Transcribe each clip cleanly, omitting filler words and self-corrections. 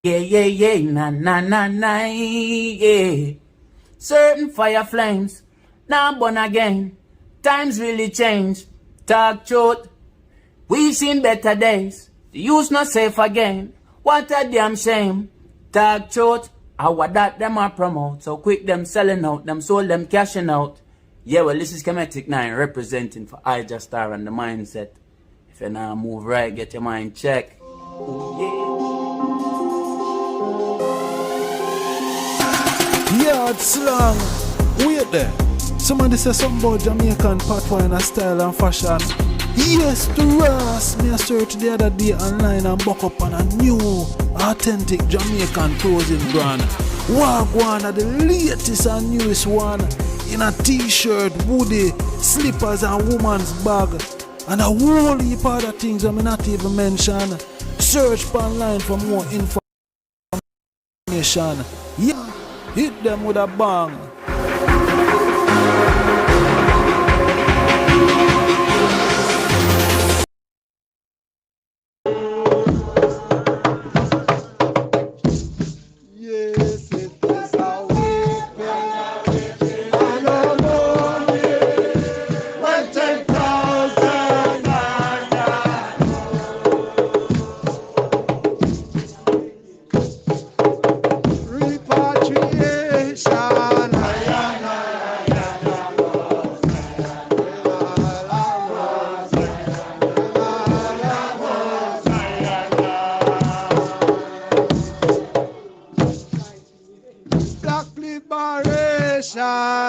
Yeah, na, na, na, na, yeah. Certain fire flames, now born again. Times really change. Talk truth. We've seen better days. The youth not safe again. What a damn shame. Talk truth. How that them are promote. So quick them selling out. Them sold them cashing out. Yeah, well, this is Kemetic 9 representing for iJustStar and the mindset. If you now move right, get your mind checked. Ooh, yeah. YardSlangz, wait there. Somebody say something about Jamaican patois and style and fashion. Yes, the Ras. Me a search the other day online and buck up on a new, authentic Jamaican clothing brand. Wagwan are the latest and newest one. In a t-shirt, hoodie, slippers and woman's bag. And a whole heap of other things I may not even mention. Search online for more information. Yeah, hit them with a bang. Black liberation.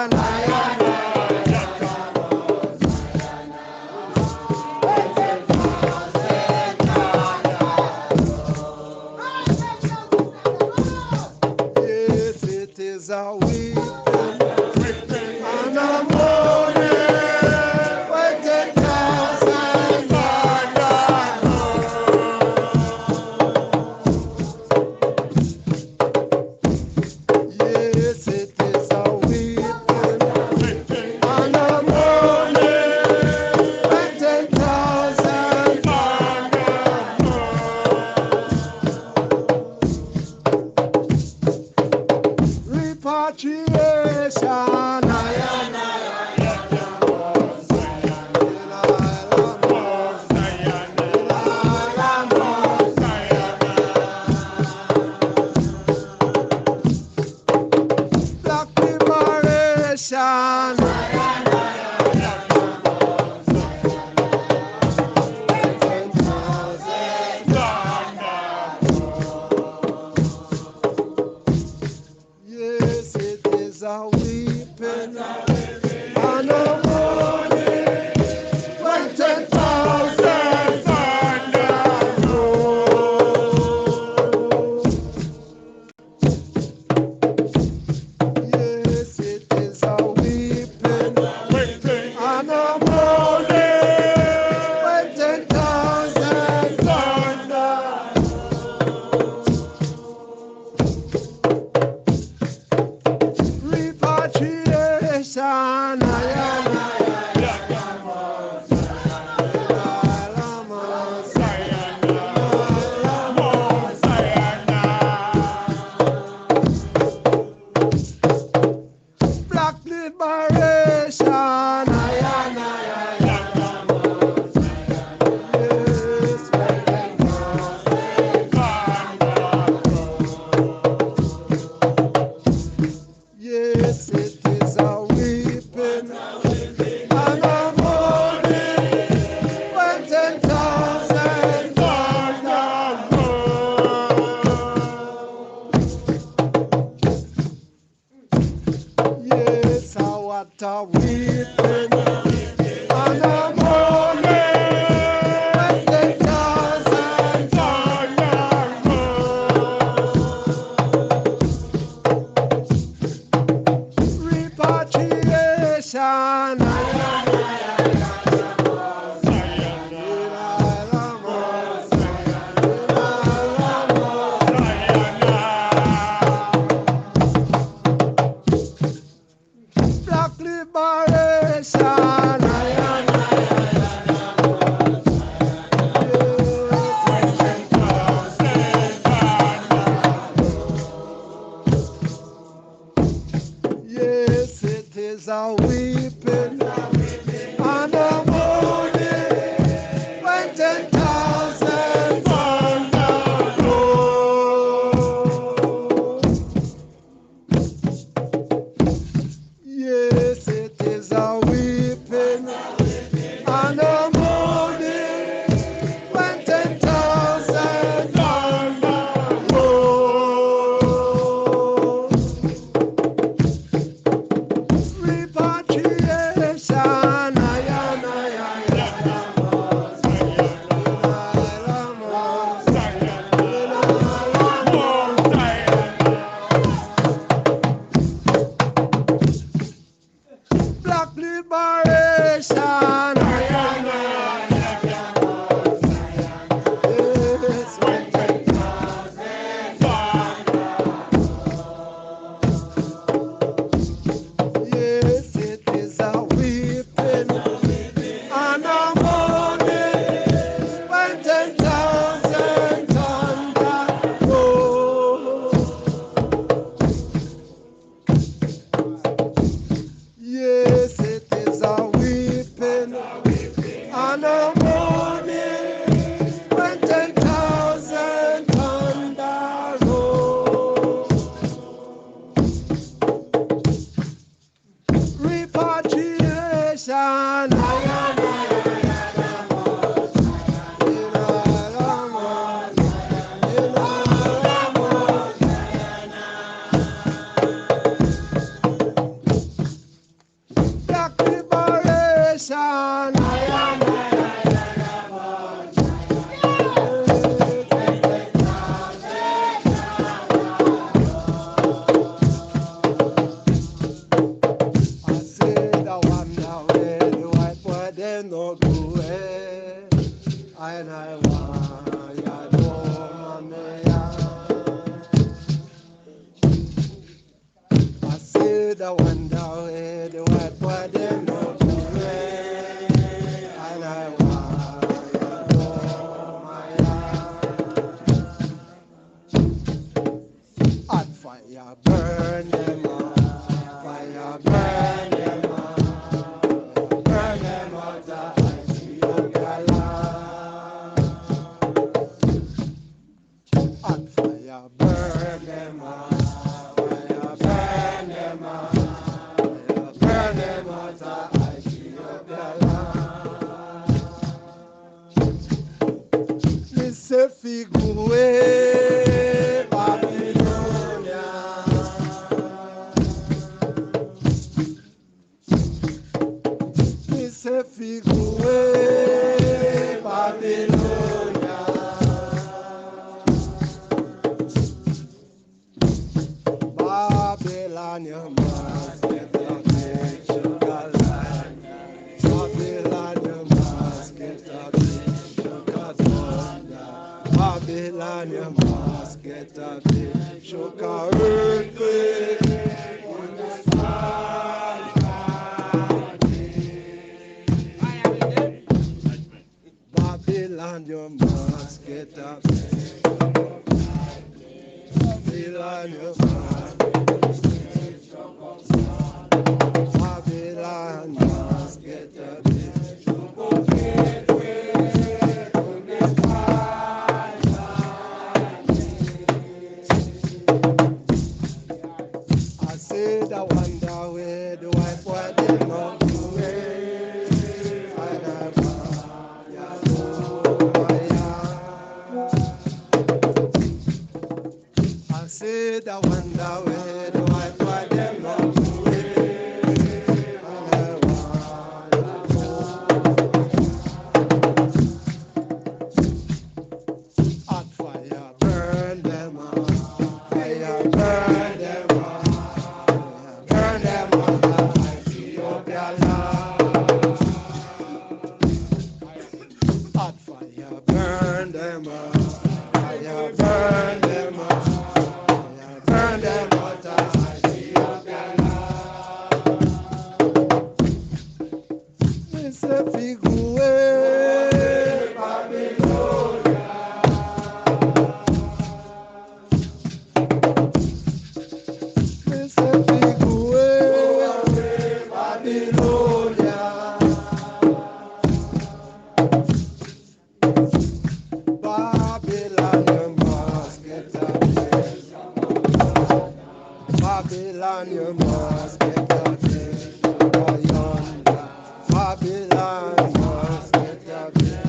I wonder where the white boy them know to me. And I want to know my heart. Hot fire burn them up. Fire burn them up. Burn them out of Ethiopia land. Hot fire burn them up. Fire burn them up. Fire burn them out of Ethiopia land. Me say fi go away, Babylonia. Me say fi go away, Babylonia. Babylon, you must get a big sugar land. Babylon, you must get a big sugar thunder. Babylon, you must get a big sugar earthquake. When the sky Babylon, you must get a big Babylon, you must Babylon must get a big I said I wonder where the white boy them know to way. And I want ya know my heart. I said I wonder where the white boy them know to way. And I want ya know. Hot fire burn them up. Fire burn them up. Fire burn them up of Ethiopia land. Hot fire burn them up. Fire burn them up. Fire burn them out of Ethiopia land. Me say fi go away, Babylonia. Me say fi go away, Babylonia. Babylon, you must get a big. Babylon, you must get a big yonder. Babylon must get a big.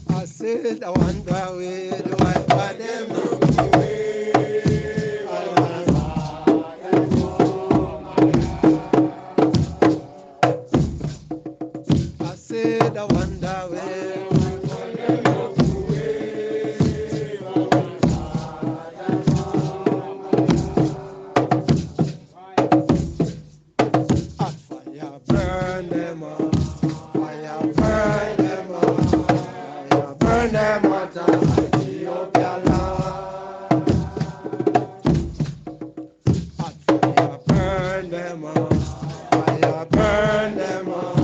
I said I wonder where the white boy them know to way. I said I wonder where the white boy them know to way. Hot fire burn them up. Fire burn them up. Fire burn them out of Ethiopia land. Hot fire burn them up. Fire burn them up.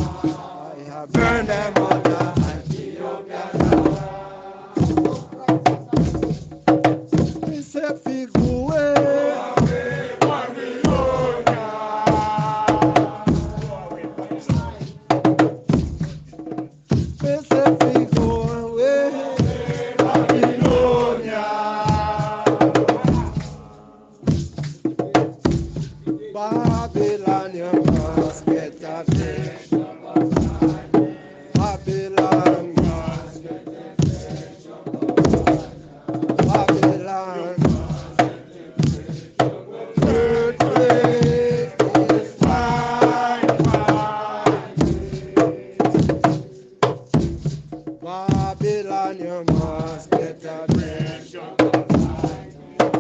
Fire burn them out of Ethiopia land. Me say fi go away, Babylonia. Me say fi go away, Babylonia. Babylon, you must get a big. Babylon must get a big. Babylon. Earthquake is fine. Babylon, you must get a big.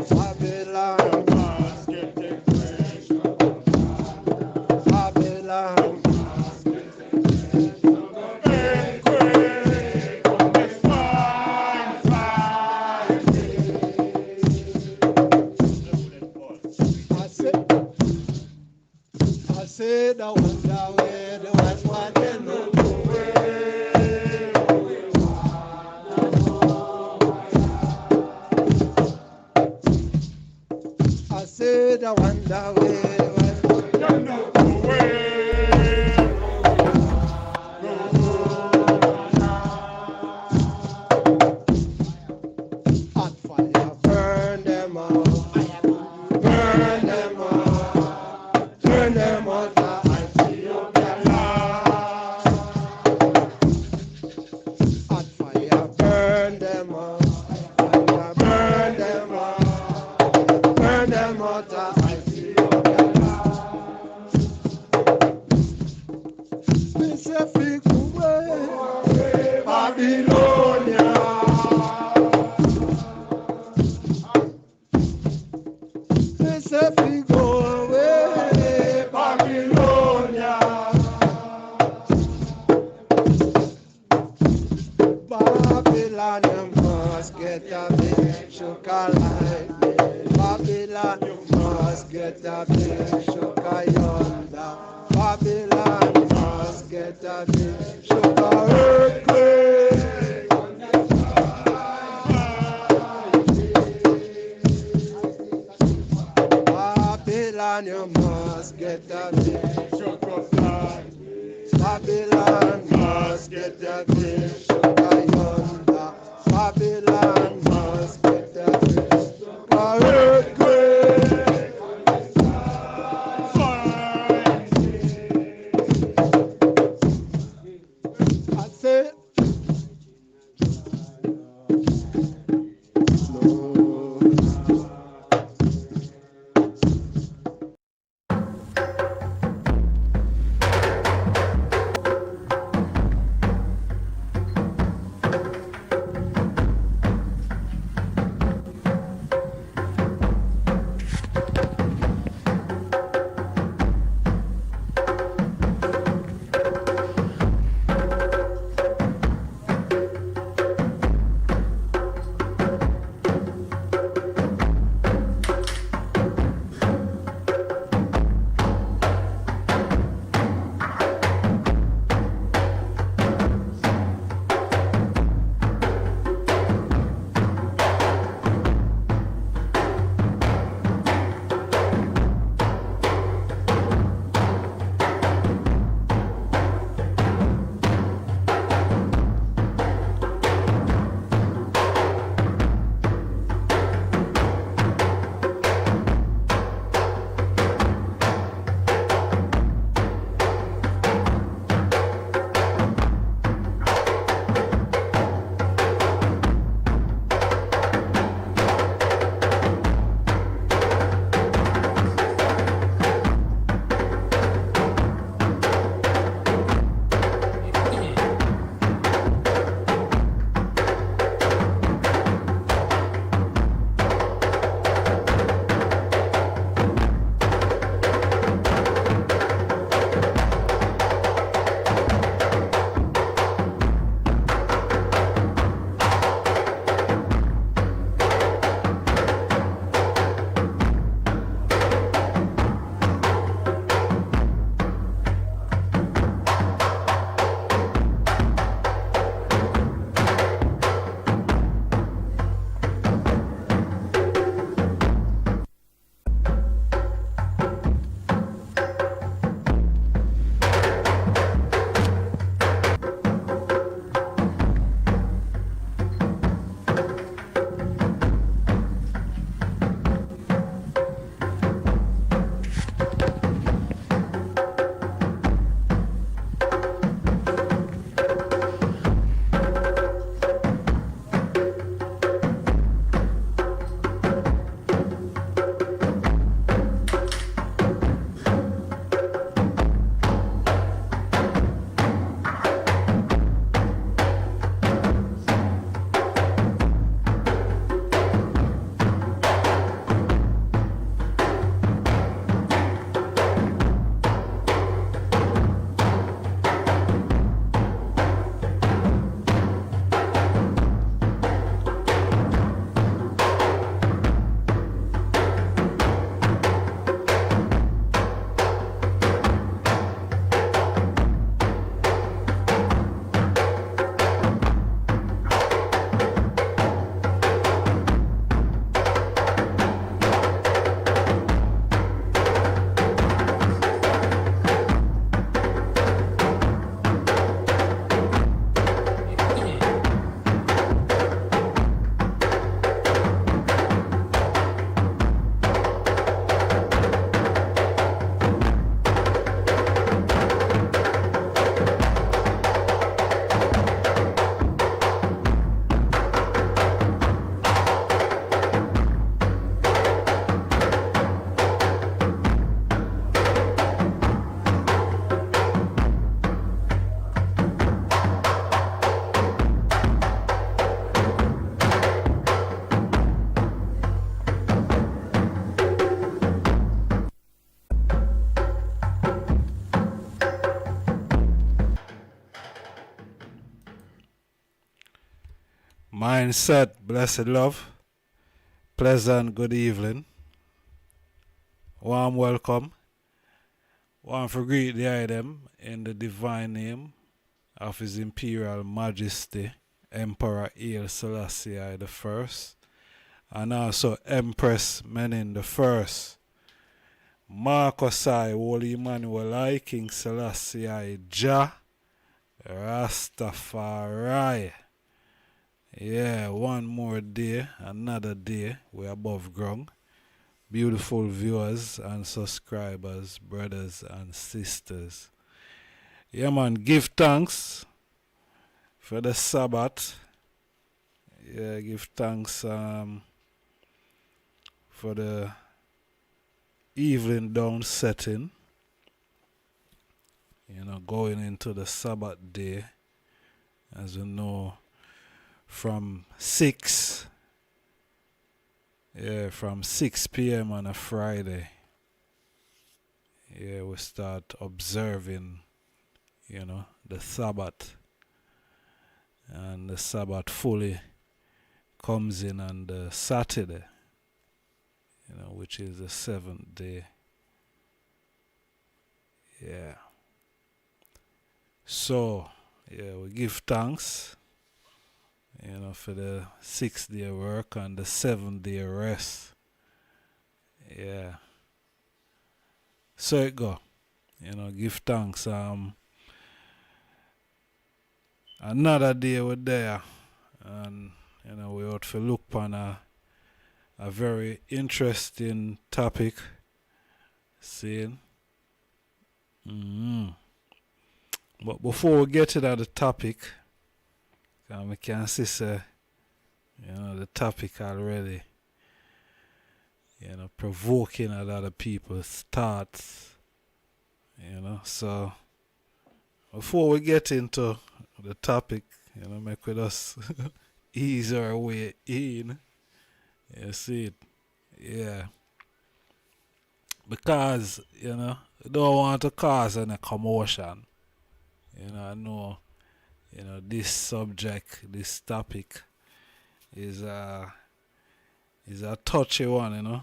Babylon must get a big. Babylon. say the wonder where the West one can look away. I say the wonder where the West one can look away. Hot fire burn them out, burn them out, turn them out. Babylon must get a big Mindset, blessed love, pleasant good evening, warm welcome. Want to greet the item in the divine name of His Imperial Majesty, Emperor Selassie the First, and also Empress Menin the First, Marcus I, Holy Emmanuel I, King Selassie I, Jah, Rastafari. Yeah, one more day, another day, we're above ground. Beautiful viewers and subscribers, brothers and sisters. Yeah, man, give thanks for the Sabbath. Yeah, give thanks for the evening down setting. You know, going into the Sabbath day, as you know, from 6 p.m. on a Friday. Yeah, we start observing, you know, the Sabbath. And the Sabbath fully comes in on the Saturday, you know, which is the 7th day. Yeah. So, yeah, we give thanks, you know, for the 6-day work and the 7-day rest. Yeah. So it go. You know, give thanks. Another day we're there, and you know, we ought to look upon a very interesting topic. Seeing. But before we get to the topic, we can see, you know, the topic already, you know, provoking a lot of people's thoughts, you know. So before we get into the topic, you know, make with us ease our way in. You see it, yeah. Because, you know, we don't want to cause any commotion. You know, I know, you know, this subject, this topic is a touchy one, you know.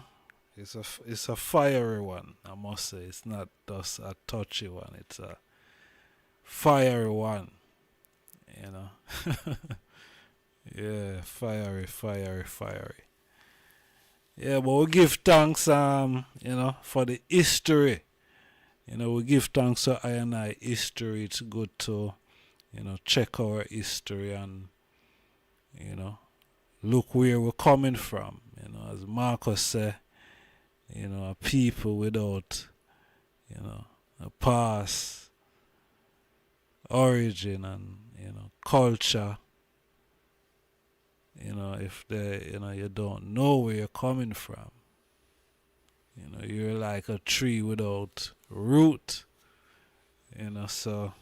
It's a fiery one, I must say. It's not just a touchy one, it's a fiery one, you know. Yeah, fiery. Yeah, but we give thanks, you know, for the history. You know, we give thanks to I history. It's good to, you know, check our history and, you know, look where we're coming from. You know, as Marcus said, you know, a people without, you know, a past, origin and, you know, culture. You know, if they, you know, you don't know where you're coming from. You know, you're like a tree without root. You know, so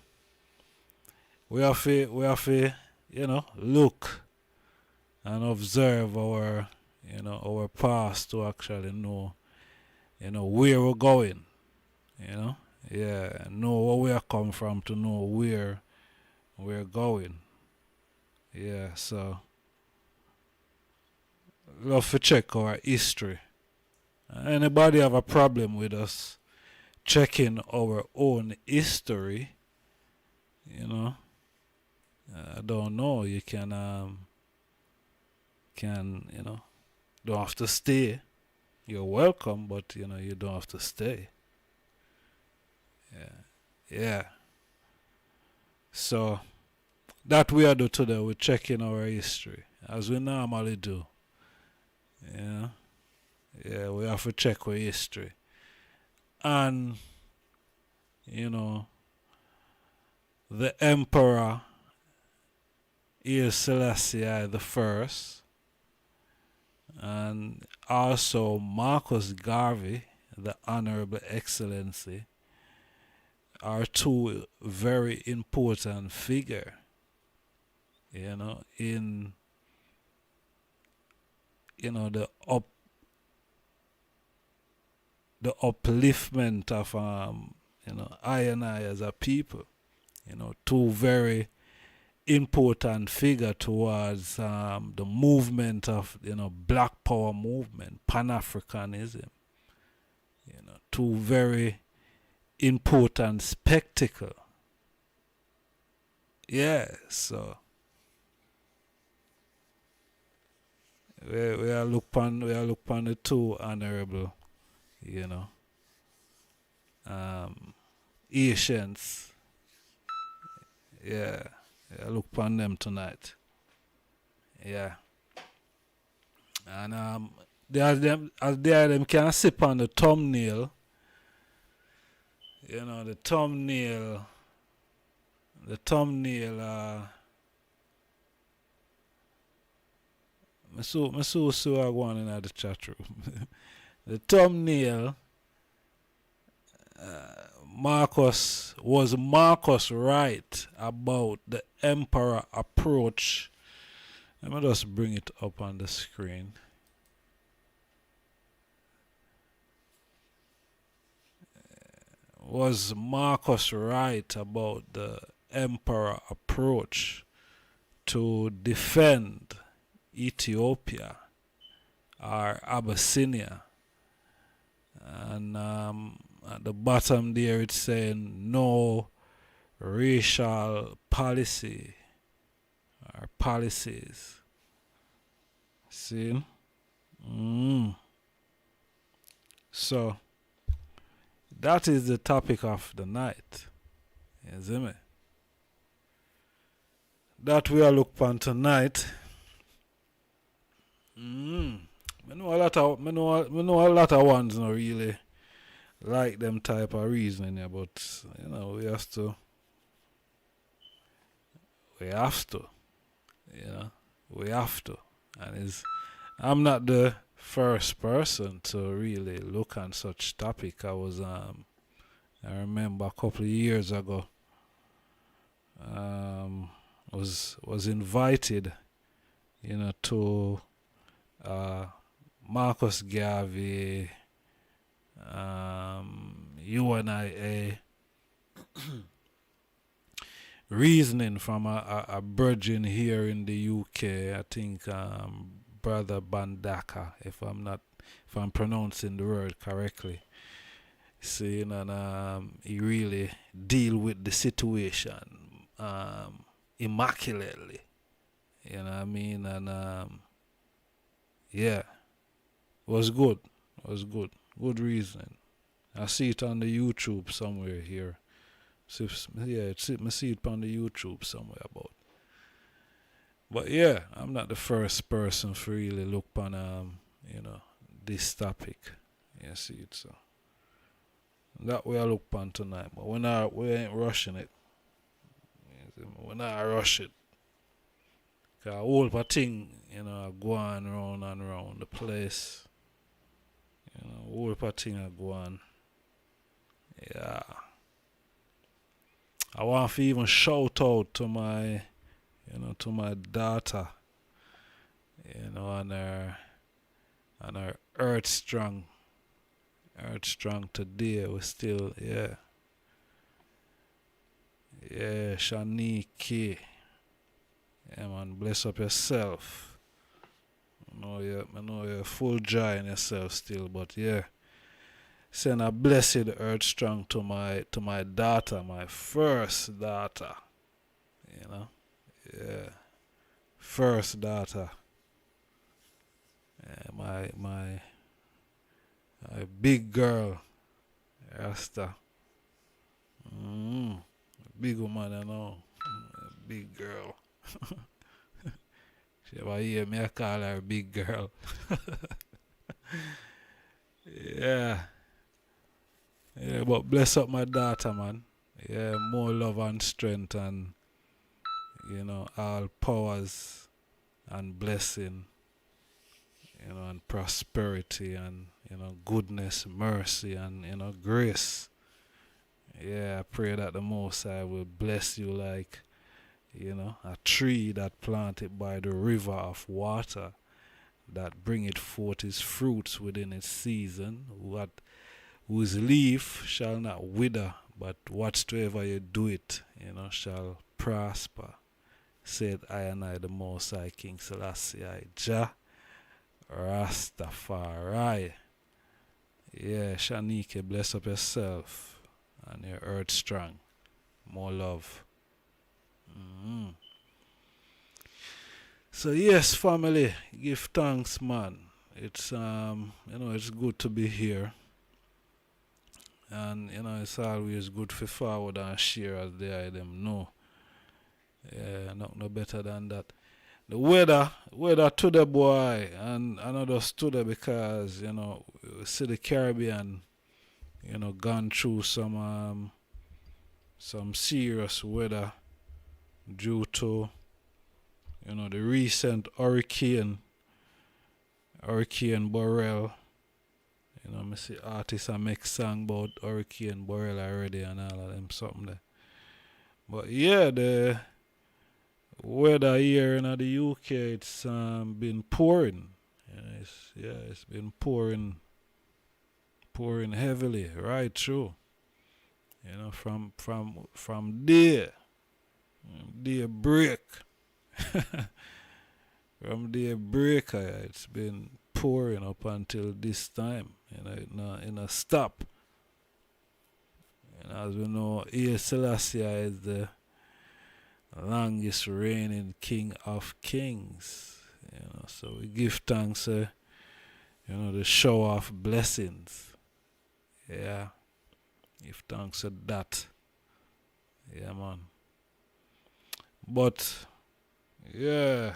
we have to, you know, look and observe our, you know, our past to actually know, you know, where we're going. You know, yeah, know where we are come from to know where we're going. Yeah, so love to check our history. Anybody have a problem with us checking our own history? You know, I don't know. You can you know, don't have to stay. You're welcome, but you know, you don't have to stay. Yeah. So that we are do today. We're checking our history as we normally do. Yeah. Yeah, we have to check our history. And, you know, the Emperor Selassie the First, and also Marcus Garvey, the Honorable Excellency, are two very important figures, you know, in, you know, the upliftment of you know, I as a people. You know, two very important figure towards the movement of, Black Power movement, Pan-Africanism. Two very important spectacle. Yeah, so we are look upon the two honorable, Asians. Yeah, I look upon them tonight. Yeah. And them can sip on the thumbnail. The thumbnail I saw one in the chat room. The thumbnail Marcus right about the emperor approach. Let me just bring it up on the screen. Was Marcus right about the emperor approach to defend Ethiopia or Abyssinia? And at the bottom there it's saying no racial policy or policies. See? So that is the topic of the night. You see me? That we are looking upon tonight. I know a lot of ones not really like them type of reasoning here, but we have to. We have to. And I'm not the first person to really look on such topic. I remember a couple of years ago, was invited, to Marcus Garvey, UNIA reasoning from a virgin here in the UK. I think Brother Bandaka, if I'm pronouncing the word correctly. See, and he really deal with the situation immaculately. You know what I mean? And yeah, it was good. Good reasoning. I see it on the YouTube somewhere here. I see it on the YouTube somewhere about. But yeah, I'm not the first person to really look on this topic. You see it, so that way I look on tonight. But we ain't rushing it. We're not rush it. Cause all the thing, go on round and round the place. All the thing are going. Yeah. I want to even shout out to my daughter, and her Earth Strong today. We still, yeah, Shaniki. Yeah, man, bless up yourself. I know you're full joy in yourself still, but yeah. Send a blessed Earth Strong to my daughter, my first daughter. Yeah. First daughter. Yeah, my big girl, Rasta. Big woman, I know. Big girl. She ever hear me, I call her big girl. Yeah. Yeah, but bless up my daughter, man. Yeah, more love and strength and, all powers and blessing, and prosperity and, goodness, mercy and, grace. Yeah, I pray that the Most High will bless you like, a tree that planted by the river of water that bringeth forth its fruits within its season, whose leaf shall not wither, but whatsoever you do it, shall prosper. said I and I, the Most High King Selassie, I Jah Rastafari. Yeah, Shanike, bless up yourself and your earth strong. More love. So yes, family, give thanks, man. It's it's good to be here, and it's always good to forward and share as they are them know. Yeah, no better than that. The weather to the boy, and another to the because we see the Caribbean, gone through some serious weather due to the recent hurricane Burrell. I see artists I make song about Hurricane Burrell already and all of them something there. But yeah, the weather here in the UK, it's been pouring. It's been pouring heavily right through. From day break. From day break, it's been pouring up until this time. In a stop. And as we know, Selassie is the longest reigning king of kings. So we give thanks, the show of blessings. Yeah, give thanks to that. Yeah, man. But yeah,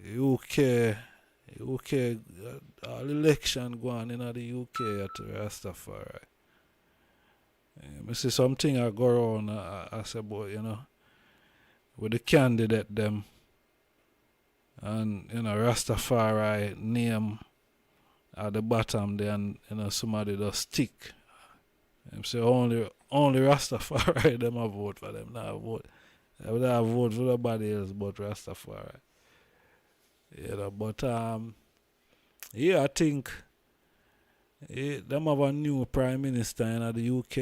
UK, all election going in the UK at Rastafari. I see something I go around, I say about, with the candidate them, and, Rastafari name at the bottom there, and, somebody just stick. I say only Rastafari them a vote for them, not vote. I would have vote for nobody else but Rastafari. But I think them have a new prime minister in the UK.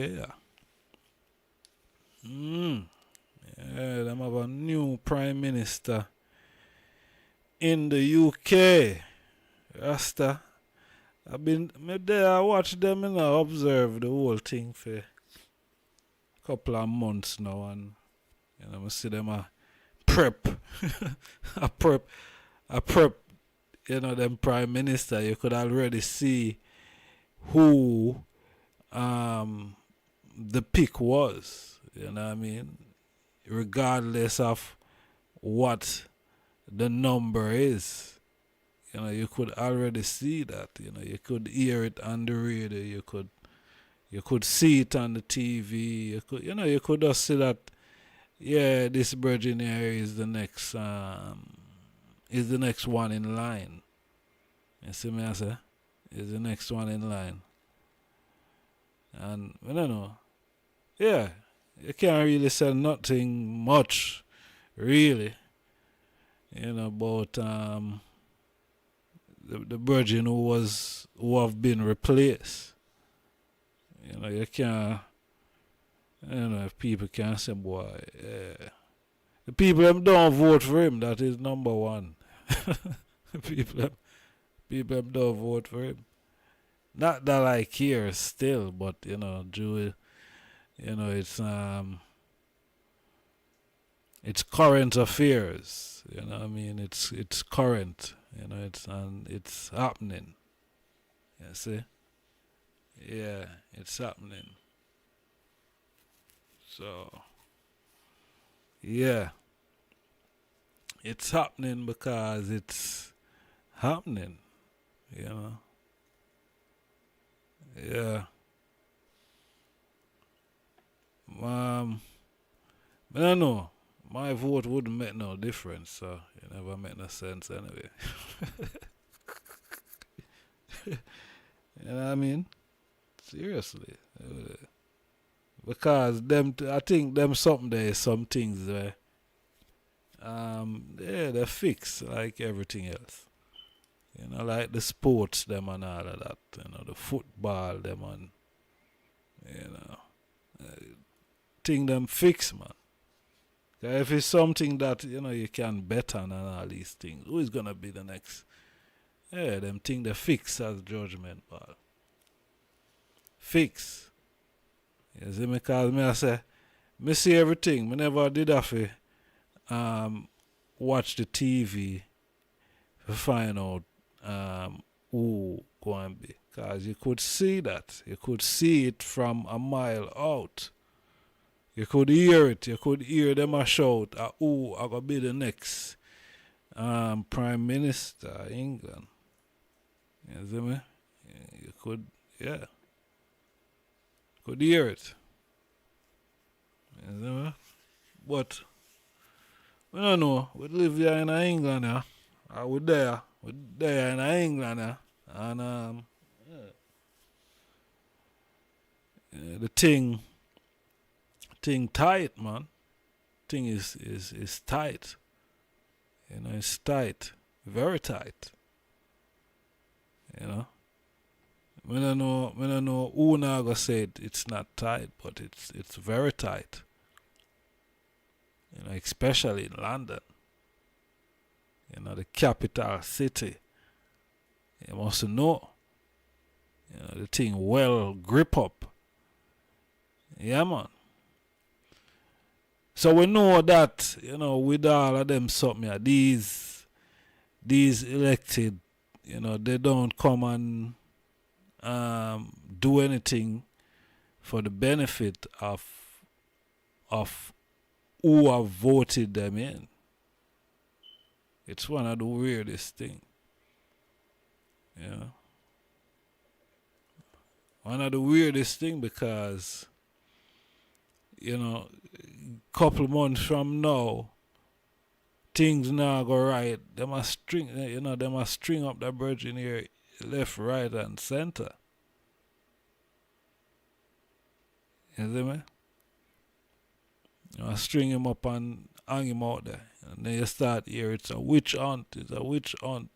Them have a new prime minister in the UK. Rasta. I've been there, I watch them and I observe the whole thing for a couple of months now, and I see them prep. I prep, them prime minister. You could already see who the pick was, you know what I mean? Regardless of what the number is. You could already see that, you could hear it on the radio, you could see it on the TV, you could just see that, yeah, this virgin here is the next one in line. You see me I say? Is the next one in line. And I don't know. Yeah, you can't really say nothing much, really, about the virgin who have been replaced. You can't. If people can't say, boy, the people them don't vote for him. That is number one. people them don't vote for him. Not that I care still, but it's current affairs. What I mean? It's current. It's happening. You see? Yeah, it's happening. So, yeah, it's happening because it's happening, Yeah. I don't know. My vote wouldn't make no difference, so it never make no sense anyway. You know what I mean? Seriously. Because I think them something there is some things where they're fixed like everything else. Like the sports them and all of that, the football them and thing them fix, man. If it's something that, you know, you can bet on and all these things, who is going to be the next? Yeah, them thing they fix as judgment ball. Fix. You see me? Because me I say, me see everything. Me never did have to watch the TV to find out who going to be. Because you could see that. You could see it from a mile out. You could hear it. You could hear them a shout, who are going to be the next Prime Minister of England. You see me? You could, yeah. Could hear it. You see me? But, we don't know. We live here in England, yeah. We're there. We're there in England, yeah. And, the thing tight, man. Thing is tight. You know, it's tight. Very tight. You know. I don't know who now gonna say it's not tight, but it's very tight. You know, especially in London. You know, the capital city. You must know. You know, the thing well grip up. Yeah, man. So we know that, you know, with all of them something, yeah, these elected, you know, they don't come and do anything for the benefit of who have voted them in. It's one of the weirdest thing. You know? One of the weirdest thing because, you know, couple months from now, things now go right. They must string, you know, they must string up the bridge in here, left, right, and center. You see me? You must string him up and hang him out there. And then you start here, it's a witch hunt, it's a witch hunt,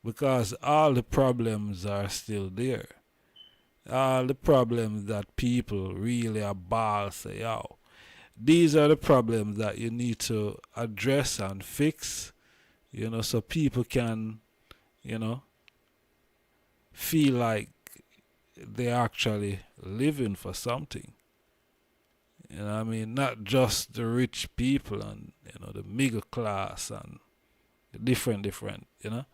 because all the problems are still there. All the problems that people really are ball say, yo, these are the problems that you need to address and fix, you know, so people can, you know, feel like they're actually living for something. You know what I mean? Not just the rich people and, you know, the middle class and the different, you know.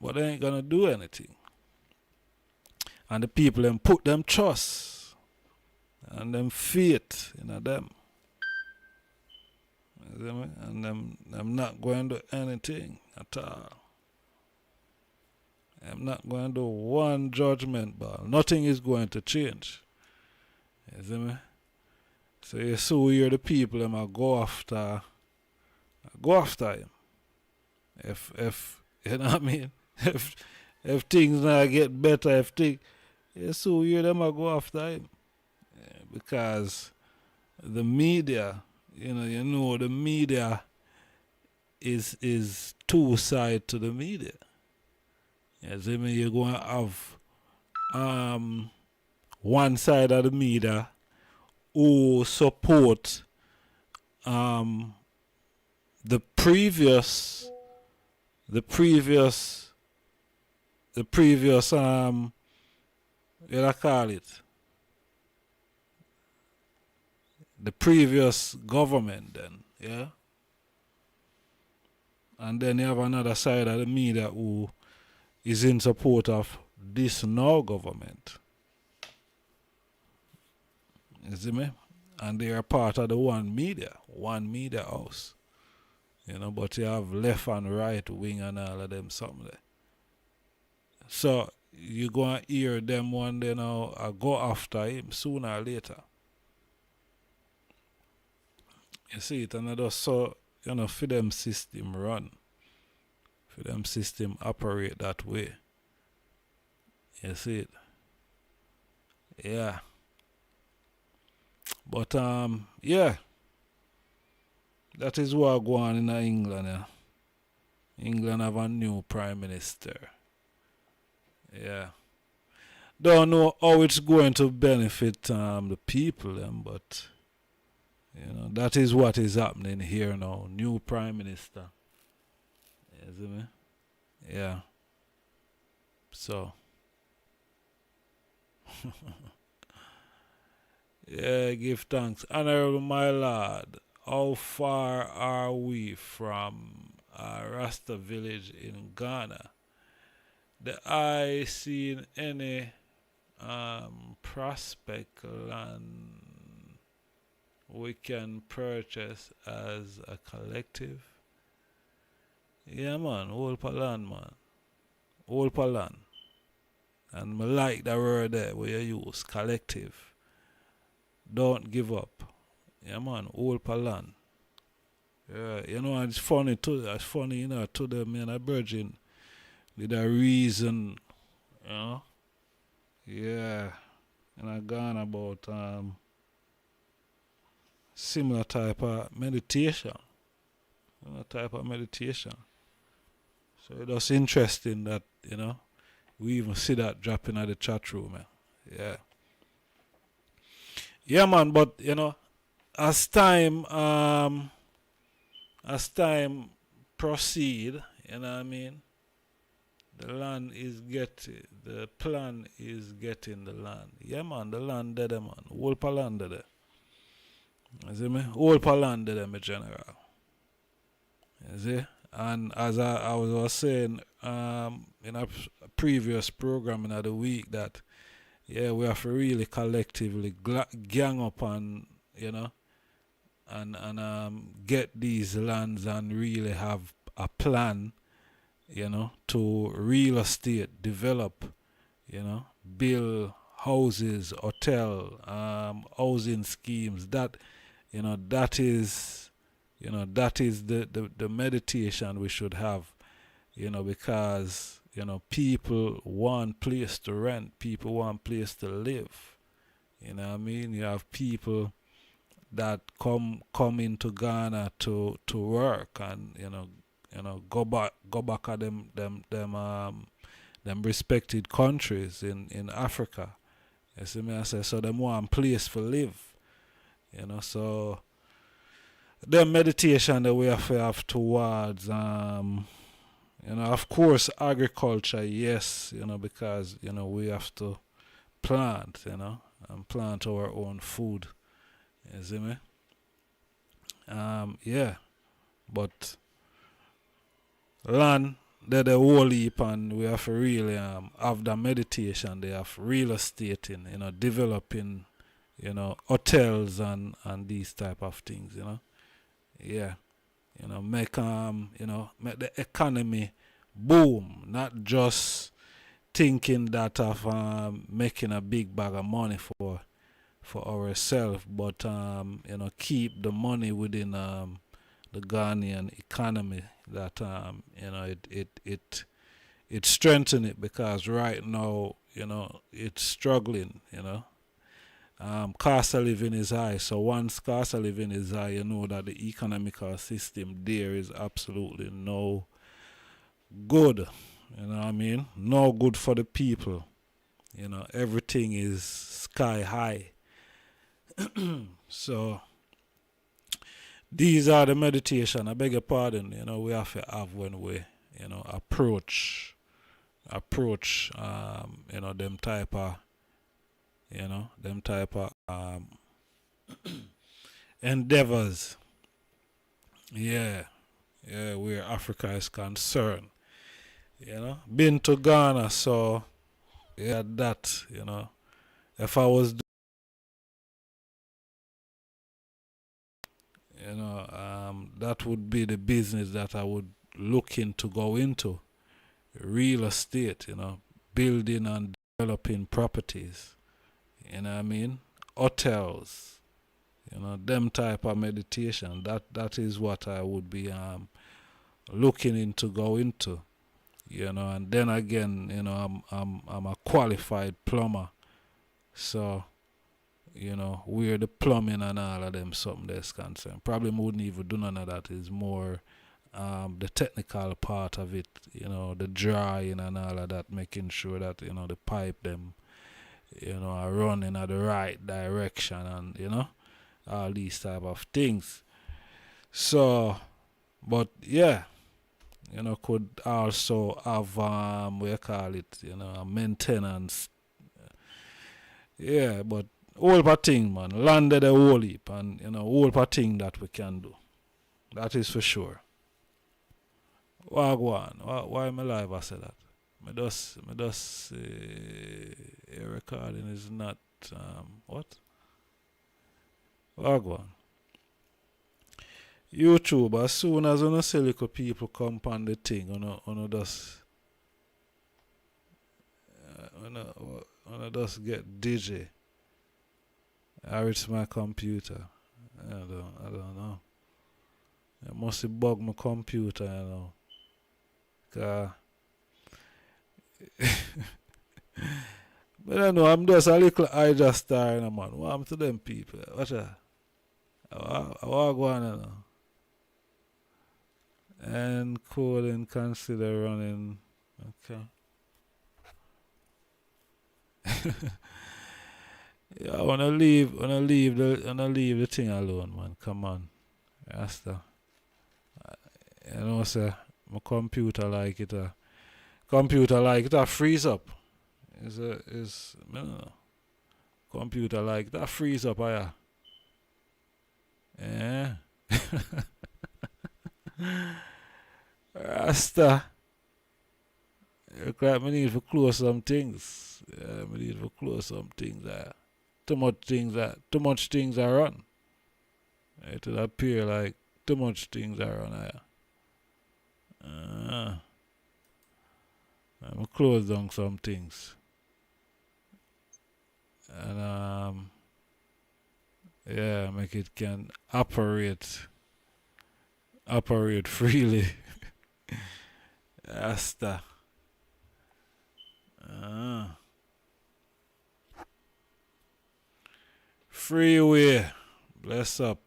But they ain't gonna do anything. And the people them put them trust and them faith in them. You see me? And them not going to do anything at all. I'm not going to do one judgment ball. Nothing is going to change. You see me? So you so hear the people them go after him. If you know what I mean? If things not get better, you so hear them go after him. Yeah, because the media, you know the media is two sides to the media. You see me? You're going to have one side of the media who support the previous what do I call it? The previous government then, yeah? And then you have another side of the media who is in support of this now government. You see me? And they are part of the one media house. You know, but you have left and right wing and all of them something there. So you go and hear them one day now go after him sooner or later. You see it, and I just so, you know, for them system run. For them system operate that way. You see it? Yeah. But yeah. That is what going on in England, yeah. England have a new Prime Minister. Yeah. don't know how it's going to benefit the people, but you know, that is what is happening here now. New Prime Minister. You see me? Yeah. So yeah, give thanks. Honorable my lord, how far are we from Rasta village in Ghana? The I seen any prospect land we can purchase as a collective? Yeah man, whole per land man. Whole per land. And I like the word there where you use collective. Don't give up. Yeah man, whole per land. Yeah, you know, it's funny too. It's funny, you know, to them and a virgin with a reason, you know. Yeah. And I gone about similar type of meditation. Similar type of meditation. So it's interesting that, you know, we even see that dropping at the chat room, man. Yeah. Yeah man, but you know, as time proceed, you know what I mean, the land is getting, the plan is getting the land. Yeah man, the land there, man. Whole per land there. You see me? Whole per land there, my general. You see? And as I was saying in a previous program in the week that, yeah, we have to really collectively gang up and, you know, and get these lands and really have a plan, you know, to real estate, develop, you know, build houses, hotel, housing schemes. That, you know, that is, you know, that is the meditation we should have, you know, because, you know, people want place to rent, people want place to live. You know what I mean? You have people that come into Ghana to work and, you know, go back at them respected countries in Africa. You see me? I say, so them want place for live. You know, so the meditation that we have towards you know, of course agriculture, yes, you know, because, you know, we have to plant, you know, and plant our own food. You see me? Yeah. But land they're the whole heap and we have to really have the meditation, they have real estate in, you know, developing, you know, hotels and these type of things, you know. Yeah. You know, make you know, make the economy boom, not just thinking that of making a big bag of money for ourselves, but you know, keep the money within the Ghanaian economy. That you know, it strengthen it, because right now, you know, it's struggling. You know, cost of living is high. So once cost of living is high, you know that the economical system there is absolutely no good. You know what I mean? No good for the people. You know, everything is sky high. So these are the meditation, I beg your pardon, you know, we have to have when we, you know, approach you know, them type of, you know, them type of endeavors. Yeah, where Africa is concerned. You know, been to Ghana, so yeah, that, you know, if I was, you know, that would be the business that I would look into, go into. Real estate, you know, building and developing properties. You know what I mean? Hotels, you know, them type of meditation. That is what I would be looking into, go into. You know, and then again, you know, I'm a qualified plumber, so, you know, where the plumbing and all of them something that's concerned. Probably wouldn't even do none of that. Is more the technical part of it, you know, the drying and all of that, making sure that, you know, the pipe them you know, are running in the right direction, and you know, all these type of things. So, but yeah, you know, could also have what you call it, you know, a maintenance. Yeah, but whole part thing, man, landed a whole heap, and you know, whole part thing that we can do. That is for sure. Wagwan, why am I live? I say that. Me just a recording is not what? Wagwan. YouTube, as soon as you see little people come on the thing, you just just get digi. Or it's my computer. I don't know. I must bug my computer, you know. 'Cause but I know I'm just a little I just star, you know, man. What happened to them people? Watch out. I go on, you know. And coding consider running. Okay. Yeah, I wanna leave the thing alone, man. Come on. Rasta. You know, say my computer like it freeze up. No. Computer like that freeze up, yeah. Yeah. Rasta. Look like me need to close some things. Yeah, me need to close some things there. Too much things are run. It will appear like too much things are run there. I'm close down some things. And yeah, make it can operate freely. Asta. Freeway. Bless up.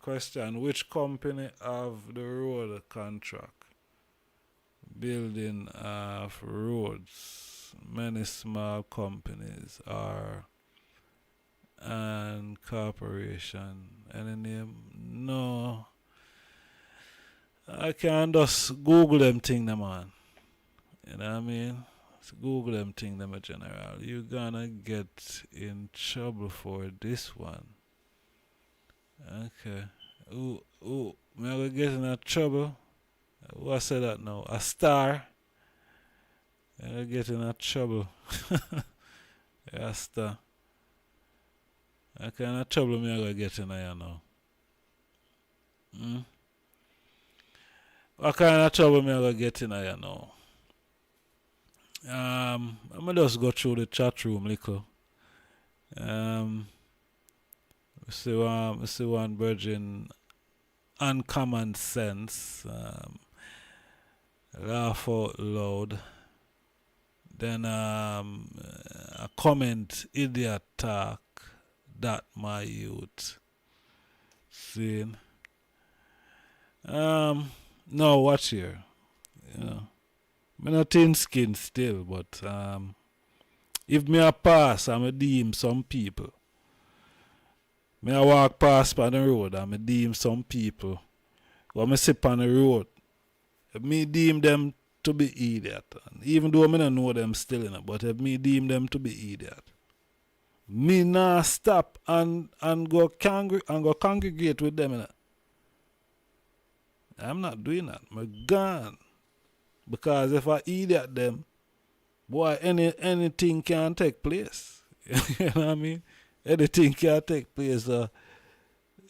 Question: which company have the road contract? Building of roads. Many small companies are and corporation. Any name? No. I can just Google them thing, man. You know what I mean? Just Google them thing, in general. You're gonna get in trouble for this one. Okay. Ooh, me I gonna get in a trouble. Who I say that now? A star. I gonna get in a trouble. Yeah, a star. What kind of trouble me I gonna get in here now? What kind of trouble me I gonna get in here now? I'm gonna just go through the chat room little. See one virgin uncommon sense. Laugh out loud. Then a comment, idiot talk. That my youth. Seeing. No, watch here. You know. I'm not thin skin still, but if me a pass, I'm a deem some people. Me a walk past on the road, I'm a deem some people. When me sit on the road, me deem them to be idiot. And even though I don't know them still, you know, but if me deem them to be idiot, me nah stop and go congregate with them, you know. I'm not doing that. I'm gone. Because if I idiot them, boy, anything can take place. You know what I mean? Anything can take place. Be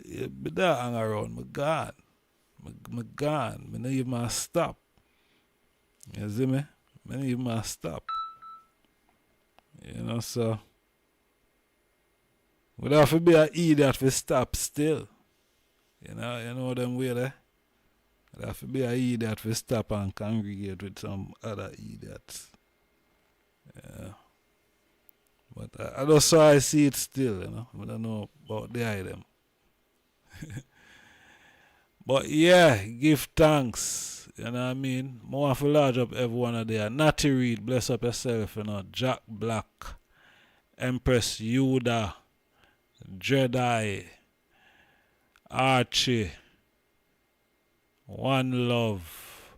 there hang around. I'm gone. I'm gone. I don't even stop. You see me? I don't even stop. You know, so we have to be an idiot to stop still. You know them way there? We have to be an idiot to stop and congregate with some other idiots. Yeah. But I just saw I see it still, you know. I don't know about the item. But yeah, give thanks. You know what I mean? More for large up everyone of there. Natty Reed, bless up yourself, you know. Jack Black, Empress Yuda, Jedi, Archie, One Love,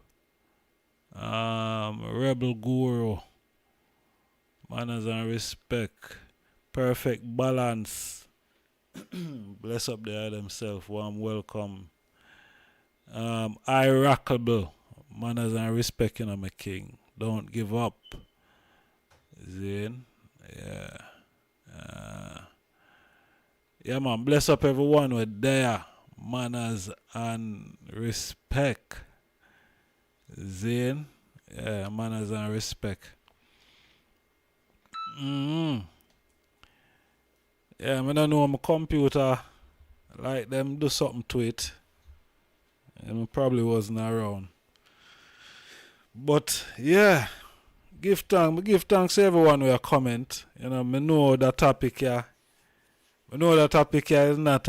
Rebel Guru, Manners and Respect, Perfect Balance. Bless up there themselves. Warm welcome. Iraqable. Manners and Respect, you know, my king. Don't give up. Zane. Yeah. Yeah, man. Bless up everyone with there. Manners and Respect. Zane. Yeah, Manners and Respect. Yeah, I don't know my computer. Like them do something to it. And it probably wasn't around. But yeah. Give thanks to everyone who comment. You know, I know that topic here. I know that topic here is not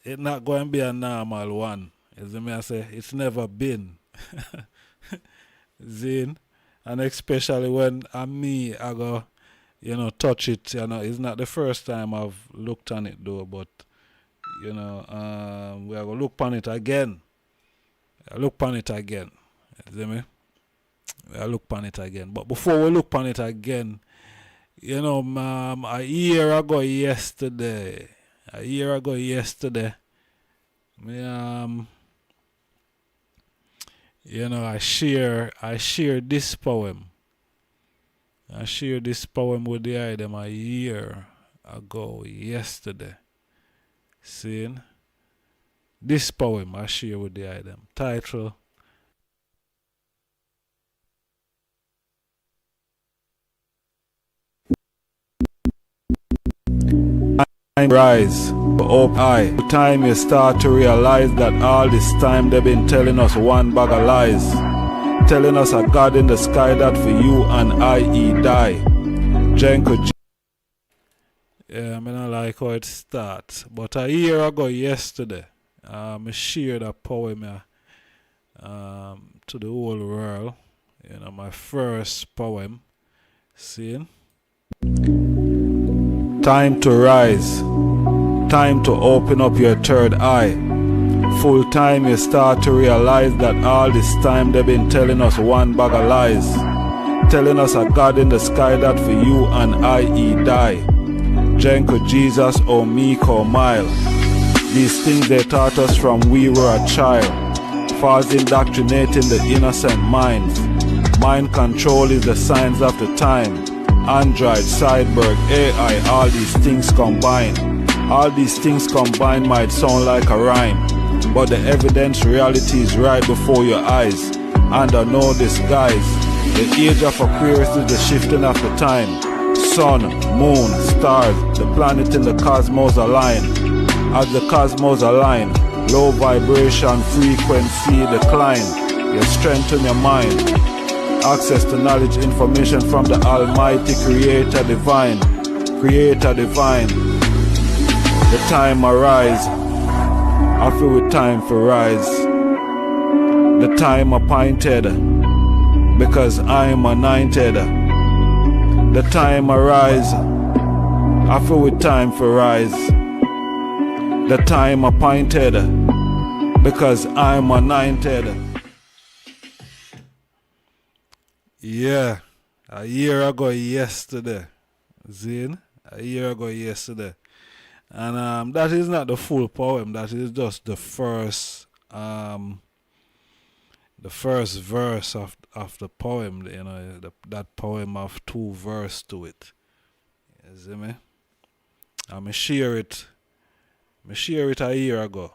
it's not going to be a normal one. As I may say, it's never been. Zine. And especially when me I go, you know, touch it, you know, it's not the first time I've looked on it though, but you know, we are gonna look on it again. You see me? We'll look on it again. But before we look on it again, you know, a year ago yesterday, me, you know, I share this poem. I shared this poem with the item a year ago yesterday. Seeing? This poem I share with the item. Title: Rise, up high. The time you start to realize that all this time they've been telling us one bag of lies. Telling us a God in the sky that for you and I he die. Jenko. Yeah, I mean I like how it starts. But a year ago yesterday, I shared a poem to the whole world. You know, my first poem. Seeing? Time to rise. Time to open up your third eye. Full time you start to realize that all this time they've been telling us one bag of lies. Telling us a God in the sky that for you and I he die. Jenko Jesus or meek or mild. These things they taught us from we were a child. False indoctrinating the innocent minds. Mind control is the signs of the time. Android, cyborg, AI, all these things combined. All these things combined might sound like a rhyme, but the evidence reality is right before your eyes. Under no disguise, the age of Aquarius is the shifting of the time. Sun, moon, stars, the planet in the cosmos align. As the cosmos align, low vibration frequency decline. You strengthen your mind. Access to knowledge, information from the Almighty Creator Divine. Creator Divine. The time arise. I feel with time for rise. The time appointed, because I'm anointed. The time arise. I feel with time for rise. The time appointed, because I'm anointed. Yeah, a year ago yesterday. Zine, a year ago yesterday. And that is not the full poem, that is just the first verse of the poem, you know, that poem have 2 verses to it. You see me? I share it a year ago.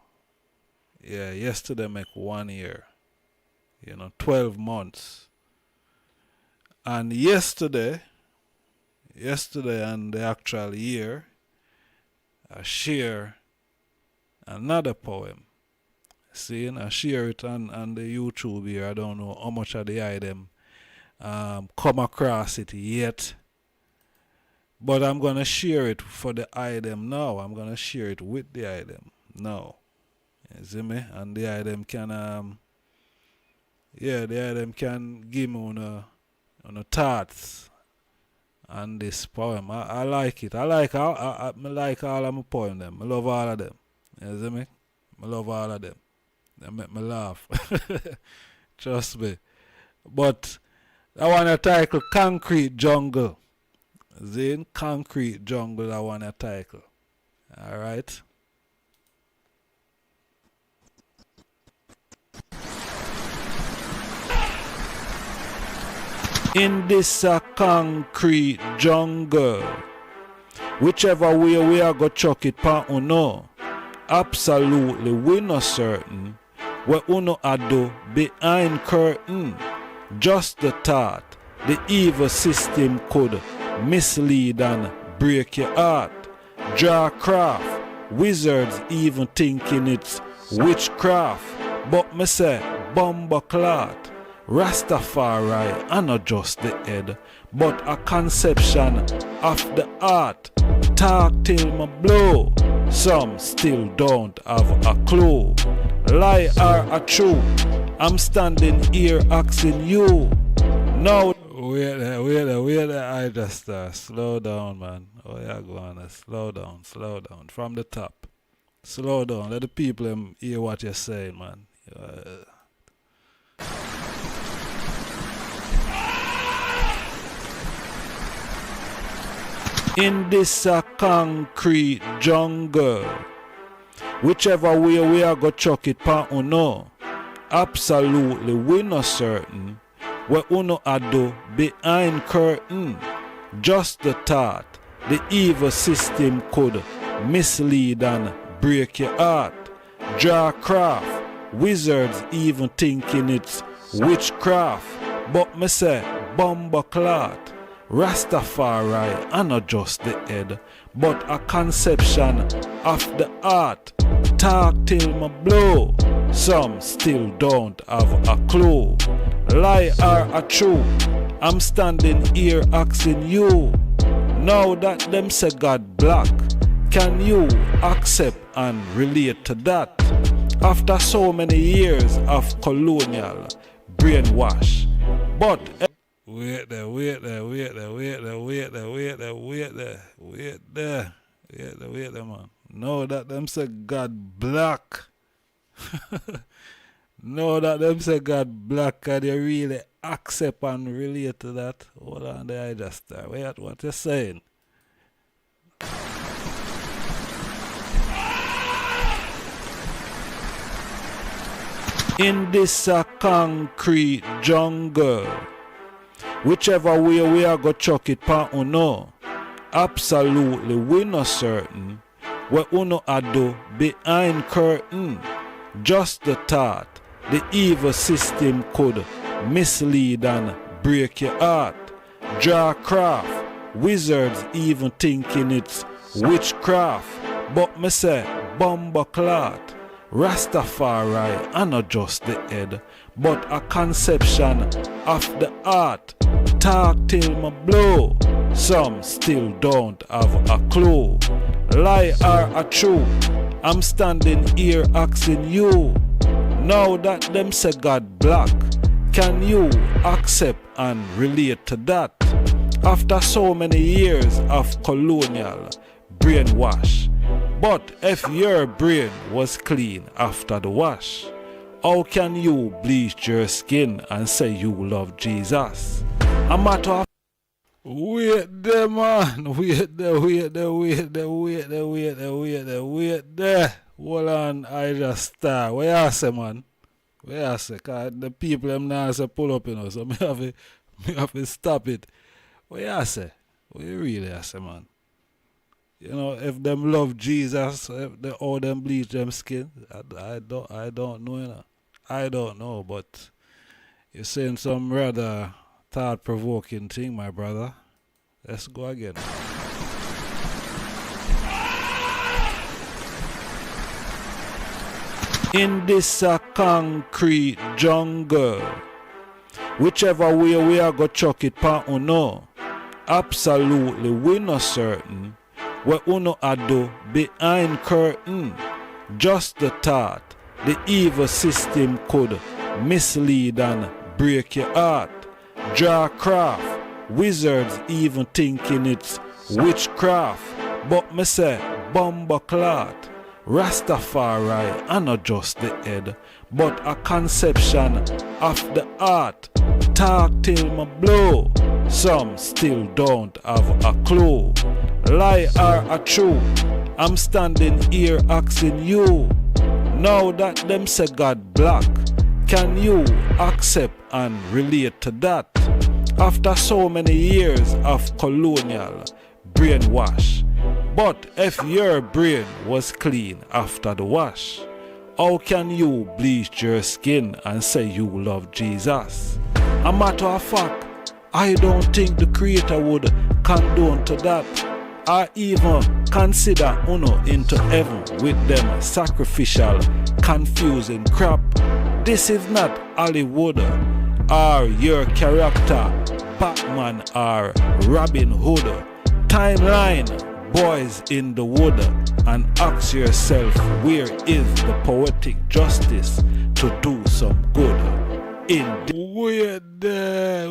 Yeah, yesterday make 1 year. You know, 12 months. And yesterday and the actual year, I share another poem. Seeing, I share it on the YouTube here. I don't know how much of the item come across it yet. But I'm going to share it for the item now. I'm going to share it with the item now. You see me? And the eye them can the eye them can give me on a thoughts on this poem. I like it. I like all of my poem them. I love all of them. You see me? I love all of them. They make me laugh. Trust me. But I want to title Concrete Jungle. Zin Concrete Jungle I want to title. Alright. In this concrete jungle, whichever way we are go chuck it pa uno, absolutely we not certain what uno a do behind curtain. Just the thought the evil system could mislead and break your heart. Draw craft, wizards even thinking it's witchcraft. But me say, bomba clot, Rastafari, and not just the head, but a conception of the heart. Talk till me blow, some still don't have a clue. Lie or a truth, I'm standing here asking you. Now, wait there, I just slow down, man. Oh yeah, go on, slow down, from the top. Slow down, let the people hear what you're saying, man. In this concrete jungle, whichever way we are go chuck it pa uno, absolutely we not certain what uno a do behind curtain. Just the thought the evil system could mislead and break your heart. Draw craft, wizards even thinking it's witchcraft. But me say, bomba clot, Rastafari, and not just the head, but a conception of the heart. Talk till me blow, some still don't have a clue. Lie or a truth, I'm standing here asking you. Now that them say God black, can you accept and relate to that? After so many years of colonial brainwash. But wait there, man. Know that them say God black. Know that them say God black, and you really accept and relate to that. Hold on there, I just start. Wait, what you saying? In this concrete jungle, whichever way we are go chuck it pa uno, absolutely we not certain what uno a do behind curtain. Just the thought the evil system could mislead and break your heart. Draw craft, wizards even thinking it's witchcraft. But me say, bomba clot, Rastafari, and not just the head, but a conception of the heart. Talk till me blow, some still don't have a clue. Lie or a truth, I'm standing here asking you. Now that them say God black, can you accept and relate to that? After so many years of colonial brainwash. But if your brain was clean after the wash, how can you bleach your skin and say you love Jesus? A matter of wait there, man. Wait there. Hold on, I just start. What you say, man? What you say? Cause the people them now say pull up, you know, so me have to stop it. What you say? What you really say, man? You know, if them love Jesus, if they all them bleach them skin, I don't know, you know. I don't know, but you're saying some rather thought-provoking thing, my brother. Let's go again. In this concrete jungle, whichever way we are go chuck it pa uno, absolutely we not certain what uno a do behind curtain. Just the thought The evil system could mislead and break your heart. Draw craft, wizards even thinking it's witchcraft. But me say, bumbo clot, Rastafari, and not just the head, but a conception of the heart. Talk till me blow, some still don't have a clue. Lie or a true, I'm standing here asking you. Now that them say God black, can you accept and relate to that? After so many years of colonial brainwash. But if your brain was clean after the wash, how can you bleach your skin and say you love Jesus? A matter of fact, I don't think the Creator would condone to that, or even consider Uno into heaven with them sacrificial, confusing crap. This is not Hollywood or your character, Batman or Robin Hood. Timeline, boys in the wood, and ask yourself, where is the poetic justice to do some good? Wait there.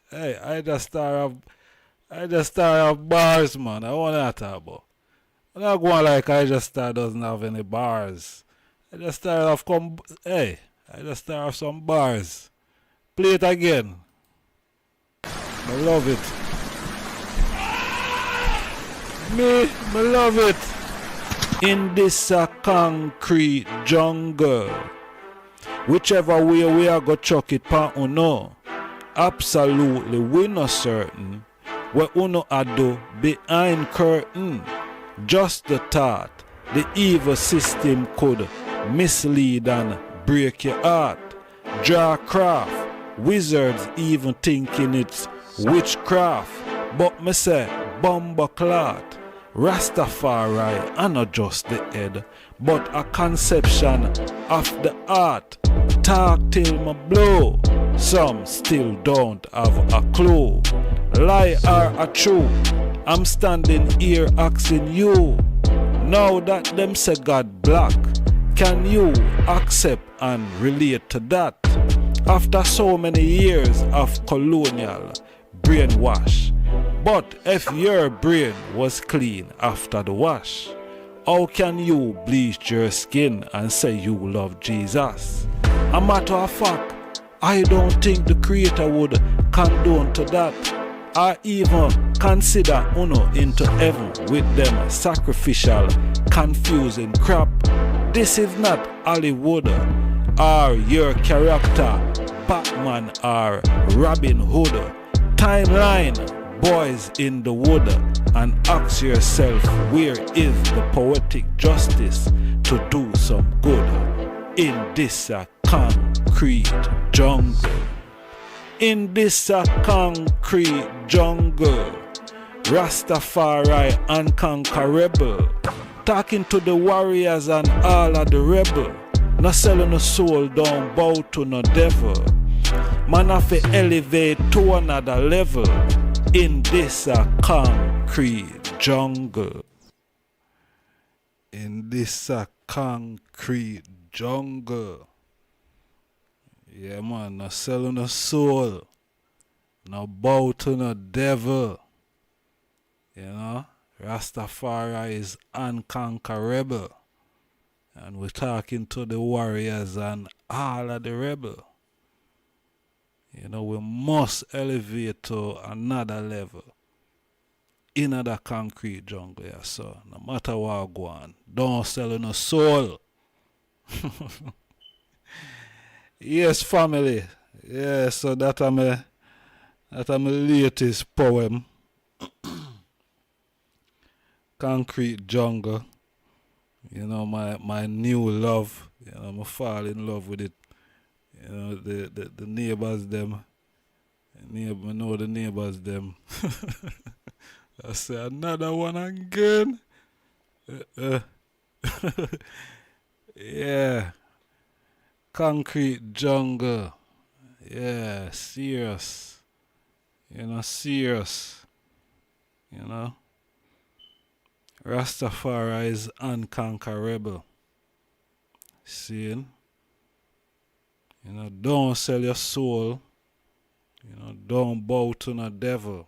Hey, I just start of bars, man. I want to talk about. I'm not going like I just start doesn't have any bars. I just start off some bars. Play it again. I love it. Me love it. In this concrete jungle, whichever way we are go chuck it pa uno, absolutely we not certain what uno a do behind curtain. Just the thought, the evil system could mislead and break your heart. Draw craft, wizards even thinking it's witchcraft. But me say, bumbo clot, Rastafari, and not just the head, but a conception of the heart. Talk till me blow, some still don't have a clue. Lie or a true, I'm standing here asking you. Now that them say God black, can you accept and relate to that? After so many years of colonial brainwash. But if your brain was clean after the wash, how can you bleach your skin and say you love Jesus? A matter of fact, I don't think the Creator would condone to that, or even consider Uno into heaven with them sacrificial, confusing crap. This is not Hollywood or your character, Batman or Robin Hood. Timeline, boys in the wood, and ask yourself, where is the poetic justice to do some good in this concrete jungle? In this concrete jungle, Rastafari unconquerable, talking to the warriors and all of the rebel, not selling a soul, don't bow to no devil. Man have to elevate to another level in this concrete jungle. In this concrete jungle. Yeah, man, no selling a soul, no bow to no devil. You know, Rastafari is unconquerable. And we're talking to the warriors and all of the rebel. You know, we must elevate to another level in the concrete jungle. Yeah, so no matter what go on, don't sell no soul. Yes, family. Yeah, so that I'm my latest poem. Concrete jungle. You know, my new love. You know, I'm fall in love with it. You know, the neighbors them. I know the neighbors them. I say another one again. Yeah. Concrete jungle. Yeah, serious. You know, serious. You know. Rastafari is unconquerable. Seeing? You know, don't sell your soul. You know, don't bow to no devil.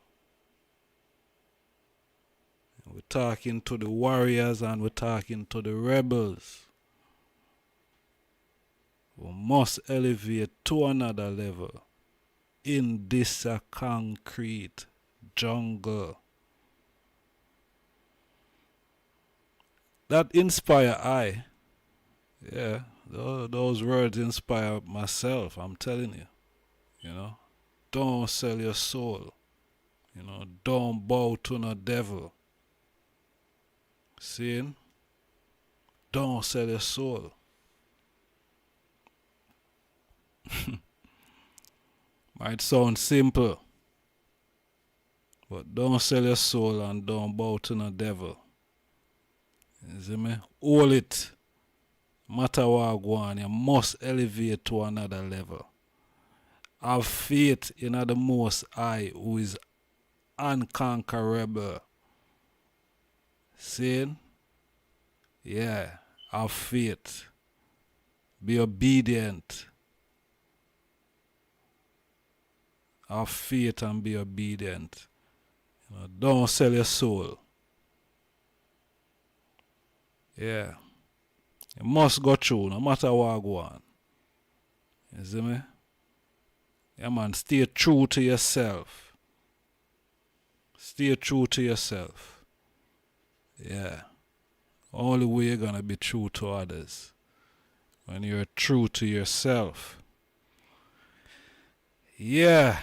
We're talking to the warriors and we're talking to the rebels. We must elevate to another level in this concrete jungle. That inspire I. Yeah, those words inspire myself, I'm telling you. You know, don't sell your soul. You know, don't bow to no devil. Seeing? Don't sell your soul. Might sound simple, but don't sell your soul and don't bow to no devil. You see me? Hold it. Matter what go on, you must elevate to another level. Have faith in the Most High who is unconquerable. Seeing? Yeah, have faith. Be obedient. Have faith and be obedient. You know, don't sell your soul. Yeah. You must go through no matter what go on. You see me? Yeah, man, stay true to yourself. Stay true to yourself. Yeah. Only way you're gonna be true to others. When you're true to yourself. Yeah.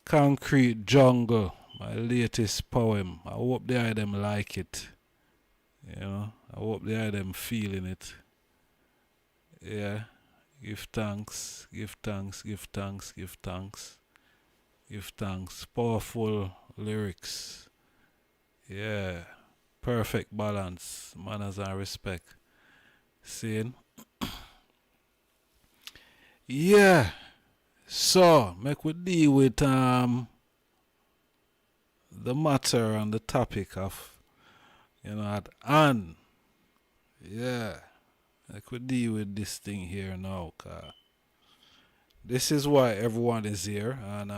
Concrete Jungle, my latest poem. I hope they are them like it. You know, I hope they are them feeling it. Yeah. Give thanks, give thanks, give thanks, give thanks. Give thanks. Powerful lyrics. Yeah. Perfect balance. Manners and respect. Seeing? Yeah. So, make we deal with the matter and the topic of, you know, at hand. Yeah. Make we deal with this thing here now, cause this is why everyone is here, and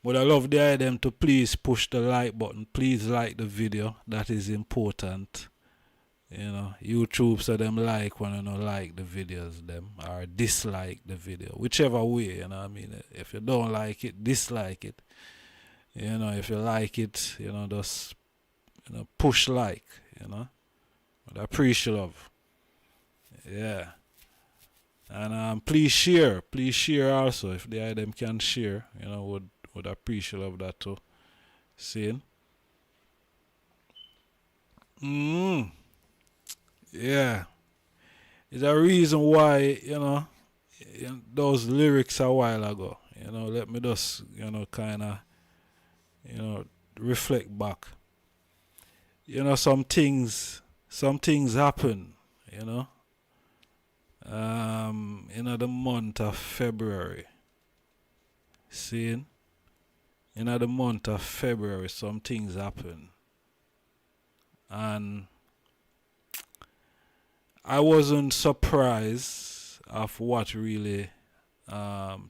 but I love the item to please push the like button. Please like the video. That is important. You know, YouTube so them like when you don't like the videos them or dislike the video. Whichever way, you know what I mean. If you don't like it, dislike it. You know, if you like it, you know, just push like, you know. But I appreciate love. Yeah. And please share also if the item can share, you know, would appreciate love that too. Seeing? Yeah. It's a reason why, you know, those lyrics a while ago. You know, let me just, you know, kinda, you know, reflect back. You know, some things happen, you know. In the month of February. Seeing? In the month of February some things happen. And I wasn't surprised of what really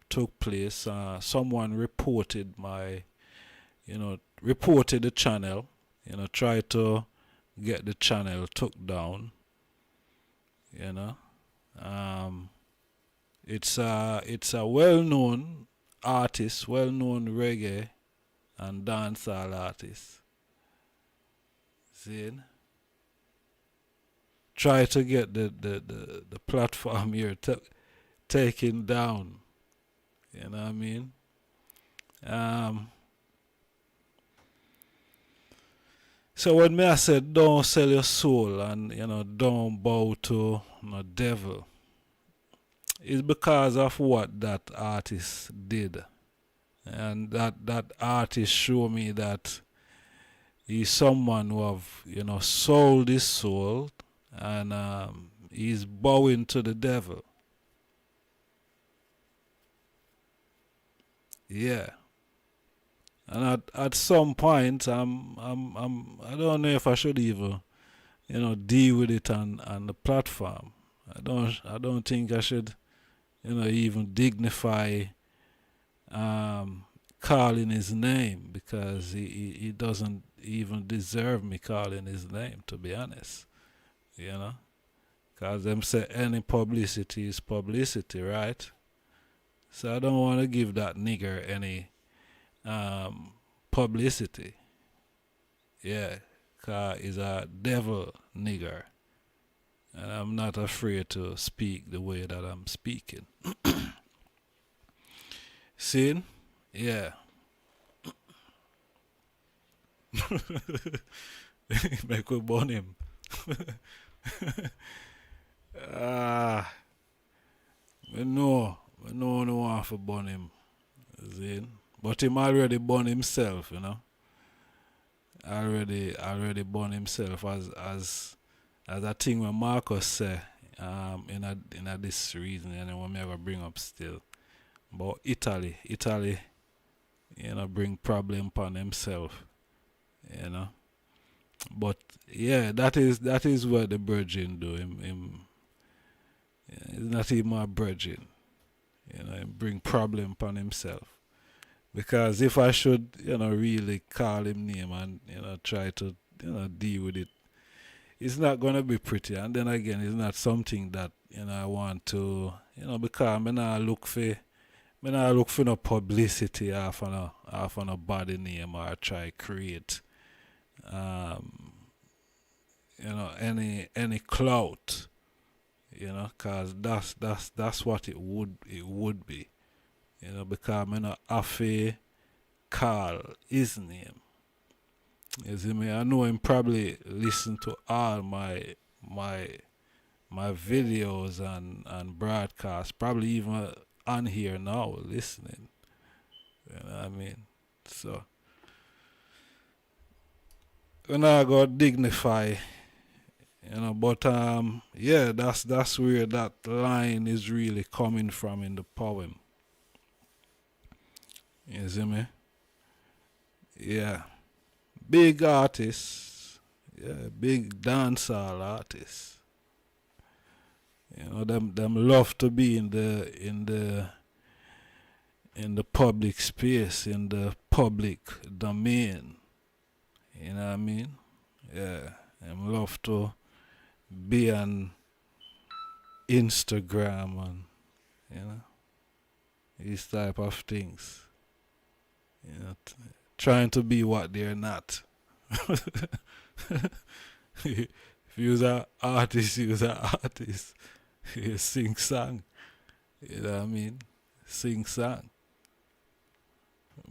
took place. Someone reported reported the channel, you know, tried to get the channel took down, you know. It's a well-known artist, well-known reggae and dancehall artist. See? Try to get the platform here taken down. You know what I mean? So when me I said don't sell your soul and, you know, don't bow to no devil, it's because of what that artist did. And that artist showed me that he's someone who have, you know, sold his soul and he's bowing to the devil. Yeah. And at some point, I don't know if I should even, deal with it on the platform. I don't think I should, even dignify calling his name, because he doesn't even deserve me calling his name, to be honest. Because them say any publicity is publicity, right? So I don't want to give that nigger any publicity. Yeah, because he's a devil nigger. And I'm not afraid to speak the way that I'm speaking. See? Yeah. Make we burn him. We know no want to burn him. See? But him already burn himself, Already burn himself, as a thing when Marcus say in a this reason, and when me ever bring up still. But Italy, bring problem upon himself, But yeah, that is what the virgin do. Him it's not even a virgin. Him bring problem upon himself. Because if I should, really call him name and, try to, deal with it, it's not going to be pretty. And then again, it's not something that, I want to, because I not look for no publicity off on a body name, or try create, any clout, because that's what it would be. Because I not have to call his name. You see me? I know him probably listen to all my videos and broadcasts, probably even on here now listening. You know what I mean? So when I go dignify, but yeah, that's where that line is really coming from in the poem. You see me? Yeah. Big artists. Yeah, big dancehall artists. Them love to be in the public space, in the public domain. You know what I mean? Yeah. Them love to be on Instagram and these type of things. Trying to be what they're not. If you're an artist, you're an artist. You sing song. You know what I mean? Sing song.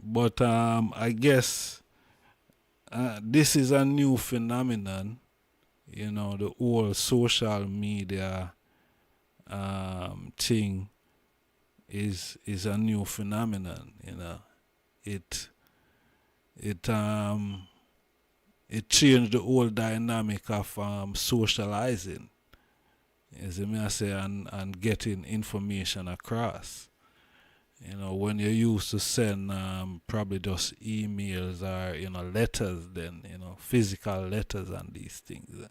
But I guess this is a new phenomenon. The whole social media thing is a new phenomenon. It changed the whole dynamic of socializing, as I may say, and getting information across. When you used to send probably just emails or letters, then physical letters and these things.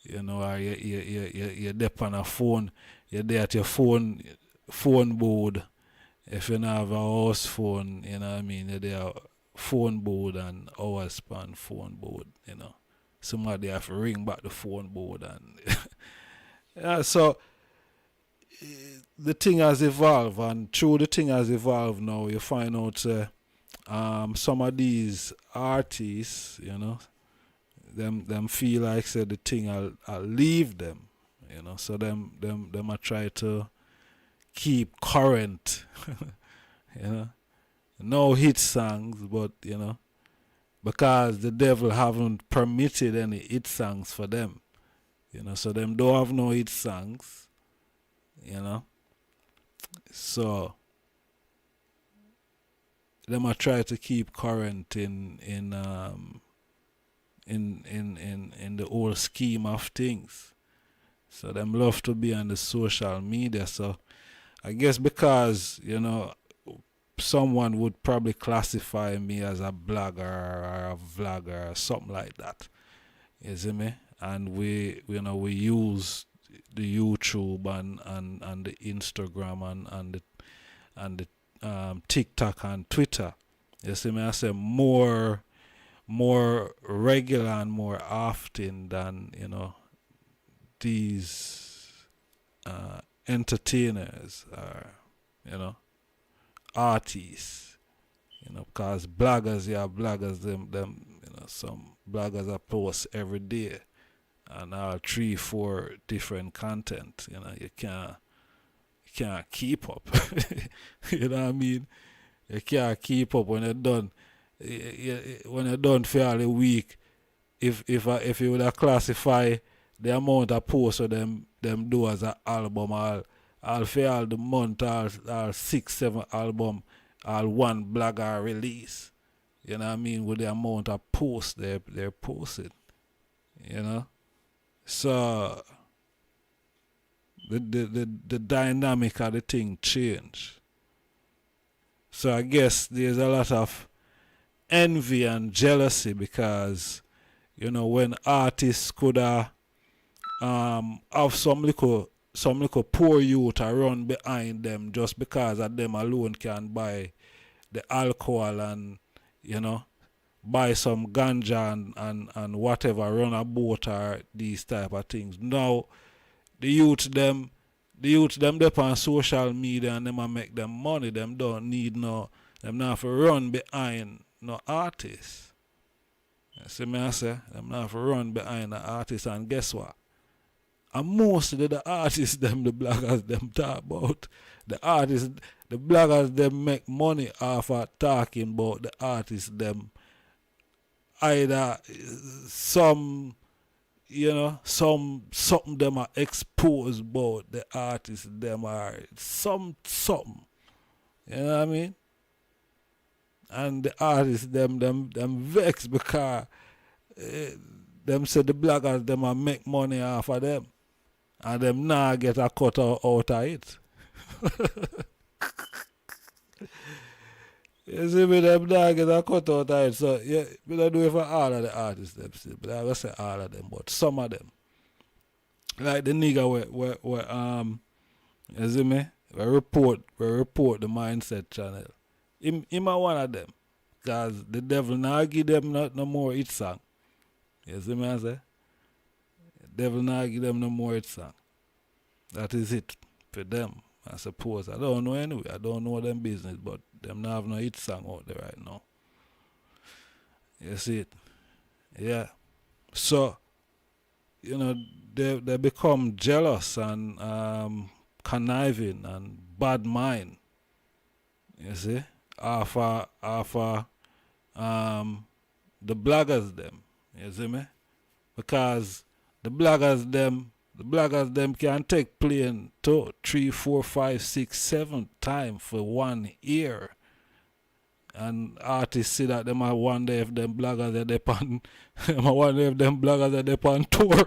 Or you're there on a phone, you're there at your phone board. If you don't have a house phone, you're there phone board and hours span phone board, Somebody have to ring back the phone board and yeah, so the thing has evolved, and through the thing has evolved now, you find out some of these artists, them feel like say the thing I'll leave them, so them I try to keep current, no hit songs, but because the devil haven't permitted any hit songs for them, so them don't have no hit songs, so them I try to keep current in the whole scheme of things. So them love to be on the social media. So I guess because, someone would probably classify me as a blogger or a vlogger or something like that. You see me? And we use the YouTube and the Instagram and the TikTok and Twitter. You see me? I say more regular and more often than these entertainers or artists. Because bloggers, them some bloggers are post every day and 3-4 different content. You can't keep up. You know what I mean? You can't keep up when you're done. When you're done for all the week, if you would have classify the amount of posts of them do as an album, all for all the month, all 6-7 album, all one blogger release. You know what I mean? With the amount of posts they're posting. So the dynamic of the thing change. So I guess there's a lot of envy and jealousy because when artists could have some little poor youth run behind them just because of them alone can buy the alcohol and buy some ganja and whatever, run a boat or these type of things. Now the youth them dep on social media and them a make them money. Them don't need them not have to run behind no artists. You see me I say? Them not have to run behind the artists, and guess what? And most of the artists the bloggers them talk about. The bloggers them make money off of talking about the artists them. Either something them are exposed about the artists them are something. You know what I mean? And the artists them vex because them say the bloggers them are make money off of them. And them now get a cut out of it. You see me, them now get a cut out of it. So yeah, we don't do it for all of the artists them still. But I will say all of them, but some of them. Like the nigga where you see me? We report the Mindset channel. Him a one of them. Because the devil now give them no more hit song. You see me I say? The devil now give them no more hit song. That is it for them, I suppose. I don't know anyway. I don't know them business, but them not have no hit song out there right now. You see it? Yeah. So, they become jealous and conniving and bad mind. You see? After the bloggers them. You see me? Because the bloggers them can take plane to 3, 4, 5, 6, 7 times for 1 year. And artists see that them are wonder if them bloggers are depend I wonder if them bloggers are depend tour.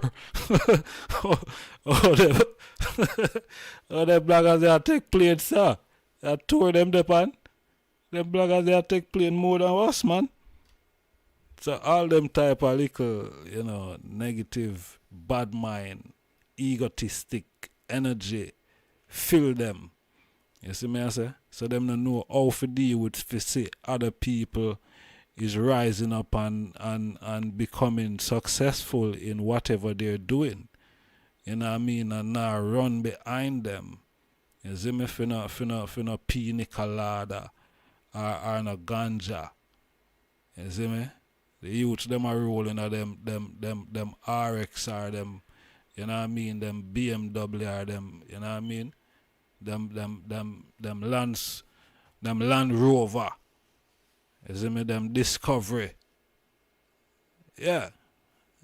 or them bloggers they take plane, sir. That tour them depend. Them bloggers they take plane more than us, man. So all them type of little, negative, bad mind, egotistic energy fill them. You see me I say? So them don't know how to deal with see other people is rising up and becoming successful in whatever they're doing. You know what I mean? And now run behind them. You see me? Finna pina colada or no ganja. You see me? The youth them are rolling at them RX or them, you know what I mean, them BMW or them, you know what I mean? Them Land Rover. You see me, them Discovery. Yeah.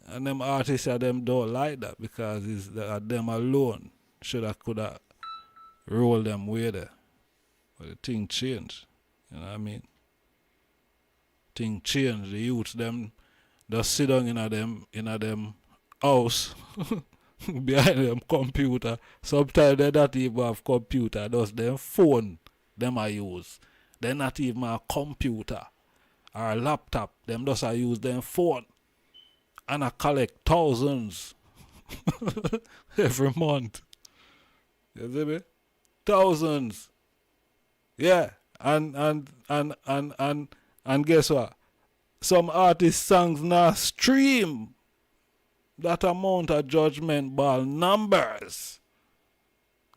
And them artists are them don't like that because it's them alone coulda roll them way there. But the thing changed. You know what I mean? Thing change. The youths them just sit down in them house behind them computer. Sometimes they don't even have computer, just them phone them I use. They're not even a computer or a laptop. Them just use them phone. And I collect thousands every month. You see me? Thousands. Yeah. And guess what? Some artist songs now stream that amount of judgment ball numbers.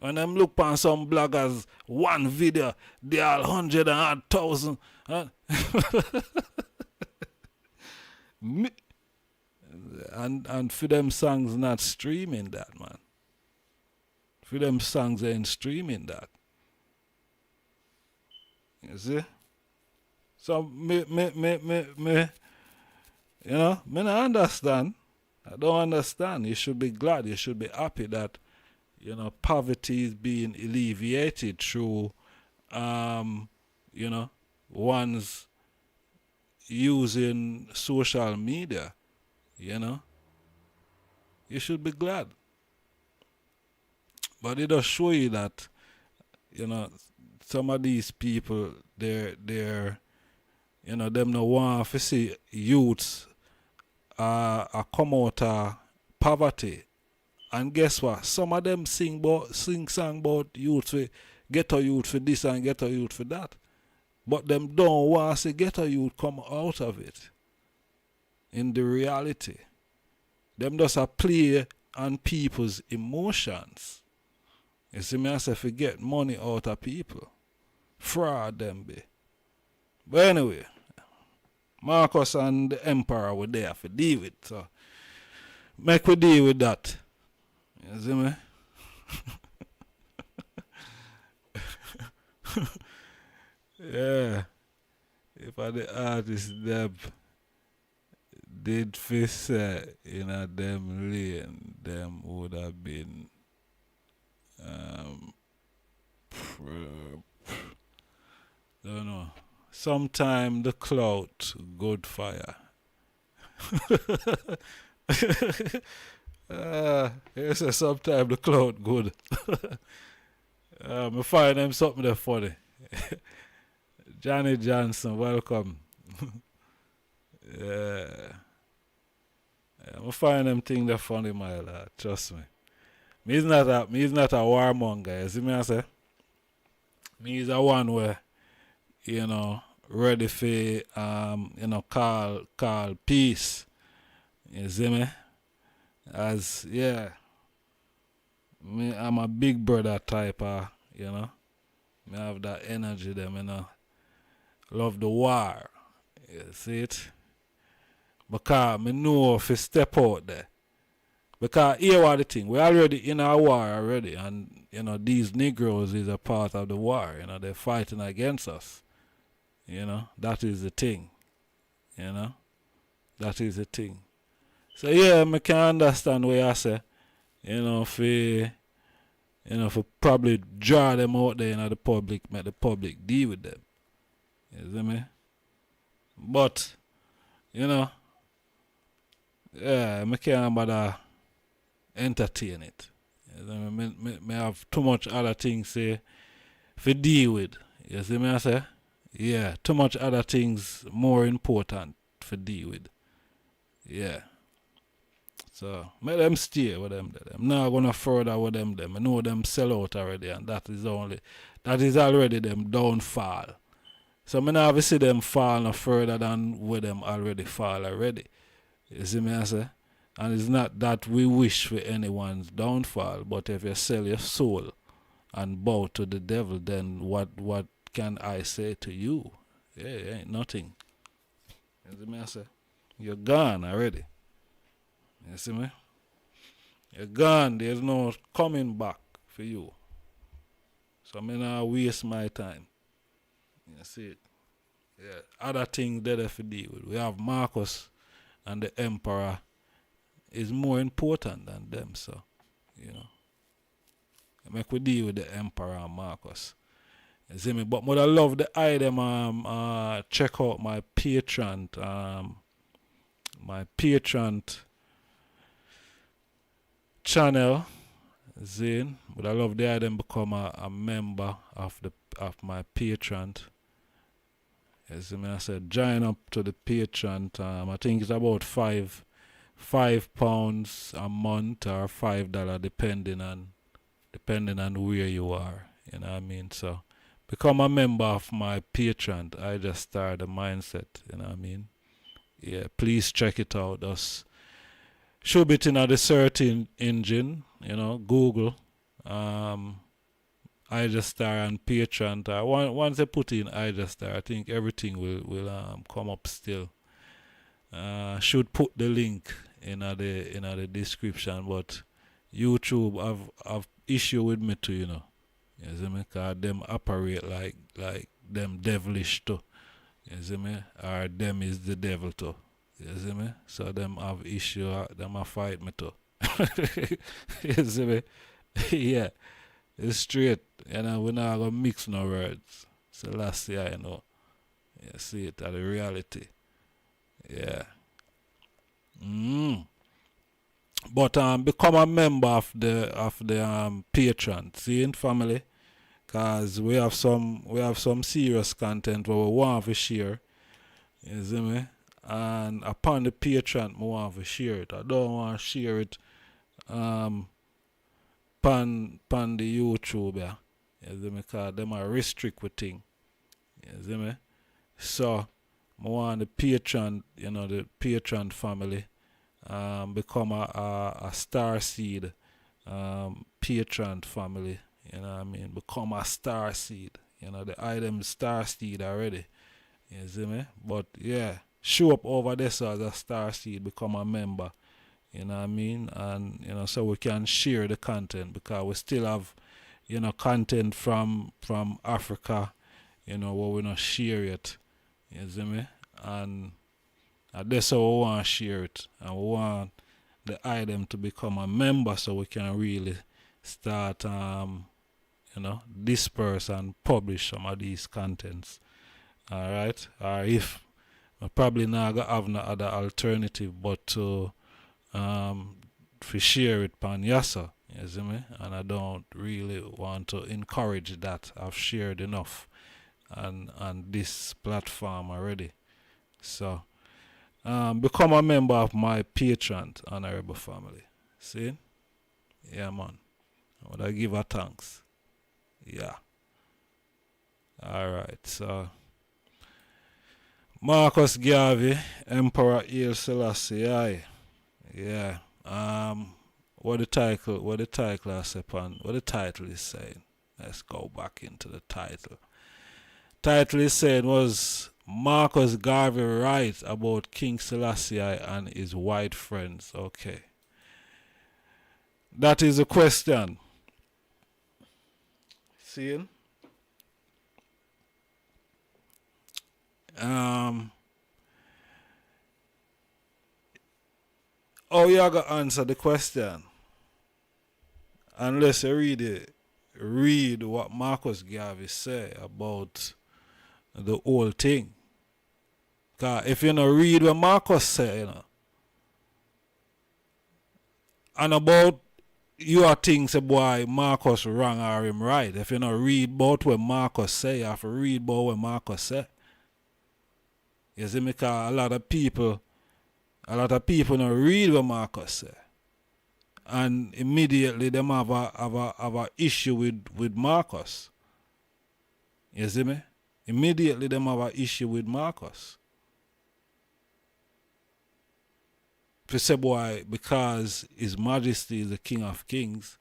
When them look on some bloggers, one video, they are 100,000. And for them songs not streaming that, man. For them songs ain't streaming that. You see? So me you know, me not understand. I don't understand. You should be glad, you should be happy that, you know, poverty is being alleviated through you know, one's using social media. You know, you should be glad. But it does show you that, you know, some of these people, they're you know, them no want to see youths come out of poverty. And guess what? Some of them sing song about youth for ghetto youth for this and ghetto youth for that. But them don't want to see ghetto youth come out of it. In the reality, them just a play on people's emotions. You see me, I say forget money out of people. Fraud them be. But anyway, Marcus and the Emperor were there for deal with, so make we deal with that. You see me? Yeah. If I the artist them did face in a them lane, them would have been don't know. Sometime the clout good fire. Yes, sometime the clout good. I find them something that funny. Johnny Johnson, welcome. Yeah. I find them thing that funny, my lad. Trust me. Me is not a warmonger, you see me I say? Me is a one where, you know, ready for you know, call peace. You see me? As yeah. Me I'm a big brother type of, you know. Me have that energy them, you know. Love the war. You see it? Because me know if you step out there. Because here are the thing, we're already in a war already, and you know, these Negroes is a part of the war, you know, they're fighting against us. You know, that is the thing. You know? That is the thing. So yeah, I can understand what I say. You know, for probably draw them out there in the public, make the public deal with them. You see me? But, you know, yeah, I can't bother entertain it. You see me? Me have too much other things to deal with. You see me I say? Yeah, too much other things more important to deal with. Yeah. So, make them stay with them. I'm not going to further with them. I know them sell out already, and that is already them downfall. So, I never see them fall no further than where them already fall already. You see me I say? And it's not that we wish for anyone's downfall, but if you sell your soul and bow to the devil, then what can I say to you? Yeah, ain't nothing. You see me I say? You're gone already. You see me? You're gone. There's no coming back for you. So I'm not waste my time. You see it? Yeah. Other things that have to deal with. We have Marcus and the Emperor is more important than them, so you know. Make we deal with the Emperor and Marcus. You see me? But I love the item check out my Patreon channel, Zane. But I love the item become a member of my Patreon. You see me? I said join up to the Patreon. I think it's about £5 a month or $5 depending on where you are. You know what I mean? So become a member of my Patreon. I just started the mindset. You know what I mean? Yeah, please check it out. Just show it in the search engine. You know, Google. I just star on Patreon. Once I put in I just star, I think everything will come up still. Should put the link in the description, but YouTube have issue with me too, you know. You see me? Cause them operate like them devilish too. You see me? Or them is the devil too. You see me? So them have issue, them have fight me too. You see me? Yeah. It's straight. You know, we're not gonna mix no words. Selassie, you know. You see it at the reality. Yeah. But become a member of the Patreon, seeing family, cause we have some serious content where we want to share. You see me? And upon the Patreon, we want to share it. I don't want to share it pan the YouTube, yeah. You see me? Cause them are restrict with thing. You see me? So I want the Patreon, you know, the Patreon family, become a star seed Patreon family. You know what I mean? Become a star seed. You know, the item star seed already. You see me? But yeah, show up over there so as a star seed, become a member. You know what I mean? And you know, so we can share the content, because we still have, you know, content from Africa, you know, where we not share it. You see me? And that's how we want to share it. And we want the item to become a member so we can really start you know, disperse and publish some of these contents. Alright? Or if we probably not gonna have no other alternative but to share it pan Yasa, you see me? And I don't really want to encourage that. I've shared enough on this platform already. So become a member of my Patreon, honorable family. See? Yeah, man. I would give her thanks. Yeah. Alright, so Marcus Garvey, Emperor Haile Selassie, aye. Yeah. What the title I say upon, what the title is saying. Let's go back into the title. Title is saying was Marcus Garvey writes about King Selassie and his white friends. Okay. That is a question. Seeing? Oh, you are gonna answer the question unless you read what Marcus Garvey say about the whole thing. Cause if you don't read what Marcus say, you know, and about your things boy Marcus wrong or him right. If you don't read about what Marcus say, you have to read about what Marcus say. You see me? Cause a lot of people don't read what Marcus say, and immediately them have a issue with Marcus. You see me? Immediately them have a issue with Marcus. For say boy, because His Majesty is the King of Kings,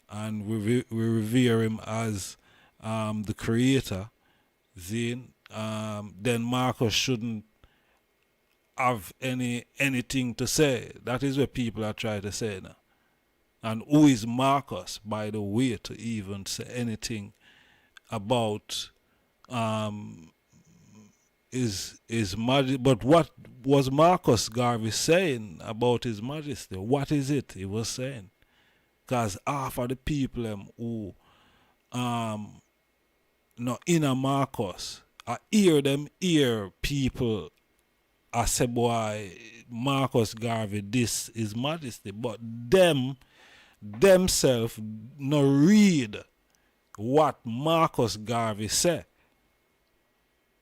and we revere him as the Creator, then Marcus shouldn't have anything to say. That is what people are trying to say now. And who is Marcus, by the way, to even say anything about his majesty? But what was Marcus Garvey saying about His Majesty? What is it he was saying? Because half of the people who no inner Marcus, I hear people I say boy Marcus Garvey this His Majesty, but themselves no read what Marcus Garvey said.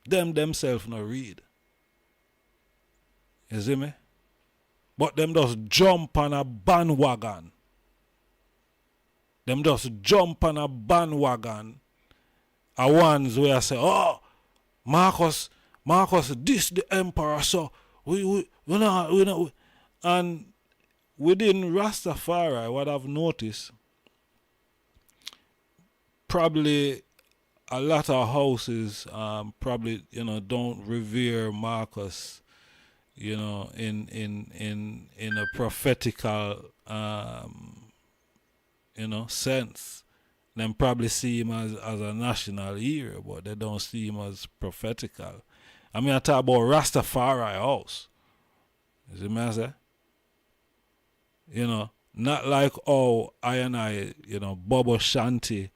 Them themselves no read. You see me? But them just jump on a bandwagon. Them just jump on a bandwagon. Are ones where I say, oh, Marcus, this the emperor, so we not. And within Rastafari, what I've noticed, probably a lot of houses probably, don't revere Marcus, in a prophetical sense. Them probably see him as a national hero, but they don't see him as prophetical. I mean, I talk about Rastafari house. You see me I say? Not like I and I, Bobo Shanti,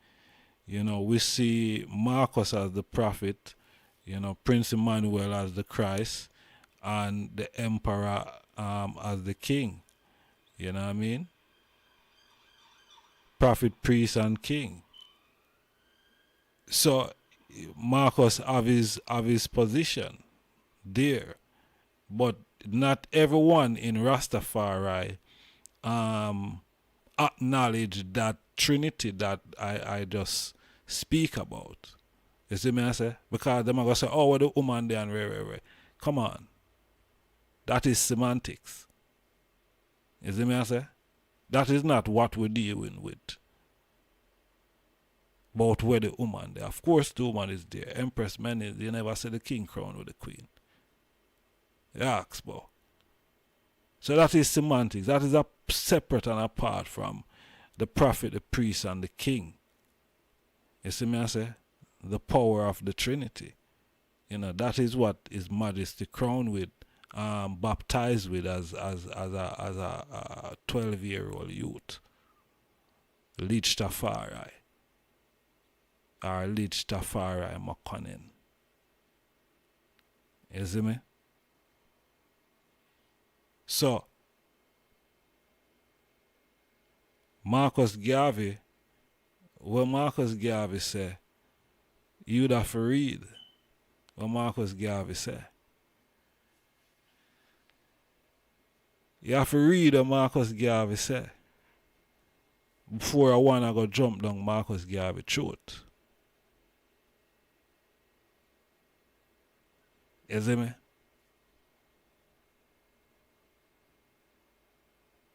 we see Marcus as the prophet, Prince Emmanuel as the Christ, and the emperor as the king. You know what I mean? Prophet, priest, and king. So Marcus have his position there, but not everyone in Rastafari acknowledge that Trinity that I just speak about. You see me I say? Because them are gonna say, oh, what the woman there and where. Come on. That is semantics. You see me I say? That is not what we're dealing with. But where the woman there. Of course the woman is there. Empress Many, you never see the king crown with the queen. Yaks, bo. So that is semantics. That is a separate and apart from the prophet, the priest, and the king. You see me I say? The power of the Trinity. That is what His Majesty crowned with, baptized with as a 12-year-old youth. Lich Tafari. Or Lich Tafari Makonnen. You see me? So, Garvey, what Marcus Garvey say, you'd have to read what Marcus Garvey say. You have to read what Marcus Garvey say before I wanna go jump down Marcus Garvey throat. You see me?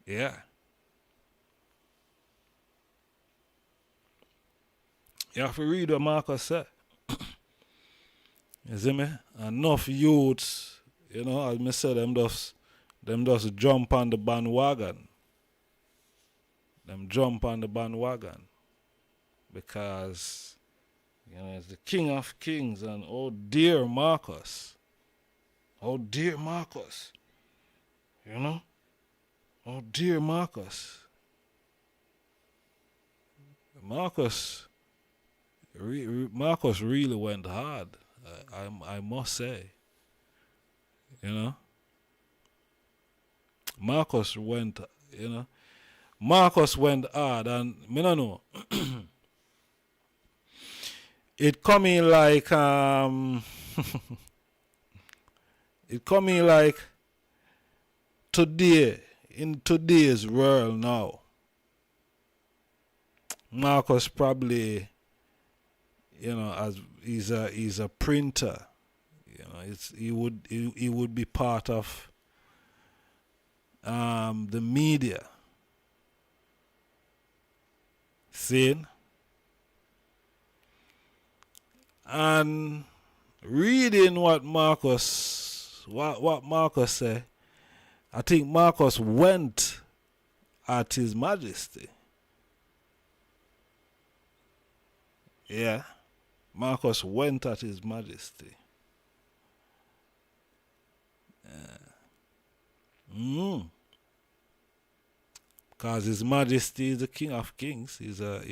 Yeah. You have to read what Marcus said. You see me? Enough youths, as me said, them just jump on the bandwagon. Them jump on the bandwagon. Because, it's the King of Kings and oh dear Marcus. Oh dear Marcus. Oh dear Marcus. Marcus really went hard. I must say. Marcus went hard, and me no know. It coming like it coming like today, in today's world now. Marcus probably, as he's a printer, he would be part of the media. Seeing? And reading what Marcus said, I think Marcus went at His Majesty. Yeah. Marcus went at His Majesty. Because His Majesty is the King of Kings. He's a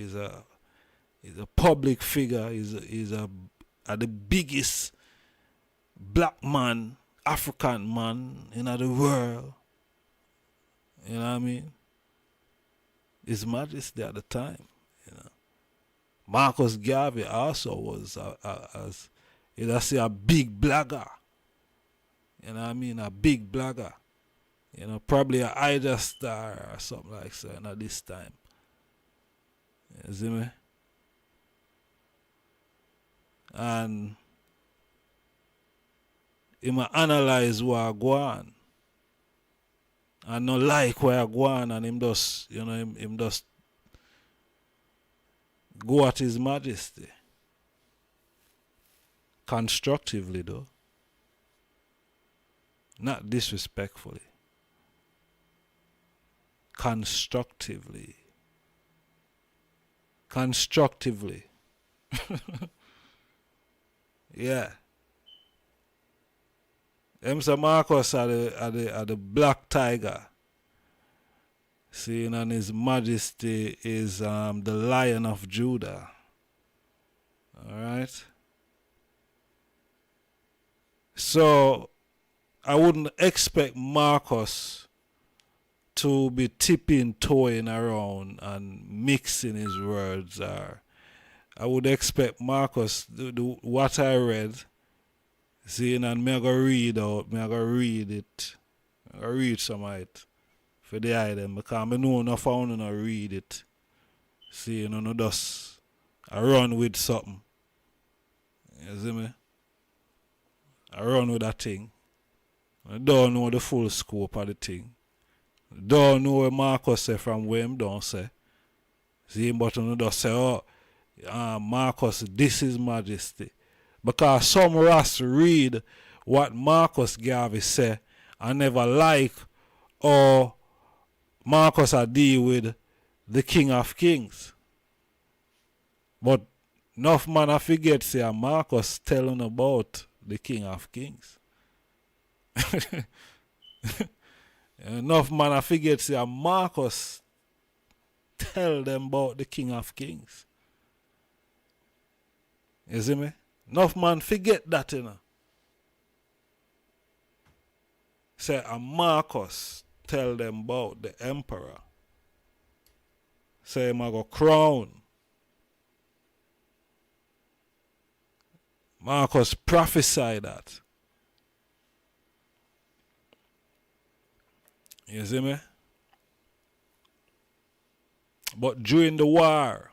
public figure. He's the biggest black man, African man in the world. You know what I mean? His Majesty at the time. Marcus Garvey also was, You just see a big blogger. You know what I mean? A big blogger. You know, probably a Ida star or something like that at this time. You see me? And he might analyze what I go on. And not like where I go on, and him just, you know, him just go at his majesty. Constructively though. Not disrespectfully. Constructively. Constructively. Yeah. Sir Marcus are the black tiger. Seeing, and his majesty is the Lion of Judah. Alright. So I wouldn't expect Marcus to be tipping, toeing around and mixing his words. Or I would expect Marcus to do what I read. Seeing, and me I go read out, me I go read it. I go read some of it for the item because I know enough I want to read it. Seeing, you know, just I run with something. You see me? I run with that thing. I don't know the full scope of the thing. Don't know where Marcus say from where him don't say. See, but you just say, oh, Marcus, this is majesty. Because some Ras read what Marcus Garvey say and never like, or Marcus a deal with the King of Kings. But enough man I forget say Marcus telling about the King of Kings. Enough man I forget say Marcus tell them about the King of Kings. You see me? Enough man forget that, you know. Say Marcus tell them about the emperor. Say him a go crown. Marcus prophesy that. You see me? But during the war,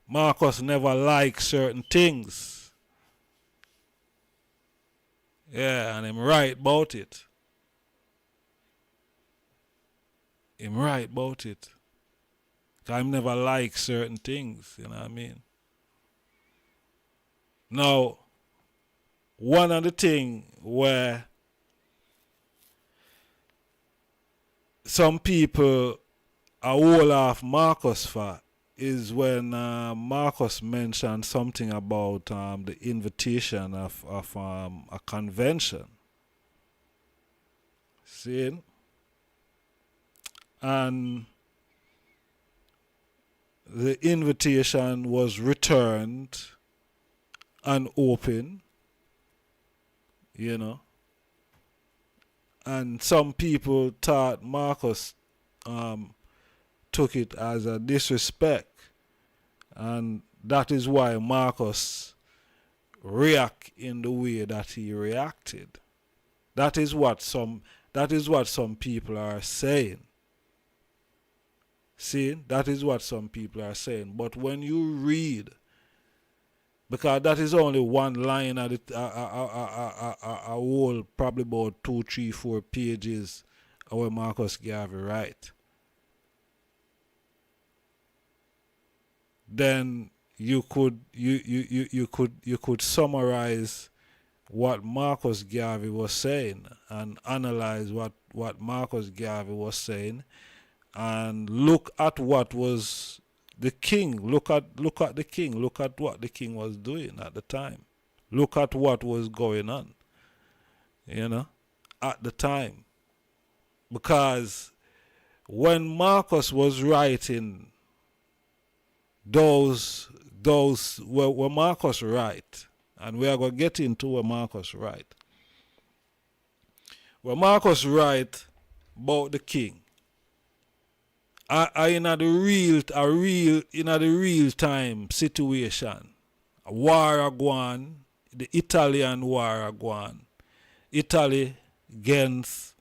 Marcus never liked certain things. Yeah, and him right about it. Him right about it. Cause him never liked certain things, you know what I mean? Now, one of the things where some people are all off Marcus for is when Marcus mentioned something about the invitation of a convention. See? And the invitation was returned and open, you know. And some people thought Marcus took it as a disrespect, and that is why Marcus react in the way that he reacted. That is what some people are saying. See, that is what some people are saying. But when you read, because that is only one line of it, a whole probably about 2, 3, 4 pages where Marcus Garvey write. Then you could summarize what Marcus Garvey was saying and analyze what Marcus Garvey was saying and look at what was the king. Look at the king. Look at what the king was doing at the time. Look at what was going on, you know, at the time. Because when Marcus was writing those were Marcus right, and we are going to get into where Marcus right. Where Marcus right about the king. In the real time situation. A war going on, the Italian war going. Italy against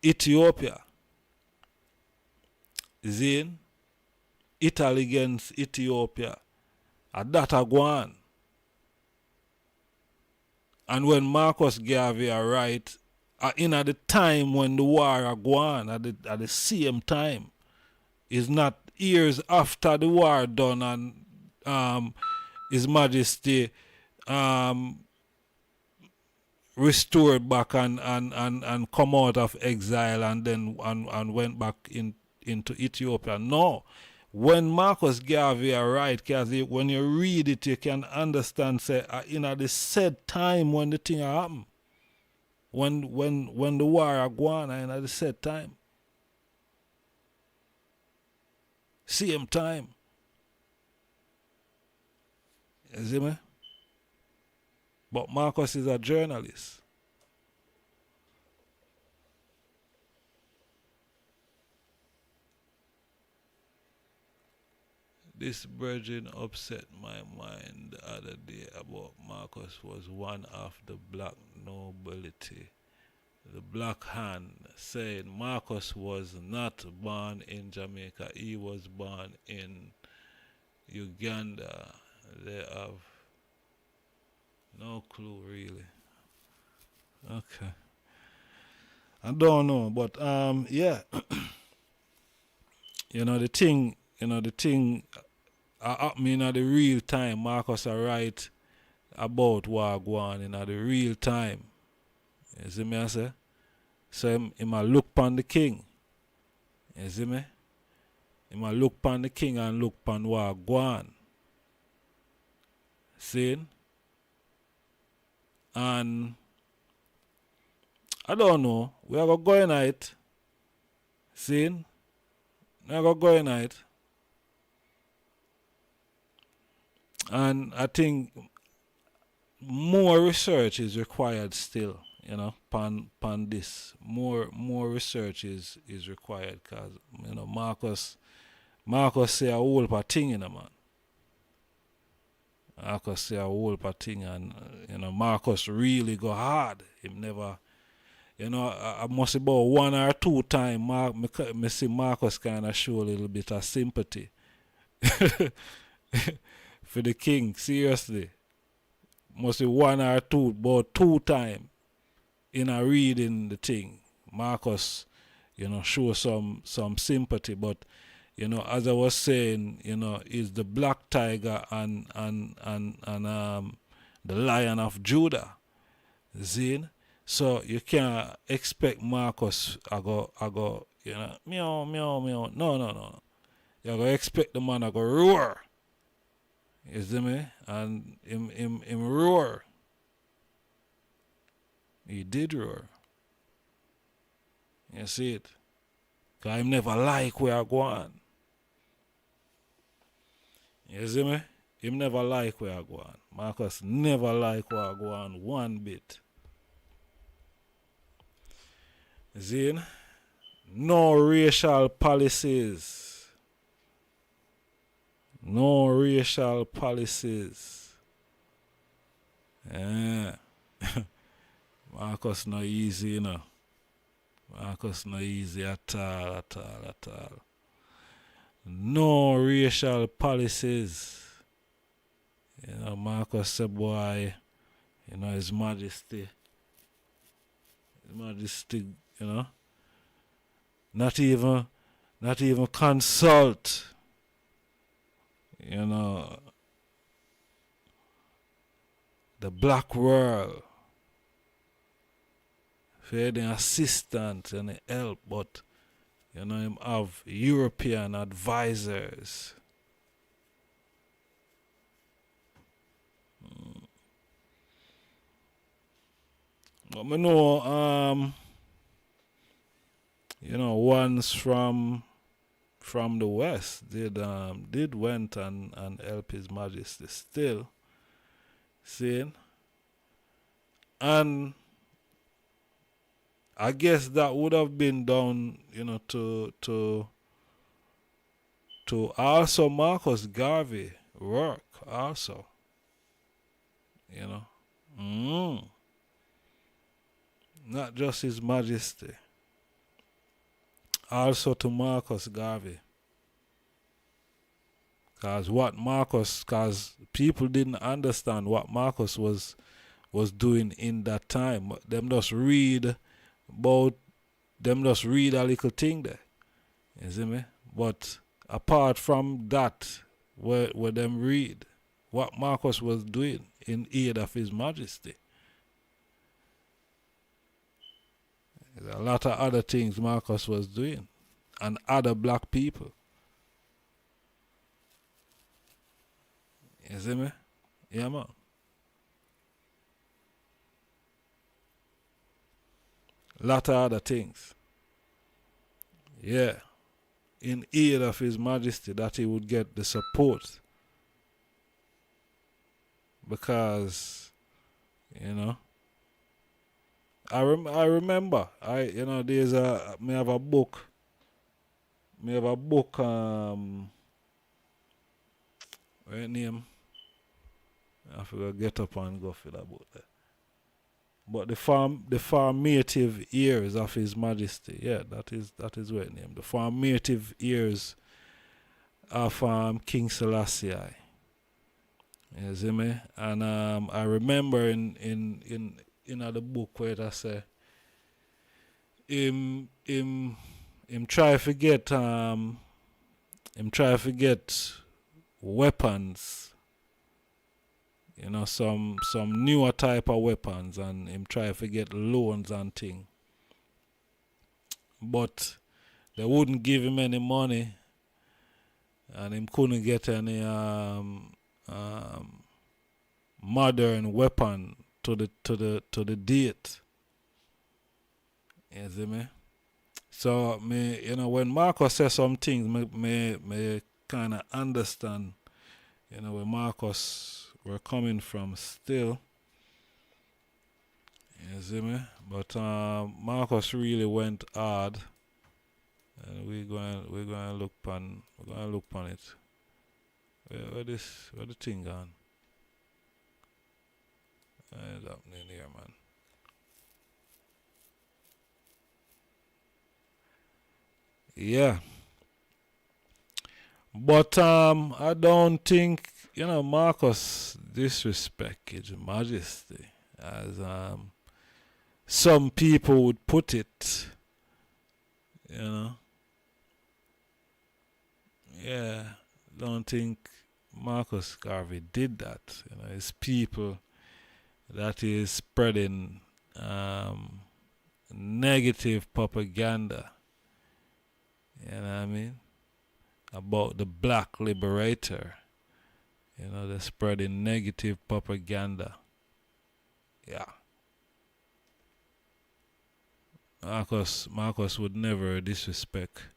Ethiopia. Zin, Italy against Ethiopia. And that a going. And when Marcus Garvey write, in at the time when the war are going, at the same time, is not years after the war done and His Majesty restored back and come out of exile and then and went back into Ethiopia. No. When Marcus Garvey write, because when you read it, you can understand, say, in the said time when the thing happened. When the war are going, in the said time. Same time. You see me? But Marcus is a journalist. This virgin upset my mind the other day about Marcus was one of the black nobility. The Black Hand saying Marcus was not born in Jamaica. He was born in Uganda. They have no clue really. Okay. I don't know, but yeah. the thing happening at the real time. Marcus are right about what going on in the real time. You see me I say? So him a look upon the king. You see me? Him a look upon the king and look upon what going on. See? And I don't know. We are going to go in it. See? We are going to go in it. And I think more research is required still, upon this. More research is required because, Marcus say a whole lot of thing, man. Marcus say a whole lot of thing and, Marcus really go hard. Him never, I must say about one or two times, me see Marcus kind of show a little bit of sympathy. For the king, seriously. Must be one or two, about two times in a reading the thing. Marcus, show some sympathy, but as I was saying, is the black tiger and the lion of Judah. Zine? So you can't expect Marcus I go, meow, meow, meow. No. You go expect the man I go roar. You see me? And him roar. He did roar. You see it? Because him never like where I go on. You see me? Him never like where I go on. Marcus never like where I go on one bit. You see it? No racial policies. No racial policies. Yeah. Marcus not easy, Marcus not easy at all. No racial policies. Marcus said, boy, His Majesty, not even consult. The black world for the assistance and the help, but him have European advisors. But me know ones from the West did went and help His Majesty still. Seeing? And I guess that would have been done, to also Marcus Garvey work also. You know. Not just His Majesty. Also to Marcus Garvey. Because people didn't understand what Marcus was doing in that time. Them just read a little thing there. You see me? But apart from that, where them read what Marcus was doing in aid of His Majesty. There's a lot of other things Marcus was doing and other black people. You see me? Yeah, man. Lot of other things. Yeah. In aid of His Majesty, that he would get the support. Because, you know, I remember, there's me have a book, what name? I forgot get up and go for that book there. But the formative years of His Majesty, yeah, that is what it named. The formative years of King Selassie. You see me? And I remember in the book where it say him try to get weapons. You know, some newer type of weapons, and him try to get loans and thing. But they wouldn't give him any money, and him couldn't get any modern weapon to the date. You see me? So when Marcus says some things, me kind of understand, where Marcus were coming from still. You see me? But Marcus really went hard, and we're going to look on it. Where the thing gone? It's happening here, man. Yeah. But I don't think Marcus disrespect His Majesty, as some people would put it. Yeah, don't think Marcus Garvey did that. It's people that is spreading negative propaganda. You know what I mean? About the black liberator. They're spreading negative propaganda. Yeah. Marcus would never disrespect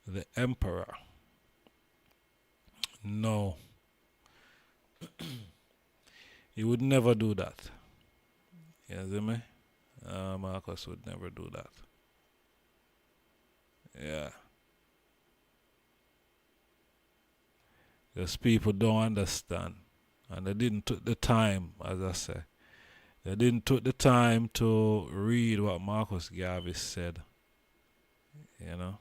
the emperor. No. He would never do that. You see me? Marcus would never do that. Yeah. Because people don't understand. And they didn't take the time, as I say. They didn't take the time to read what Marcus Garvey said. Them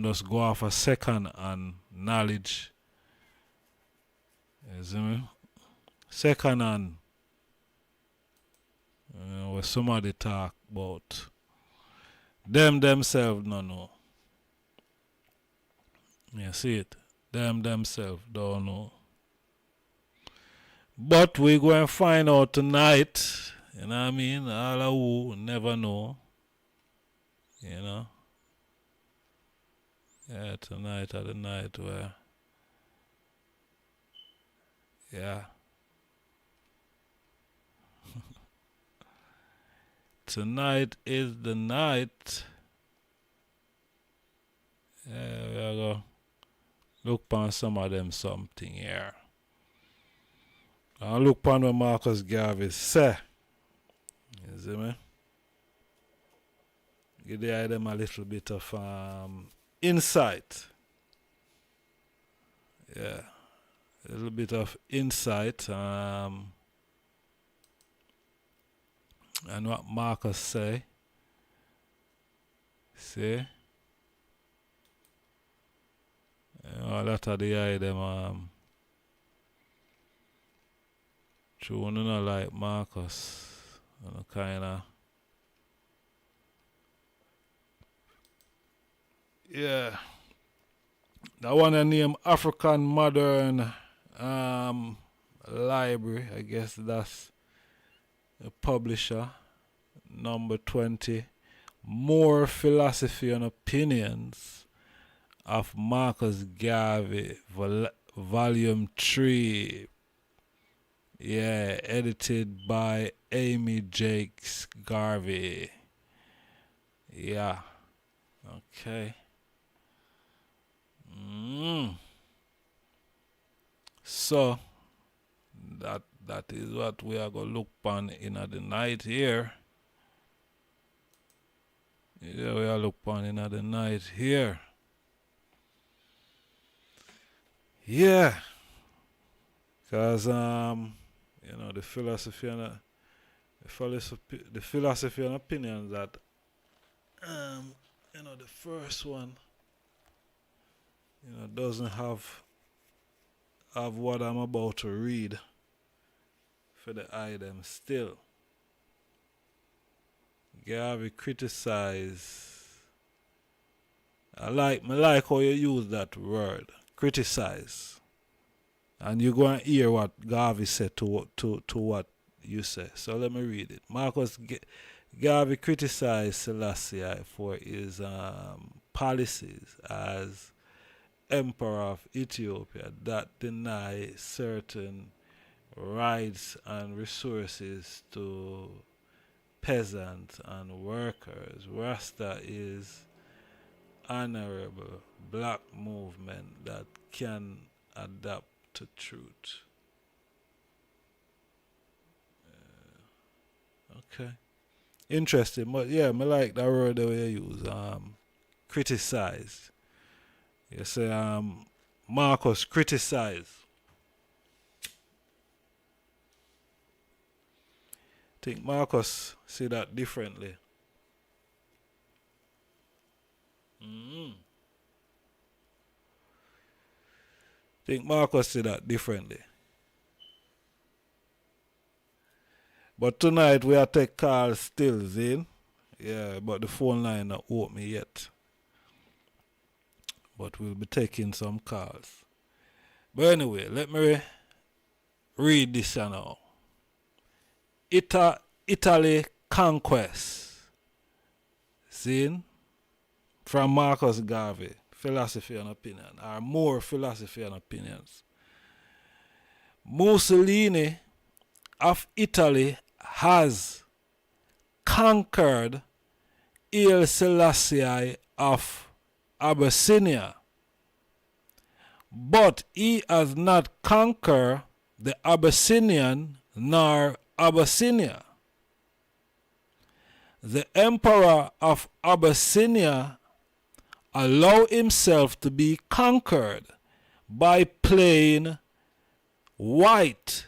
just go off a second-hand knowledge. You see me? Second-hand. Where somebody talk about. Them themselves no know. You see it? Them themselves don't know. But we're going to find out tonight. You know what I mean? All of who never know. Yeah, tonight are the night where. Yeah. Tonight is the night. Yeah, we are going to look upon some of them something here. I'll look upon what Marcus Garvey say. You see me? Give them a little bit of insight. Yeah. a little bit of insight and what Marcus say. See? A lot of the eye them true, not like Marcus. Kinda, yeah. That one I name African Modern Library. I guess that's a publisher. Number 20. More Philosophy and Opinions of Marcus Garvey, Volume 3. Yeah, edited by Amy Jakes Garvey. Yeah. Okay. So that is what we are gonna look upon in the night here. Yeah, we are look upon in the night here. Yeah. Cause you know, the philosophy and opinions that you know, the first one, you know, doesn't have what I'm about to read for the item still. Garvey criticize. I like how you use that word, criticize. And you're going to hear what Garvey said to what you say. So let me read it. Garvey criticized Selassie for his policies as Emperor of Ethiopia that deny certain rights and resources to peasants and workers. Rasta is honorable black movement that can adapt to truth. Okay. Interesting, but yeah, I like that word that we use. Criticize. You say Marcus criticize. I think Marcus see that differently. Think Marcus see that differently. But tonight we are take calls still, Zane. Yeah, but the phone line not open yet. But we'll be taking some calls. But anyway, let me read this now. Italy Conquest. Zane. From Marcus Garvey. Philosophy and Opinion, or More Philosophy and Opinions. Mussolini of Italy has conquered Selassie of Abyssinia, but he has not conquered the Abyssinian nor Abyssinia. The Emperor of Abyssinia allow himself to be conquered by playing white.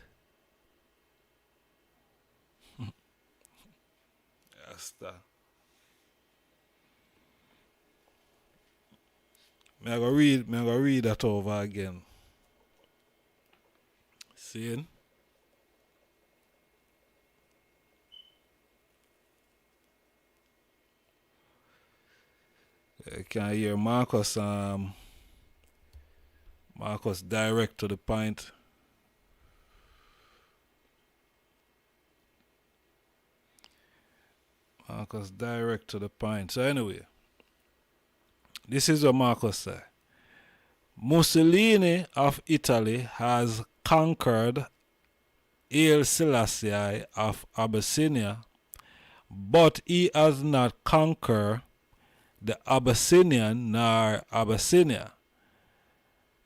I'm gonna read that over again. See? You can hear Marcus direct to the point. Marcus direct to the point. So anyway, this is what Marcus said. Mussolini of Italy has conquered Selassie of Abyssinia, but he has not conquered the Abyssinian nor Abyssinia.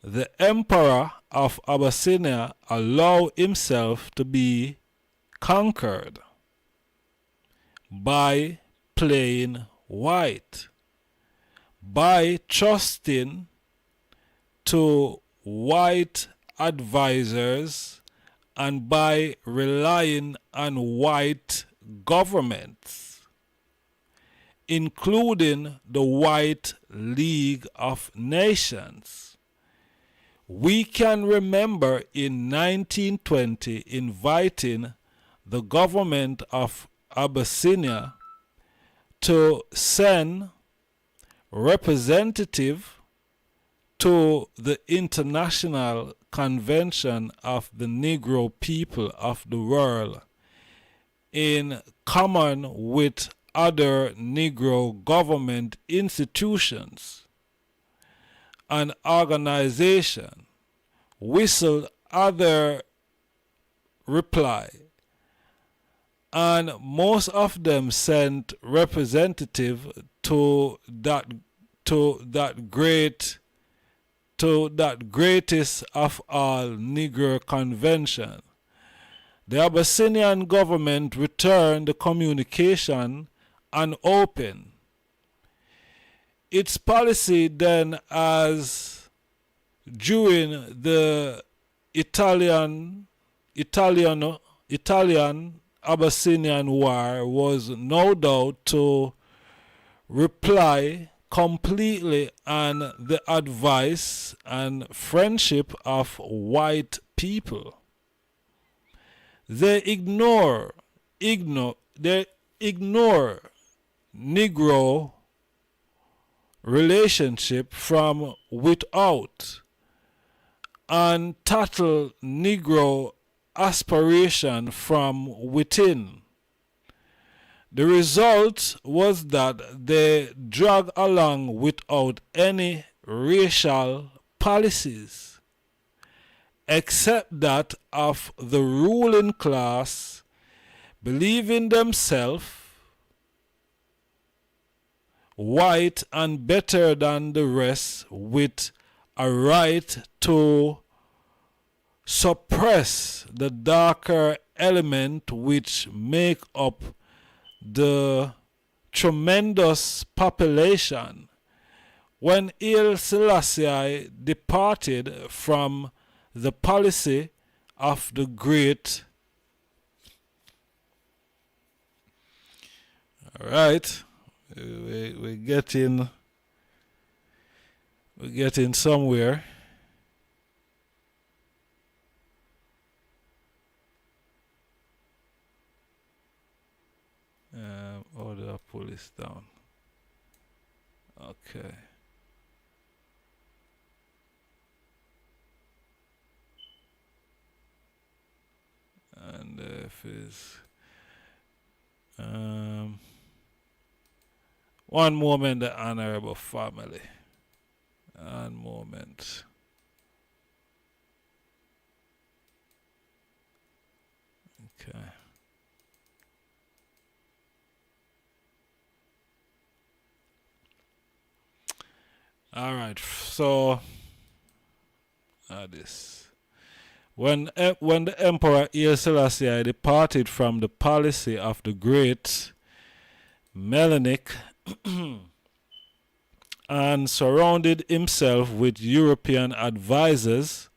The Emperor of Abyssinia allowed himself to be conquered by playing white, by trusting to white advisors and by relying on white governments, including the White League of Nations. We can remember in 1920 inviting the government of Abyssinia to send representative to the International Convention of the Negro People of the World in common with other Negro government institutions and organization, whistled other reply, and most of them sent representative to that greatest of all Negro convention. The Abyssinian government returned the communication unopened. Its policy then, as during the Italian Abyssinian War, was no doubt to rely completely on the advice and friendship of white people. They ignore Negro relationship from without and tackle Negro aspiration from within. The result was that they drag along without any racial policies, except that of the ruling class believing themselves white and better than the rest, with a right to suppress the darker element which make up the tremendous population. When Selassie departed from the policy of the great. All right, we're getting somewhere. Order pull this down. Okay. And if is one moment, the honorable family. One moment. Okay. All right. So this. When the Emperor Selassie departed from the policy of the great Melanic and surrounded himself with European advisors,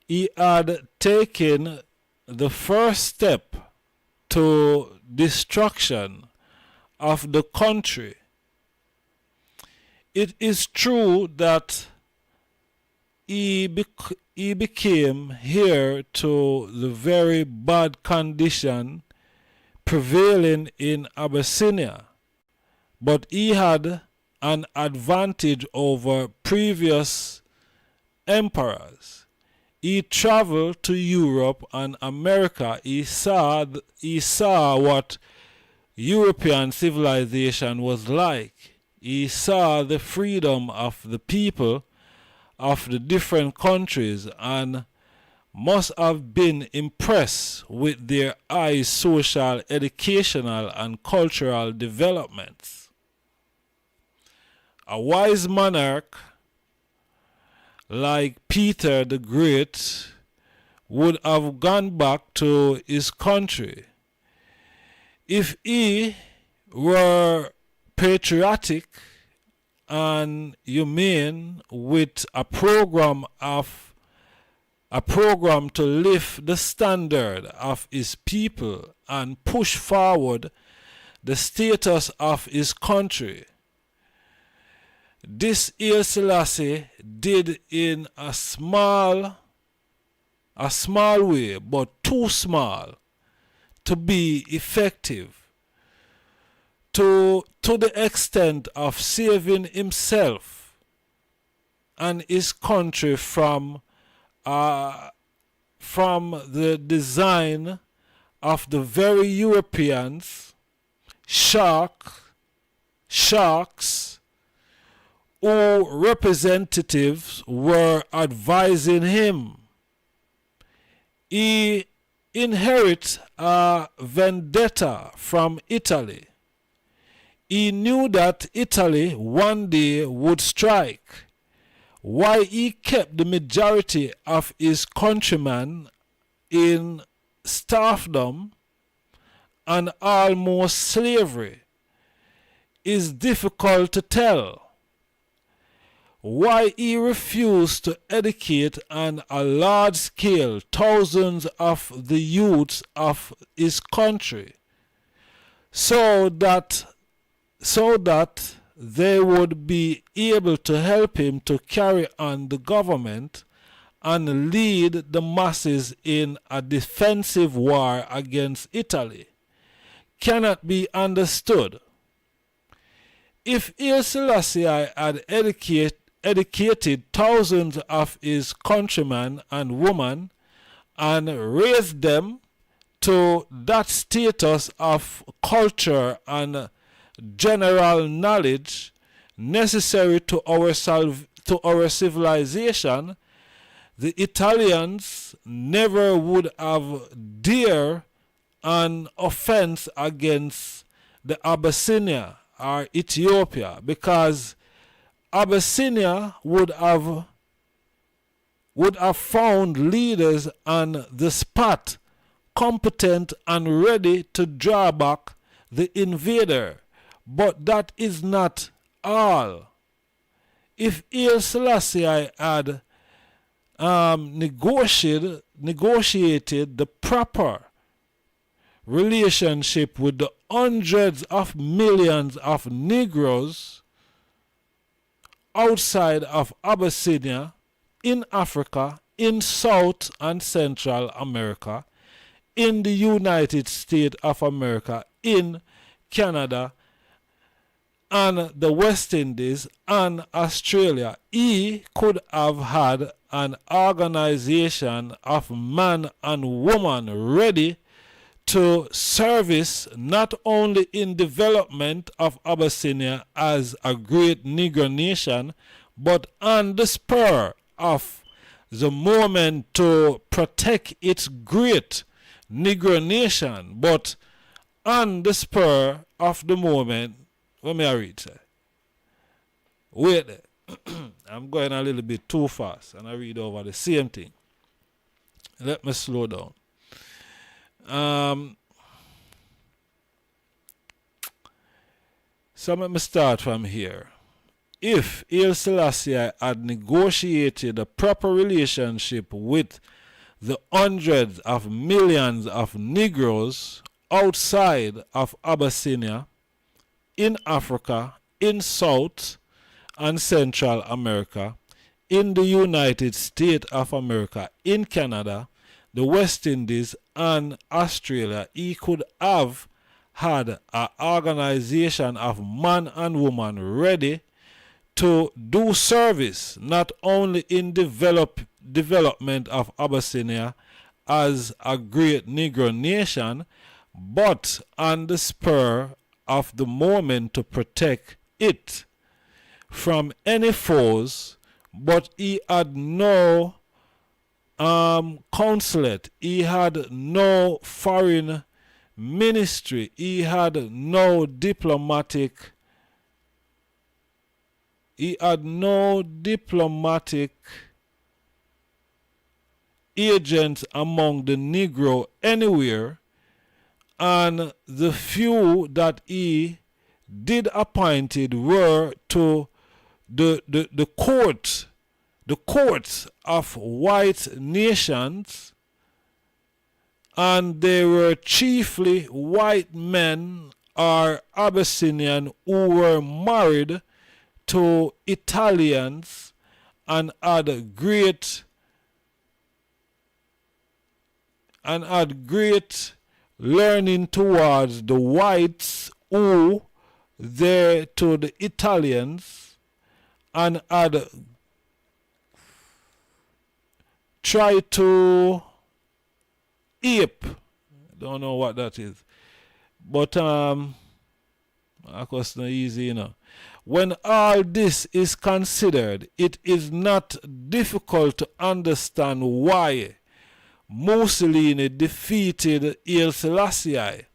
he had taken the first step to destruction of the country. It is true that he became heir to the very bad condition prevailing in Abyssinia, but he had an advantage over previous emperors. He traveled to Europe and America. He saw what European civilization was like. He saw the freedom of the people of the different countries and must have been impressed with their high social, educational, and cultural developments. A wise monarch like Peter the Great would have gone back to his country if he were patriotic and humane, with a program of a program to lift the standard of his people and push forward the status of his country. This Selassie did in a small way, but too small to be effective, to the extent of saving himself and his country from the design of the very Europeans, sharks, who representatives were advising him. He inherited a vendetta from Italy. He knew that Italy one day would strike. Why he kept the majority of his countrymen in serfdom and almost slavery is difficult to tell. Why he refused to educate on a large scale thousands of the youths of his country so that they would be able to help him to carry on the government and lead the masses in a defensive war against Italy cannot be understood. If Selassie had educated thousands of his countrymen and women and raised them to that status of culture and general knowledge necessary to our civilization, the Italians never would have dared an offense against the Abyssinia or Ethiopia, because Abyssinia would have found leaders on the spot competent and ready to draw back the invader. But that is not all. If Selassie had negotiated the proper relationship with the hundreds of millions of Negroes outside of Abyssinia, in Africa, in South and Central America, in the United States of America, in Canada, and the West Indies and Australia, he could have had an organization of man and woman ready to service not only in development of Abyssinia as a great Negro nation, but on the spur of the moment to protect its great Negro nation, but on the spur of the moment. Let me read, sir. Wait there. I'm going a little bit too fast and I read over the same thing. Let me slow down. So let me start from here. If Selassie had negotiated a proper relationship with the hundreds of millions of Negroes outside of Abyssinia, in Africa, in South and Central America, in the United States of America, in Canada, the West Indies and Australia, he could have had an organization of man and woman ready to do service not only in development of Abyssinia as a great Negro nation, but on the spur of the moment to protect it from any foes. But he had no consulate, he had no foreign ministry, he had no diplomatic agents among the Negro anywhere, and the few that he did appointed were to the court, the courts of white nations, and they were chiefly white men or Abyssinian who were married to Italians and had great learning towards the whites who they to the Italians, and had tried to ape. Don't know what that is. But of course not easy, you know. When all this is considered, it is not difficult to understand why Mussolini defeated Selassie.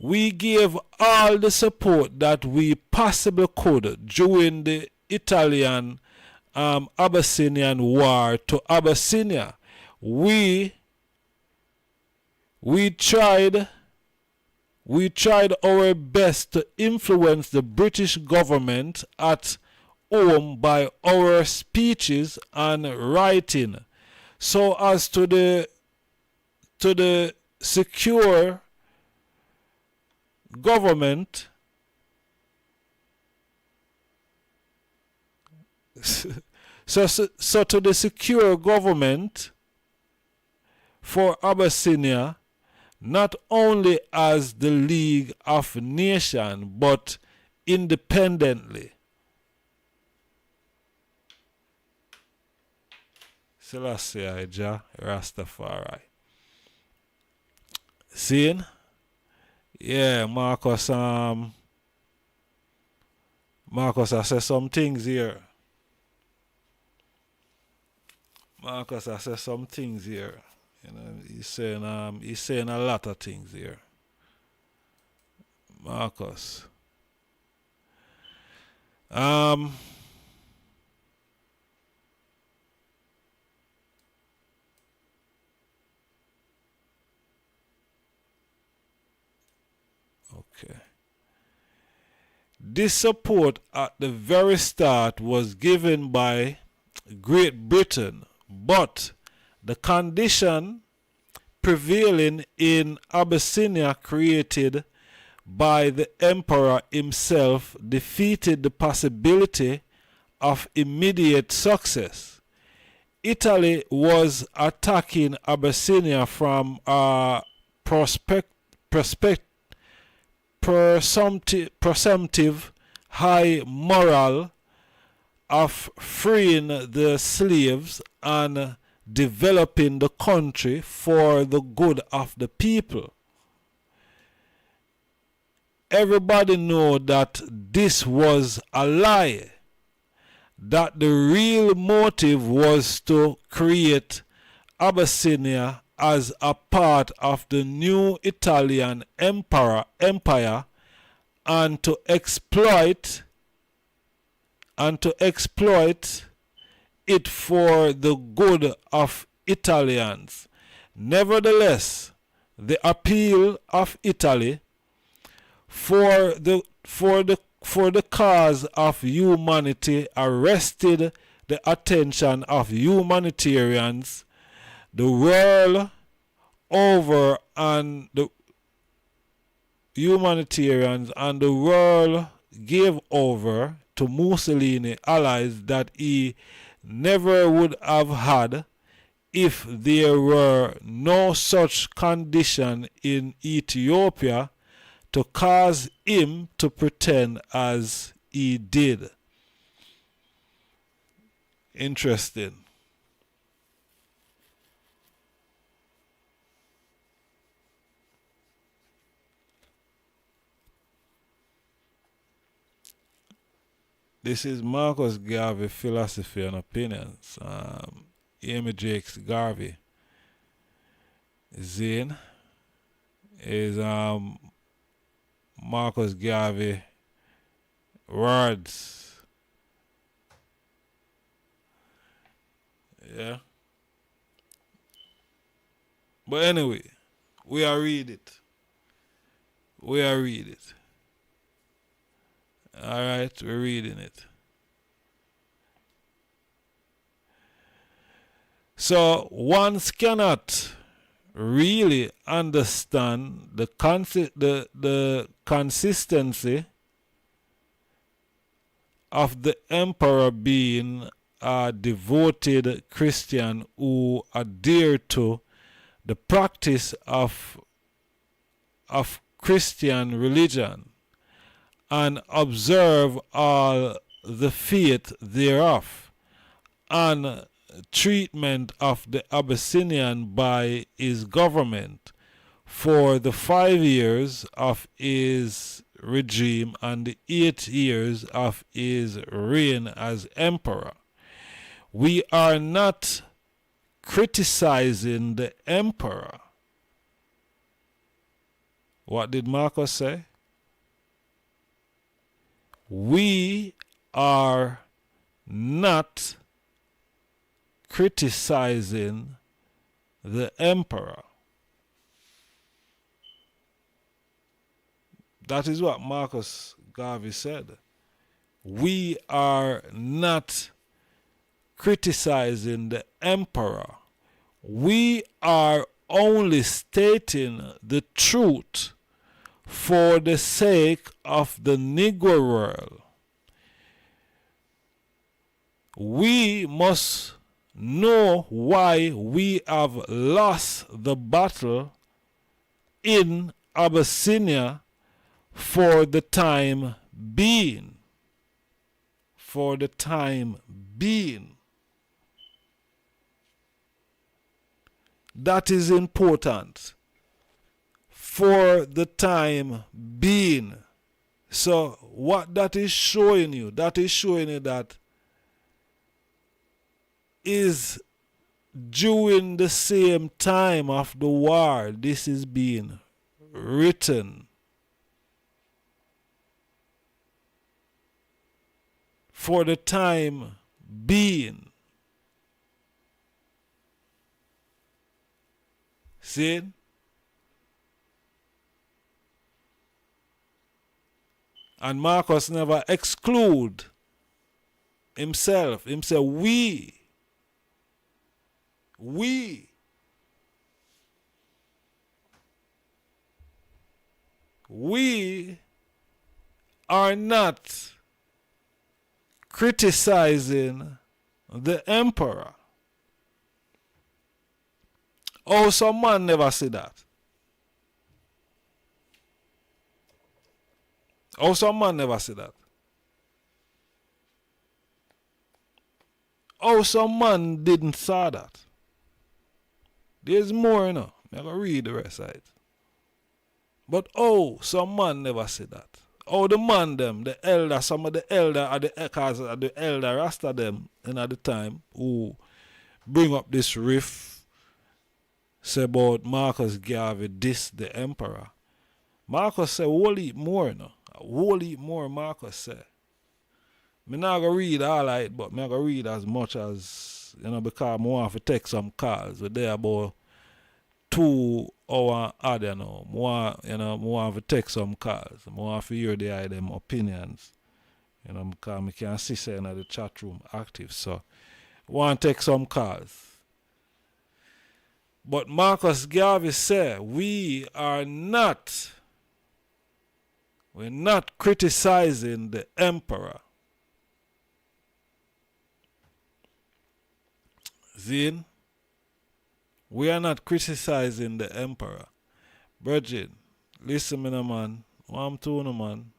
We gave all the support that we possibly could during the Italian Abyssinian War to Abyssinia. We tried our best to influence the British government at home by our speeches and writing, so as to the secure government so to the secure government for Abyssinia, not only as the League of Nations, but independently. Selassie, RASTAFARI. Seeing? Yeah, Marcus I said some things here. Marcus I said some things here. You know, he's saying a lot of things here. Marcus. Okay. This support at the very start was given by Great Britain, but the condition prevailing in Abyssinia created by the emperor himself defeated the possibility of immediate success. Italy was attacking Abyssinia from a presumptive high moral of freeing the slaves and developing the country for the good of the people. Everybody know that this was a lie, that the real motive was to create Abyssinia as a part of the new Italian empire and to exploit it for the good of Italians. Nevertheless, the appeal of Italy for the cause of humanity arrested the attention of humanitarians the world over, and the world gave over to Mussolini allies that he never would have had if there were no such condition in Ethiopia to cause him to pretend as he did. Interesting. This is Marcus Garvey, Philosophy and Opinions. Amy Jakes Garvey. Zane is Marcus Garvey words. Yeah. But anyway, we are read it. Alright, we're reading it. So one cannot really understand the consistency of the emperor being a devoted Christian who adhere to the practice of Christian religion and observe all the faith thereof, and treatment of the Abyssinian by his government for the 5 years of his regime and the 8 years of his reign as emperor. We are not criticizing the emperor. What did Marcus say? We are not criticizing the emperor. That is what Marcus Garvey said. We are not criticizing the emperor. We are only stating the truth for the sake of the Negro world. We must know why we have lost the battle in Abyssinia for the time being. For the time being. That is important. For the time being. So what that is showing you? That is showing you that is during the same time of the war this is being written. For the time being. See? And Marcus never exclude himself. Him say we are not criticizing the emperor. Oh, some man never say that. Oh, some man never say that. Oh, some man didn't saw that. There's more, you know. I'm going to read the rest of it. But oh, some man never said that. Oh, the man them, the elder, some of the elder are the echoes of the elder Rasta them in at the time who bring up this riff, say about Marcus Garvey diss the emperor. Marcus say, whole heap more, you know. A whole heap more, Marcus say. Me not going to read all of it, but me going to read as much as, you know, because I want to take some calls. We're there about 2 hours odd, you know. I want to take some calls. I want to hear them opinions. You know, because I can see saying that the chat room active. So, I want to take some calls. But Marcus Garvey said, we're not criticizing the emperor. Zin, we are not criticizing the emperor. Bridget, listen me no man. What I'm doing, no man.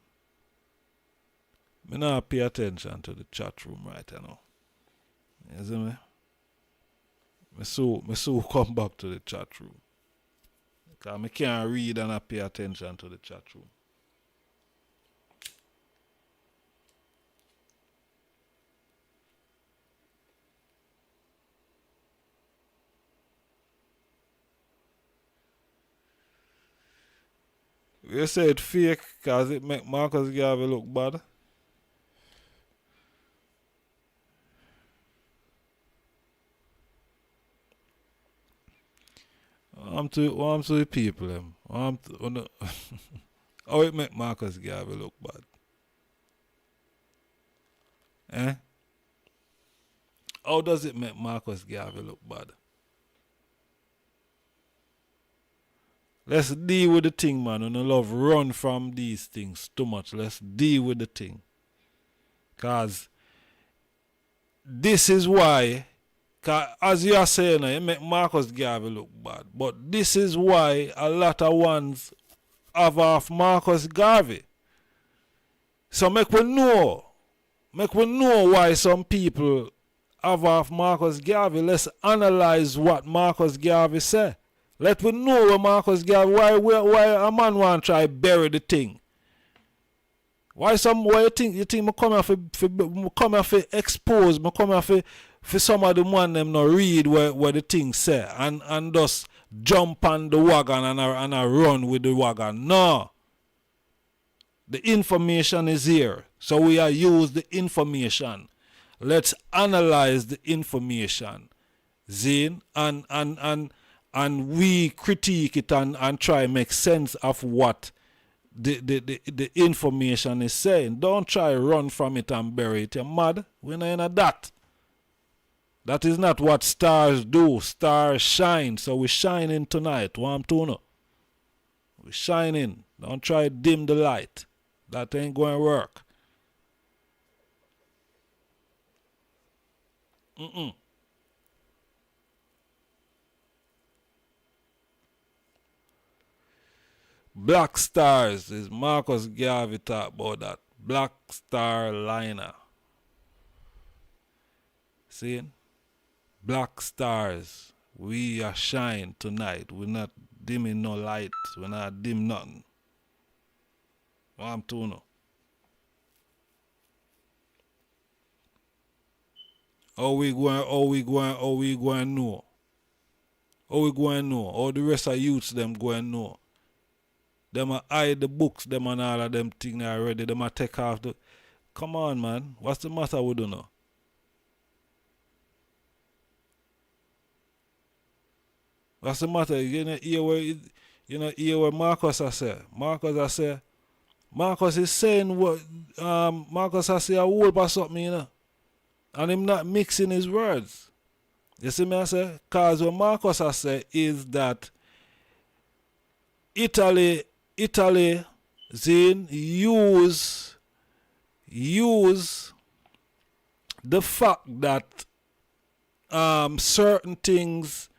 Me not pay attention to the chat room right now. You see me? Me so come back to the chat room. Because I can't read and I pay attention to the chat room. You say it fake because it make Marcus Garvey look bad. I'm to the people them. How it make Marcus Garvey look bad? How does it make Marcus Garvey look bad? Let's deal with the thing, man. And I love run from these things too much. Let's deal with the thing. Because this is why, as you are saying, it make Marcus Garvey look bad. But this is why a lot of ones have off Marcus Garvey. So make we know why some people have off Marcus Garvey. Let's analyze what Marcus Garvey said. Let we know what Marcus Garvey, why a man want to try bury the thing. Why you think me come here for expose, me come here for some of the man them not read where the thing say and just jump on the wagon and I run with the wagon. No. The information is here. So we are use the information. Let's analyze the information. Zine and we critique it and try make sense of what the information is saying. Don't try run from it and bury it. You're mad. We're not in that. That is not what stars do. Stars shine. So we're shining tonight. We're shining. Don't try dim the light. That ain't going to work. Black stars is Marcus Garvey talk about that. Black star liner. See? Black stars. We are shine tonight. We're not dimming no light. We're not dim nothing. I'm to know. How we going know? How we going know? How the rest of youths them going know? Them a hide the books, them and all of them things already. Them a take off the... Come on, man. What's the matter with you now? What's the matter? You know hear what Marcus has said. Marcus is saying what Marcus has said a whole about something, you know. And him not mixing his words. You see me I say? Because what Marcus has said is that Italy Zine use the fact that certain things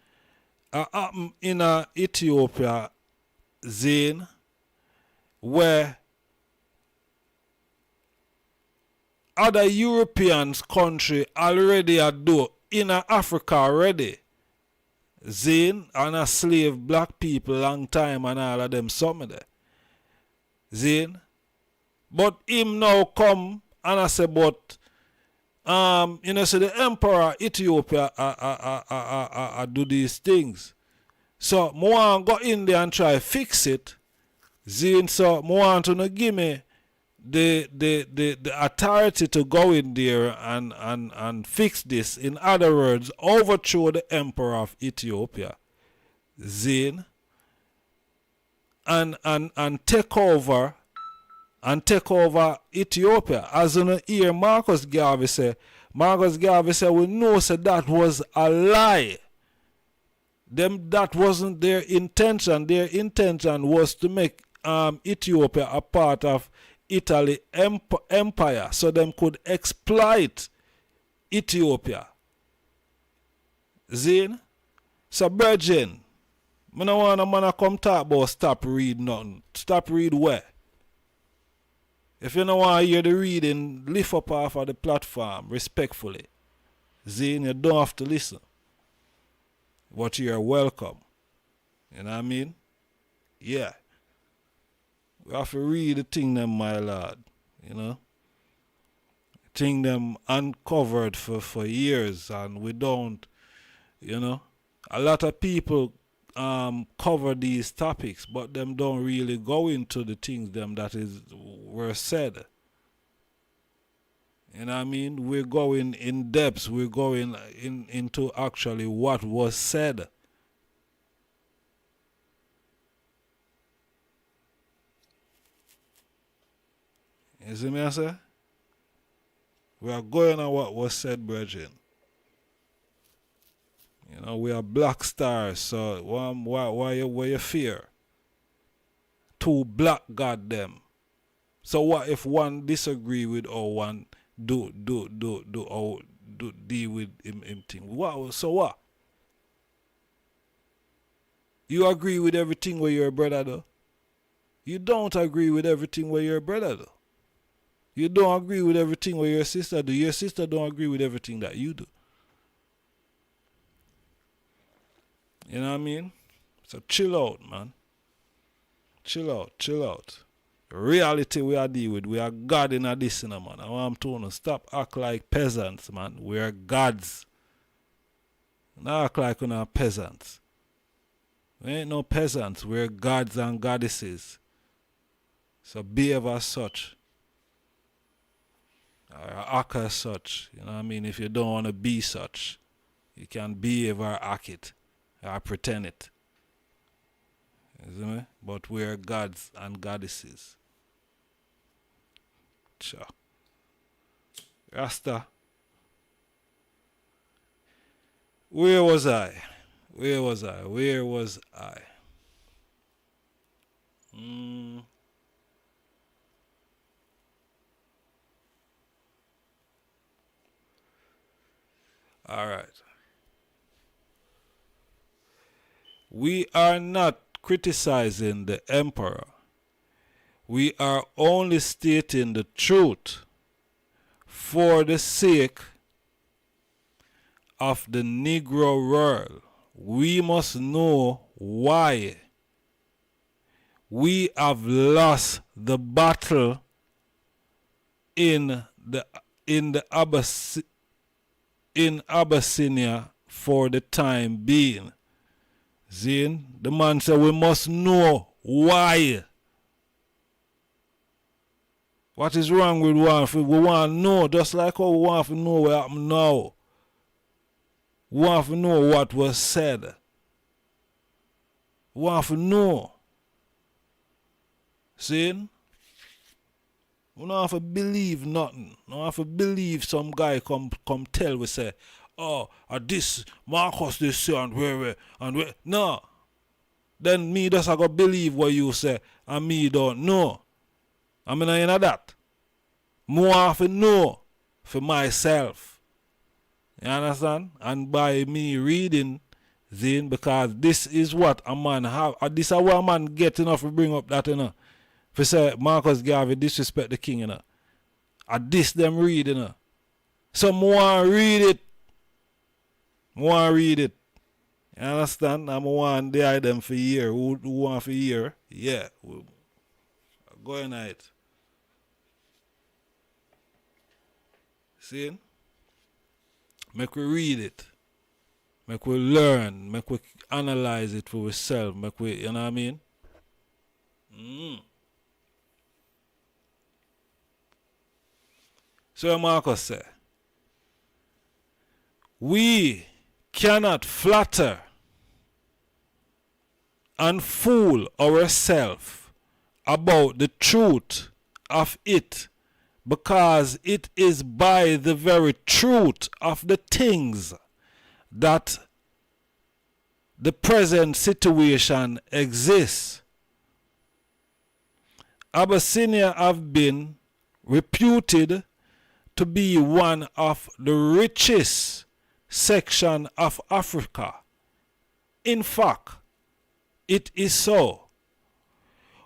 are happening in Ethiopia, Zine, where other European country already are do in Africa already. Zine and a slave black people long time and all of them something there. Zine. But him now come and I say but so the emperor Ethiopia do these things. So I want to go in there and try fix it. Zine, so I want to give me the authority to go in there and fix this. In other words, overthrow the emperor of Ethiopia, Zine, and take over Ethiopia. As you hear Marcus Garvey say, we know that was a lie. That wasn't their intention. Their intention was to make Ethiopia a part of Italy empire so them could exploit Ethiopia. Zine? So Virgin, I don't want a man to come talk about stop read nothing. Stop read where? If you don't want to hear the reading, lift up off of the platform respectfully. Zine, you don't have to listen. But you're welcome. You know what I mean? Yeah. We have to read the thing them, my lord. You know? Thing them uncovered for years and we don't, you know. A lot of people cover these topics, but them don't really go into the things them that were said. You know what I mean? We're going in depth. We're going into actually what was said. You see me, I say? We are going on what was said, brethren. You know, we are black stars, so why you fear? Two black god them. So what if one disagree with or one do deal with him thing? What? So what? You agree with everything where your brother do? You don't agree with everything where your brother do. You don't agree with everything where your sister do. Your sister don't agree with everything that you do. You know what I mean? So chill out, man. Chill out, chill out. Reality we are deal with. We are God in a this, man. I want to stop act like peasants, man. We are gods. Not act like we're not peasants. We ain't no peasants. We're gods and goddesses. So behave as such. Or act as such. You know what I mean? If you don't want to be such, you can behave or act it. Or pretend it. You see me? But we're gods and goddesses. Sure. Rasta. Where was I? Where was I? Where was I? All right. We are not criticizing the emperor. We are only stating the truth for the sake of the Negro world. We must know why we have lost the battle in Abyssinia for the time being. See, the man said we must know why. What is wrong with one? We want to know, just like how we want to know what happened now. We want to know what was said. We want to know. See? We don't have to believe nothing. We don't have to believe some guy come tell we say, oh, this Marcus this say and where. No. Then me just I go believe what you say and me don't know. I mean, I know that. More have to know for myself. You understand? And by me reading, Zane, because this is what a man have. This is what a man get enough to bring up that, you know. For say Marcus Garvey disrespect the king, you know. And this them read, you know. So more read it. More read it. You understand? I'm one there them for year. Who want for year? Yeah. Go in it. See? Make we read it. Make we learn. Make we analyze it for ourselves. Make we, you know what I mean? So Marcus said, we cannot flatter and fool ourselves about the truth of it, because it is by the very truth of the things that the present situation exists. Abyssinia have been reputed to be one of the richest sections of Africa. In fact, it is so.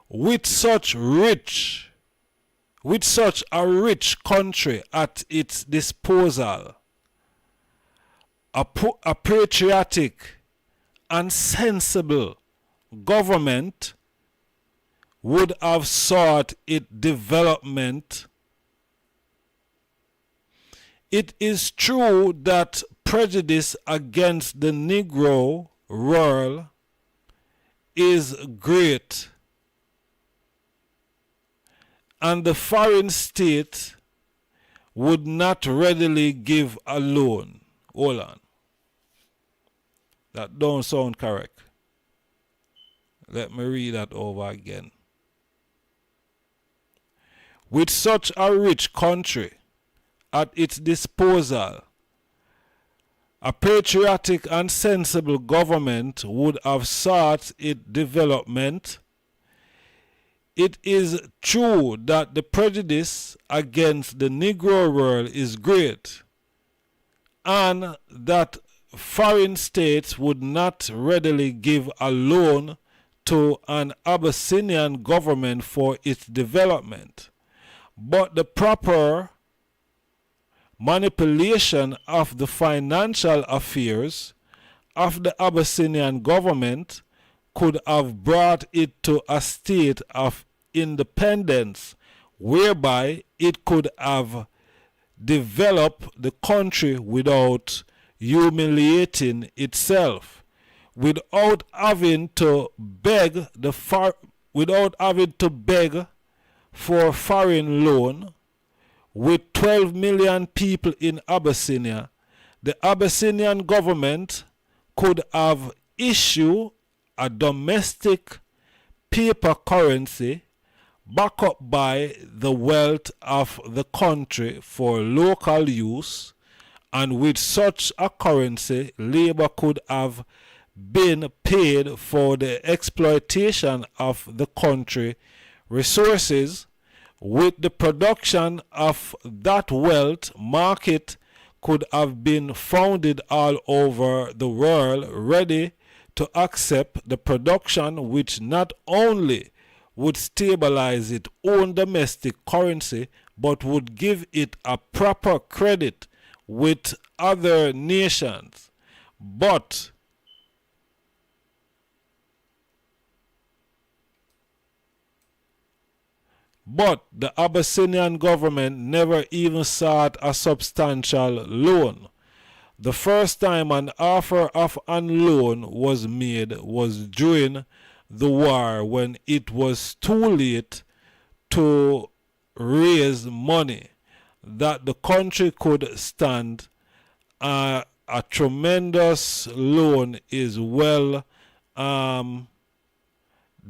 With such a rich country at its disposal, a patriotic and sensible government would have sought its development. It is true that prejudice against the Negro world is great, and the foreign state would not readily give a loan. Hold on. That don't sound correct. Let me read that over again. With such a rich country at its disposal, A patriotic and sensible government would have sought its development. It is true that the prejudice against the Negro world is great, and that foreign states would not readily give a loan to an Abyssinian government for its development. But the proper manipulation of the financial affairs of the Abyssinian government could have brought it to a state of independence whereby it could have developed the country without humiliating itself, without having to beg for foreign loan. With 12 million people in Abyssinia, the Abyssinian government could have issued a domestic paper currency backed up by the wealth of the country for local use, and with such a currency, labor could have been paid for the exploitation of the country resources. With the production of that wealth, market could have been founded all over the world ready to accept the production, which not only would stabilize its own domestic currency but would give it a proper credit with other nations. But the Abyssinian government never even sought a substantial loan. The first time an offer of a loan was made was during the war, when it was too late to raise money that the country could stand. A tremendous loan is well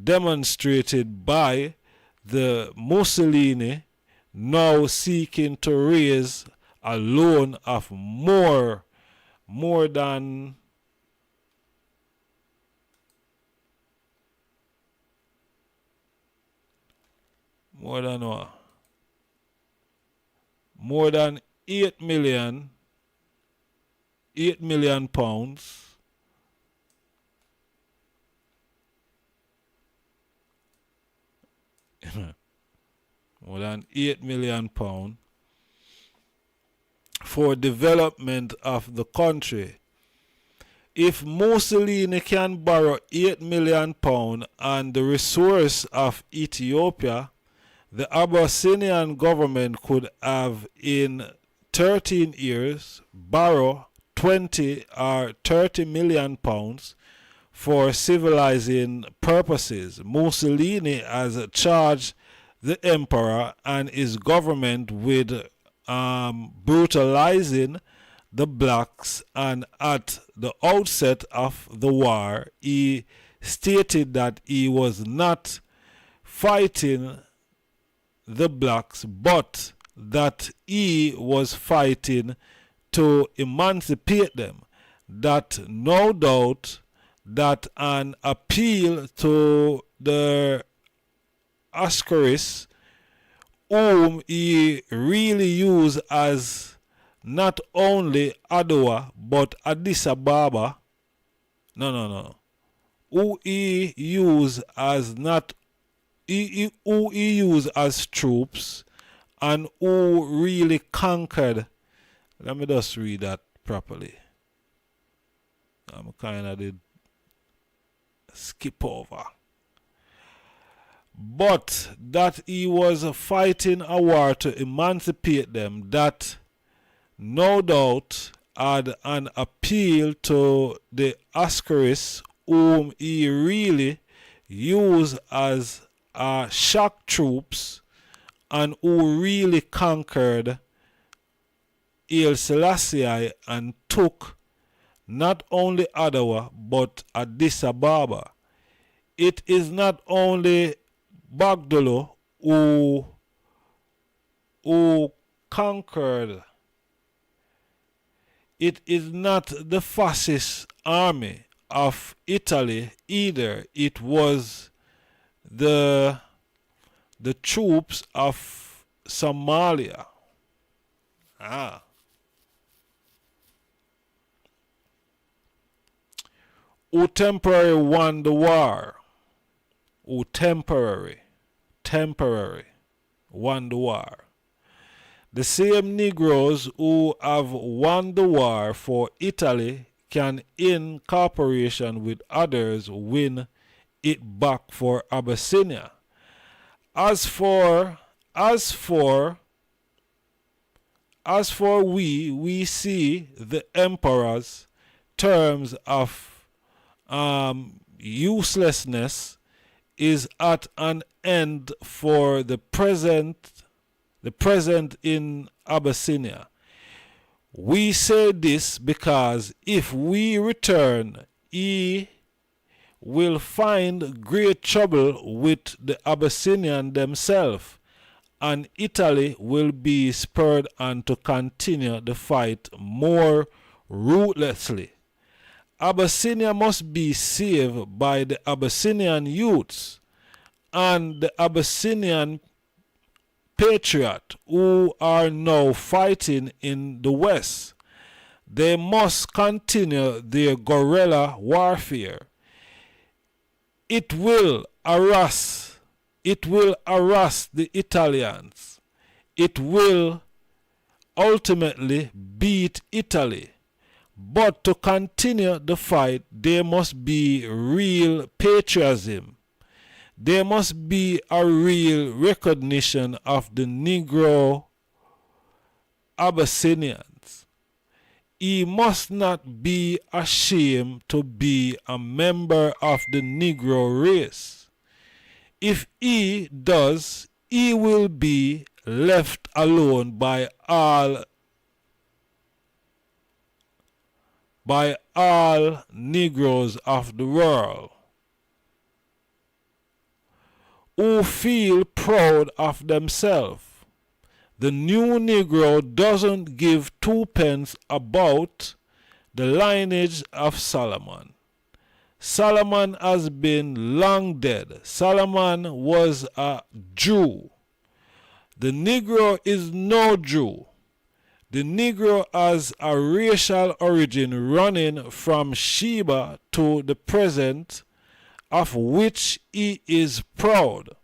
demonstrated by the Mussolini now seeking to raise a loan of more than $8 million pounds. More than £8 million for development of the country. If Mussolini can borrow £8 million and the resource of Ethiopia, the Abyssinian government could have in 13 years borrow 20 or 30 million pounds for civilizing purposes. Mussolini has charged the emperor and his government with brutalizing the blacks, and at the outset of the war he stated that he was not fighting the blacks, but that he was fighting to emancipate them. That no doubt that an appeal to the Ascaris, whom he really used as not only Adwa but Addis Ababa, who he used as who he used as troops, and who really conquered. Let me just read that properly. I'm kind of did skip over. But that he was fighting a war to emancipate them, that no doubt had an appeal to the Ascaris, whom he really used as shock troops, and who really conquered Selassie and took not only Adwa but Addis Ababa. It is not only Bagdolo who conquered It is not the fascist army of Italy either. It was the troops of Somalia. Who temporarily won the war. Who temporary won the war. The same Negroes who have won the war for Italy can, in cooperation with others, win it back for Abyssinia. As for we see the emperor's terms of uselessness is at an end for the present in Abyssinia. We say this because if we return, he will find great trouble with the Abyssinian themselves, and Italy will be spurred on to continue the fight more ruthlessly. Abyssinia must be saved by the Abyssinian youths and the Abyssinian patriots who are now fighting in the West. They must continue their guerrilla warfare. It will harass the Italians. It will ultimately beat Italy. But to continue the fight, there must be real patriotism. There must be a real recognition of the Negro Abyssinians. He must not be ashamed to be a member of the Negro race. If he does, he will be left alone by all Negroes of the world who feel proud of themselves. The new Negro doesn't give twopence about the lineage of Solomon. Solomon has been long dead. Solomon was a Jew. The Negro is no Jew. The Negro has a racial origin running from Sheba to the present, of which he is proud.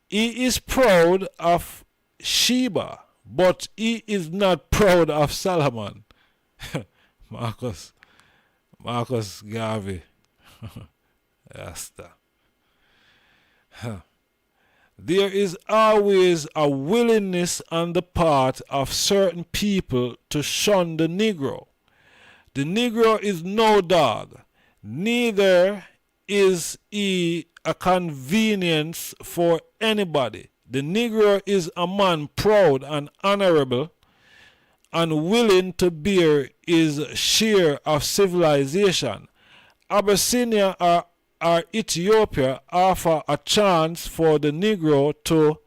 He is proud of Sheba, but he is not proud of Solomon. Marcus Garvey. Rasta. There is always a willingness on the part of certain people to shun the Negro. The Negro is no dog, neither is he a convenience for anybody. The Negro is a man proud and honorable and willing to bear his share of civilization. Abyssinia or Ethiopia offer a chance for the Negro to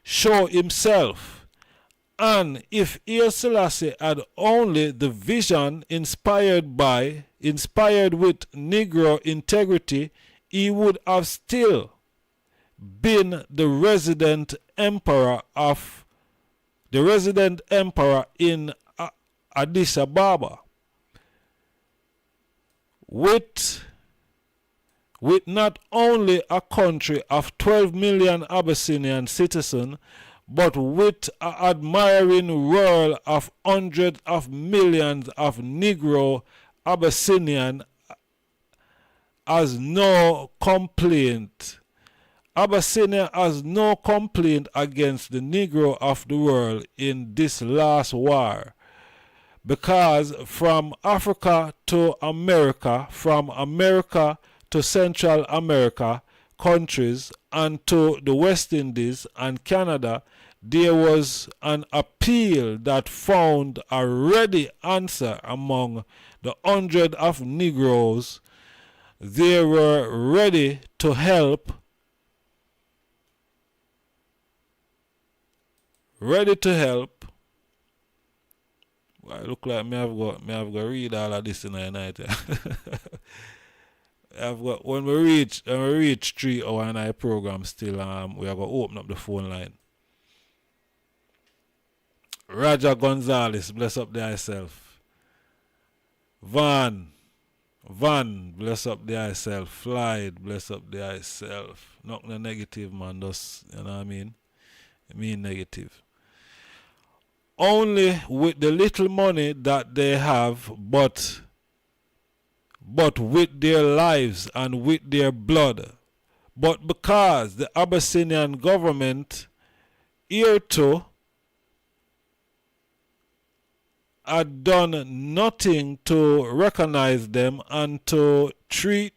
show himself. And if Selassie had only the vision inspired with Negro integrity, he would have still been the resident emperor in Addis Ababa. With not only a country of 12 million Abyssinian citizens, but with an admiring world of hundreds of millions of Negro Abyssinian has no complaint. Abyssinia has no complaint against the Negro of the world in this last war. Because from Africa to America, from America to Central America countries and to the West Indies and Canada, there was an appeal that found a ready answer among the hundreds of Negroes. They were ready to help, I look like me have got read all of this in the night. I've got when we reach 3 hour night program still we are gonna open up the phone line. Roger Gonzalez, bless up thyself. Van, bless up thyself. Flight, bless up thyself. Not no negative, man. Just, you know what I mean? I mean negative. Only with the little money that they have, but with their lives and with their blood. But because the Abyssinian government hereto had done nothing to recognize them and to treat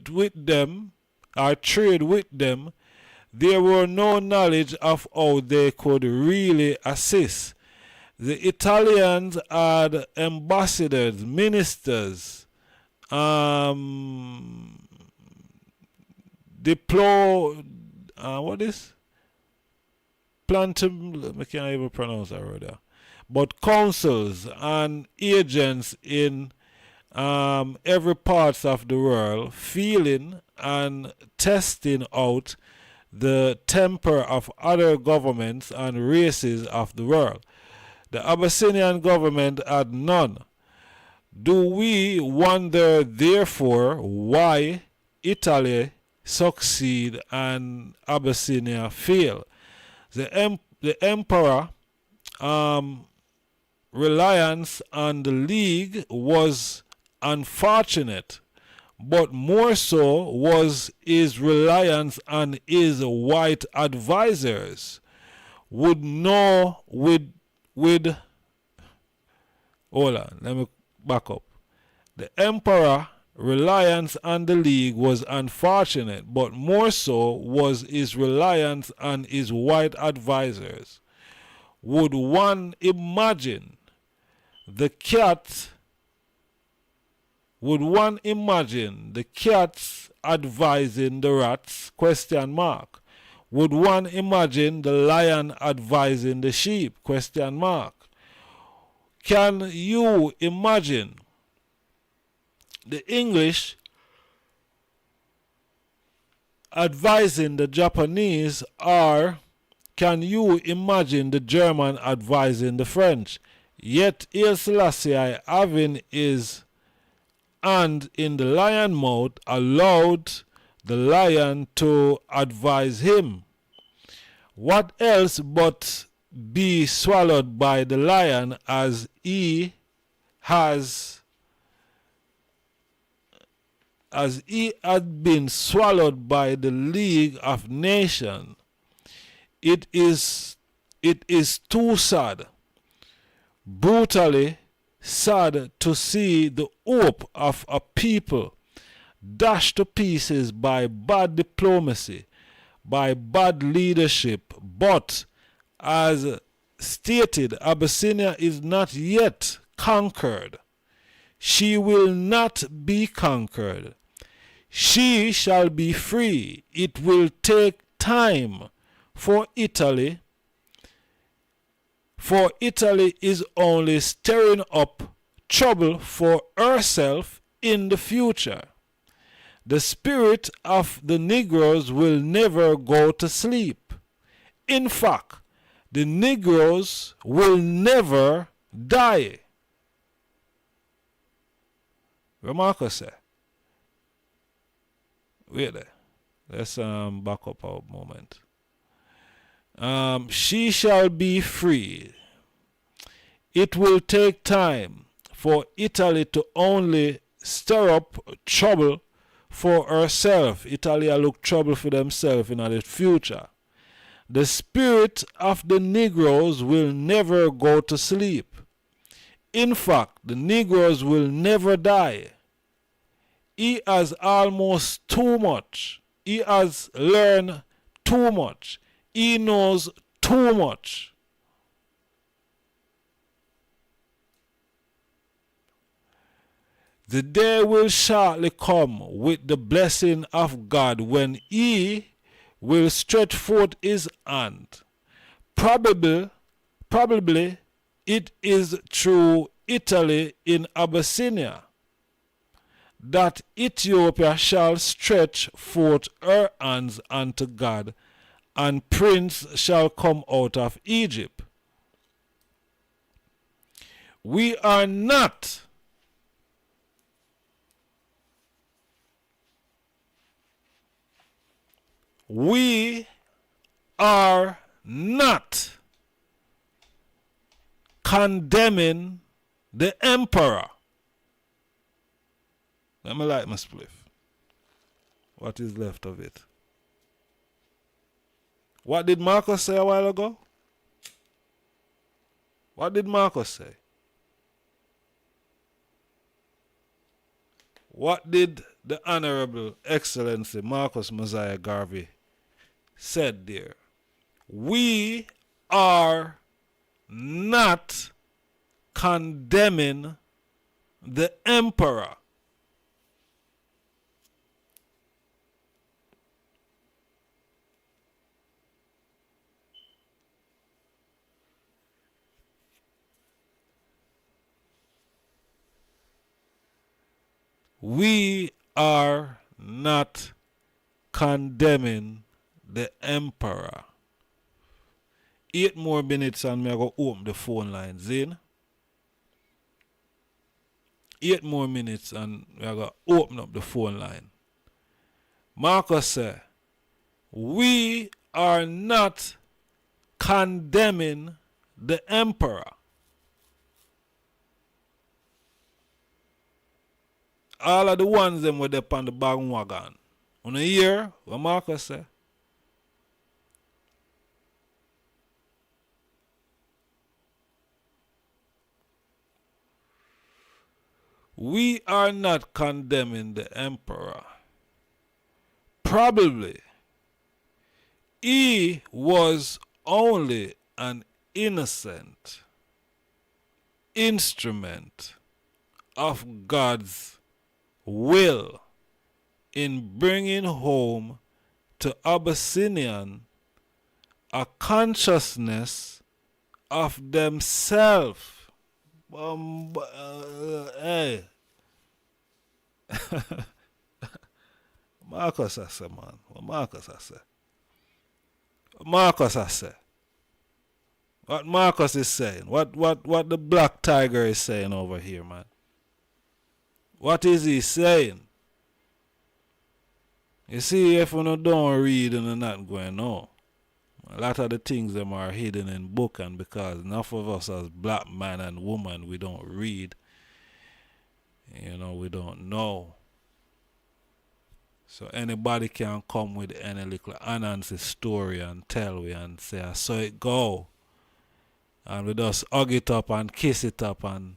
with them or trade with them, there were no knowledge of how they could really assist. The Italians had ambassadors, ministers, plantum, I can't even pronounce that word. But councils and agents in every parts of the world, feeling and testing out the temper of other governments and races of the world. The Abyssinian government had none. Do we wonder, therefore, why Italy succeed and Abyssinia fail? The emperor reliance on the League was unfortunate, but more so was his reliance on his white advisors. Hold on, let me back up. The emperor reliance on the League was unfortunate, but more so was his reliance on his white advisors. Would one imagine the cats advising the rats? Question mark. Would one imagine the lion advising the sheep? Question mark. Can you imagine the English advising the Japanese, or can you imagine the German advising the French? Yet Selassie, having his hand in the lion mouth, allowed the lion to advise him. What else but be swallowed by the lion, as he had been swallowed by the League of Nations? It is too sad, brutally sad, to see the hope of a people dashed to pieces by bad diplomacy, by bad leadership. But as stated, Abyssinia is not yet conquered. She will not be conquered. She shall be free. It will take time for Italy. For Italy is only stirring up trouble for herself in the future. The spirit of the Negroes will never go to sleep. In fact, the Negroes will never die. Remark say. Wait there. Let's back up a moment. She shall be free. It will take time for Italy to only stir up trouble for herself. Italy will look trouble for themselves in the future. The spirit of the Negroes will never go to sleep. In fact, the Negroes will never die. He has almost too much. He has learned too much. He knows too much. The day will shortly come with the blessing of God when he will stretch forth his hand. Probably it is through Italy in Abyssinia that Ethiopia shall stretch forth her hands unto God, and prince shall come out of Egypt. We are not condemning the emperor. Let me light my spliff. What is left of it? What did Marcus say a while ago? What did Marcus say? What did the Honorable Excellency Marcus Mosiah Garvey said there? We are not condemning the emperor. We are not condemning the emperor. 8 more minutes and me go open the phone lines in. 8 more minutes and we are going to open up the phone line. Marcus said, we are not condemning the emperor. All of the ones them were up on the bandwagon. On a year, what Marcus said? We are not condemning the emperor. Probably he was only an innocent instrument of God's will in bringing home to Abyssinian a consciousness of themselves. Hey. Marcus I say, man. What Marcus I say? Marcus I say. What Marcus is saying. What the black tiger is saying over here, man. What is he saying? You see, if you don't read and you're not going to know. A lot of the things them are hidden in book, and because enough of us as black man and woman, we don't read. You know, we don't know. So anybody can come with any little Anansi story and tell we and say, I saw it go. And we just hug it up and kiss it up and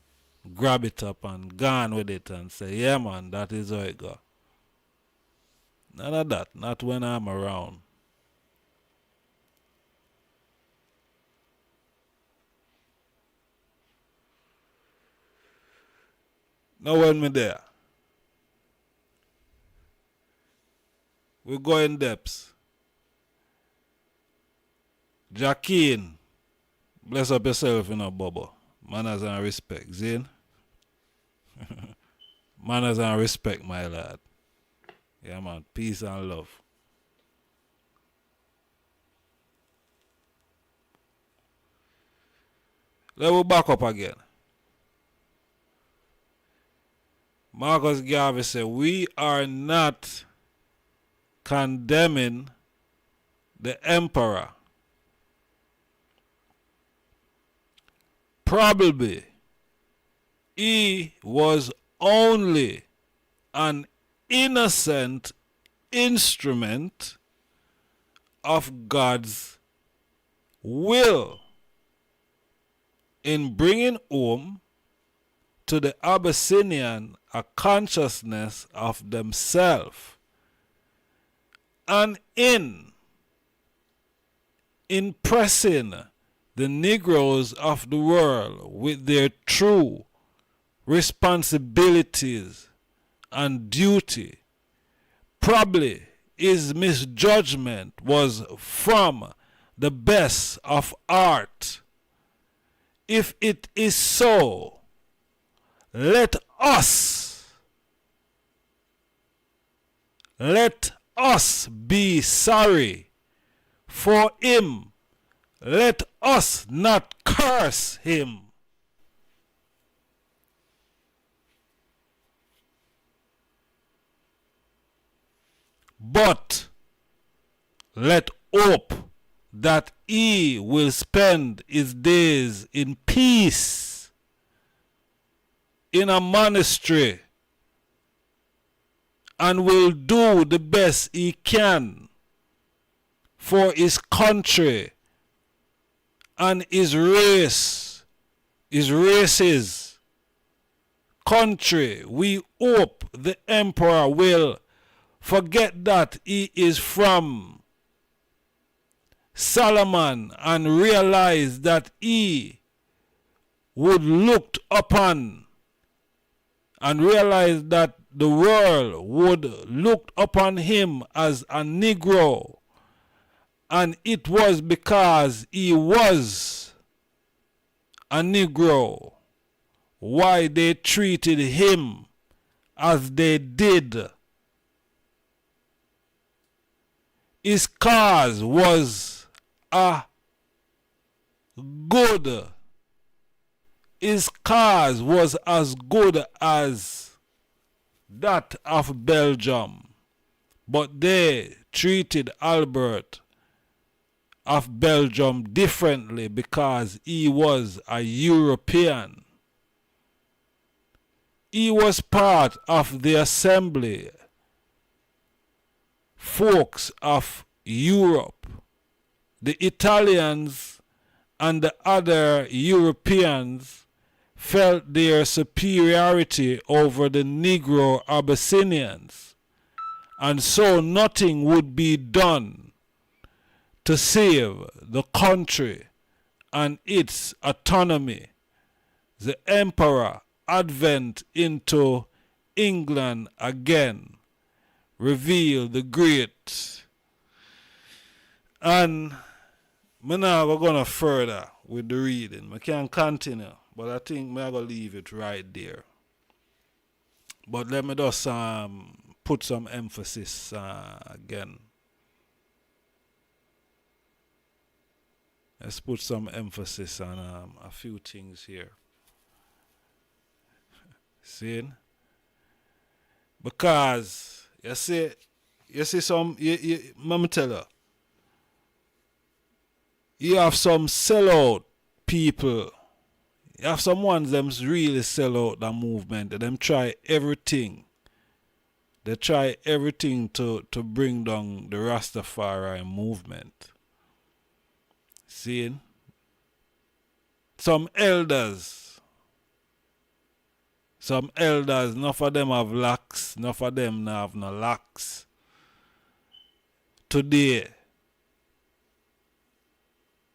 grab it up and gone with it and say, yeah man, that is how it go. None of that, not when I'm around. Now when me there, we go in depths. Jackeen, bless up yourself in a bubble. Manners and respect, Zane. Manners and respect, my lad. Yeah, man. Peace and love. Let me back up again. Marcus Garvey said, we are not condemning the emperor. Probably he was only an innocent instrument of God's will in bringing home to the Abyssinian a consciousness of themselves, and in impressing the Negroes of the world with their true responsibilities and duty. Probably his misjudgment was from the best of art. if it is so, let us be sorry for him. Let us not curse him. But let hope that he will spend his days in peace in a monastery and will do the best he can for his country and his race, his race's country. We hope the emperor will forget that he is from Solomon and realize that he would look upon and realize that the world would look upon him as a Negro, and it was because he was a Negro why they treated him as they did. His cause was a good. His cause was as good as that of Belgium, but they treated Albert of Belgium differently because he was a European. He was part of the assembly folks of Europe. The Italians and the other Europeans felt their superiority over the Negro Abyssinians, and so nothing would be done to save the country and its autonomy. The emperor advent into England again revealed the great. And I'm now going further with the reading. I can continue, but I think I'm going to leave it right there. But let me just put some emphasis again. Let's put some emphasis on a few things here. See? Because you see some, let me tell you, you have some sellout people. You have some ones them really sell out the movement. And them try everything. They try everything to bring down the Rastafari movement. See? Some elders, enough of them have locks, enough of them have no locks. Today,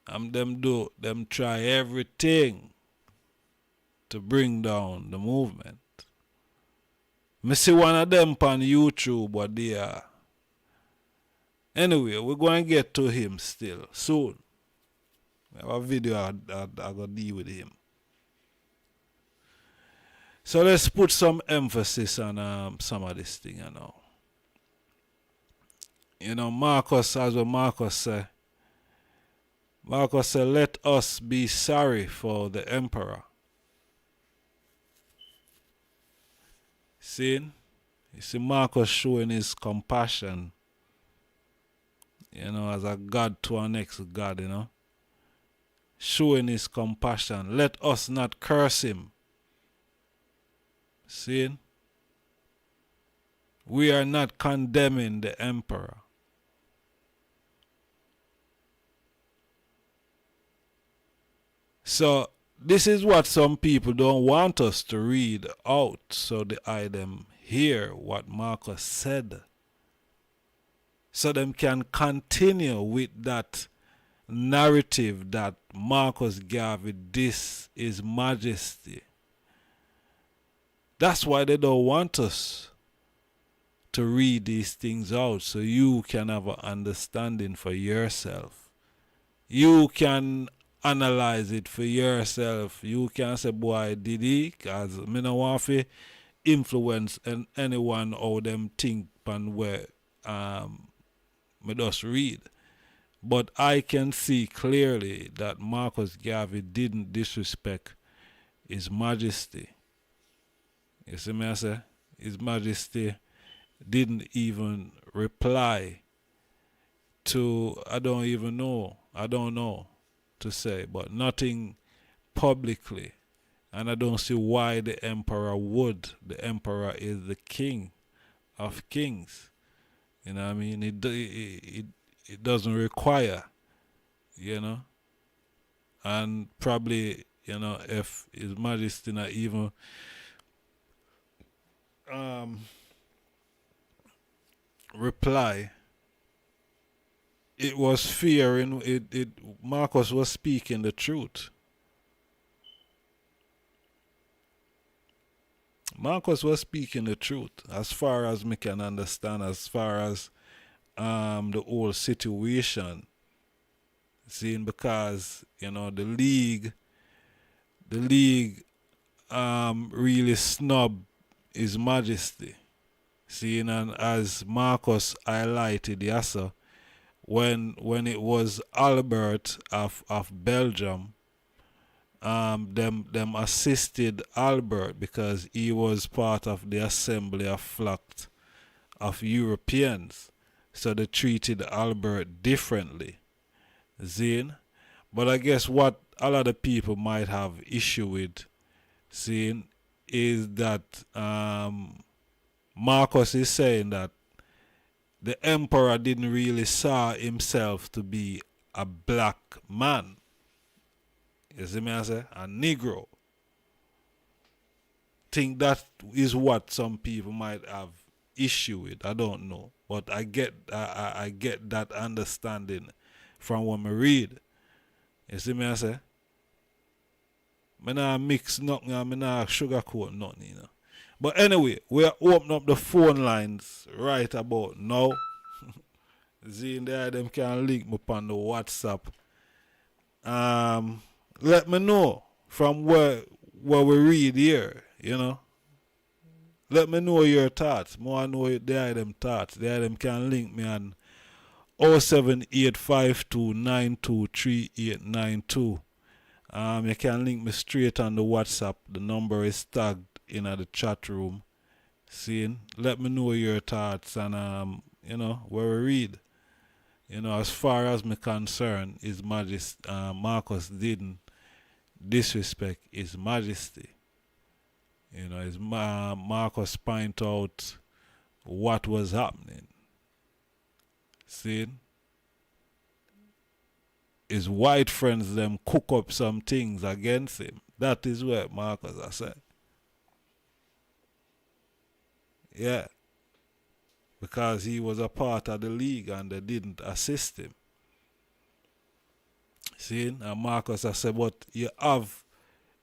them try everything to bring down the movement. Me see one of them on YouTube, but they are. Anyway, we're going to get to him still soon. I have a video I'm going to deal with him. So let's put some emphasis on some of this thing, you know. You know, Marcus, as what Marcus said, let us be sorry for the emperor. See? You see Marcus showing his compassion, you know, as a God to our next God, you know. Showing his compassion. Let us not curse him. See? We are not condemning the emperor. So this is what some people don't want us to read out, so I them hear what Marcus said, so them can continue with that narrative that Marcus Garvey, this is majesty. That's why they don't want us to read these things out, so you can have an understanding for yourself. You can analyze it for yourself. You can say, boy, did he? Because me no want to influence anyone how them think and where me just read. But I can see clearly that Marcus Garvey didn't disrespect His Majesty. You see me I say? His Majesty didn't even reply to, I don't know to say, but nothing publicly. And I don't see why the emperor would. The emperor is the king of kings. You know what I mean? It doesn't require, you know. And probably, you know, if His Majesty not even reply, it was fearing it. Marcus was speaking the truth. Marcus was speaking the truth, as far as me can understand, as far as the whole situation. Seeing, because, you know, the league really snubbed His Majesty. Seeing, and as Marcus highlighted, yes, when it was Albert of Belgium, them assisted Albert because he was part of the assembly of flock of Europeans, so they treated Albert differently. Seeing, but I guess what a lot of people might have issue with, seeing, is that Marcus is saying that the emperor didn't really saw himself to be a black man. You see me I say? A Negro. Think that is what some people might have issue with. I don't know. But I get that understanding from what I read. You see me I say? I not mix nothing, I not sugarcoat nothing, you know. But anyway, we're opening up the phone lines right about now. Seeing there, them can link me upon the WhatsApp. Let me know from where we read here, you know. Let me know your thoughts. More know there them thoughts. There them can link me on 07852923892. You can link me straight on the WhatsApp. The number is tagged in the chat room. Seeing, let me know your thoughts and you know, where we read. You know, as far as me concerned, His Majesty Marcus didn't disrespect His Majesty. You know, Marcus point out what was happening. Seeing, his white friends them cook up some things against him. That is what Marcus has said. Yeah. Because he was a part of the league and they didn't assist him. See, and Marcus has said, but you have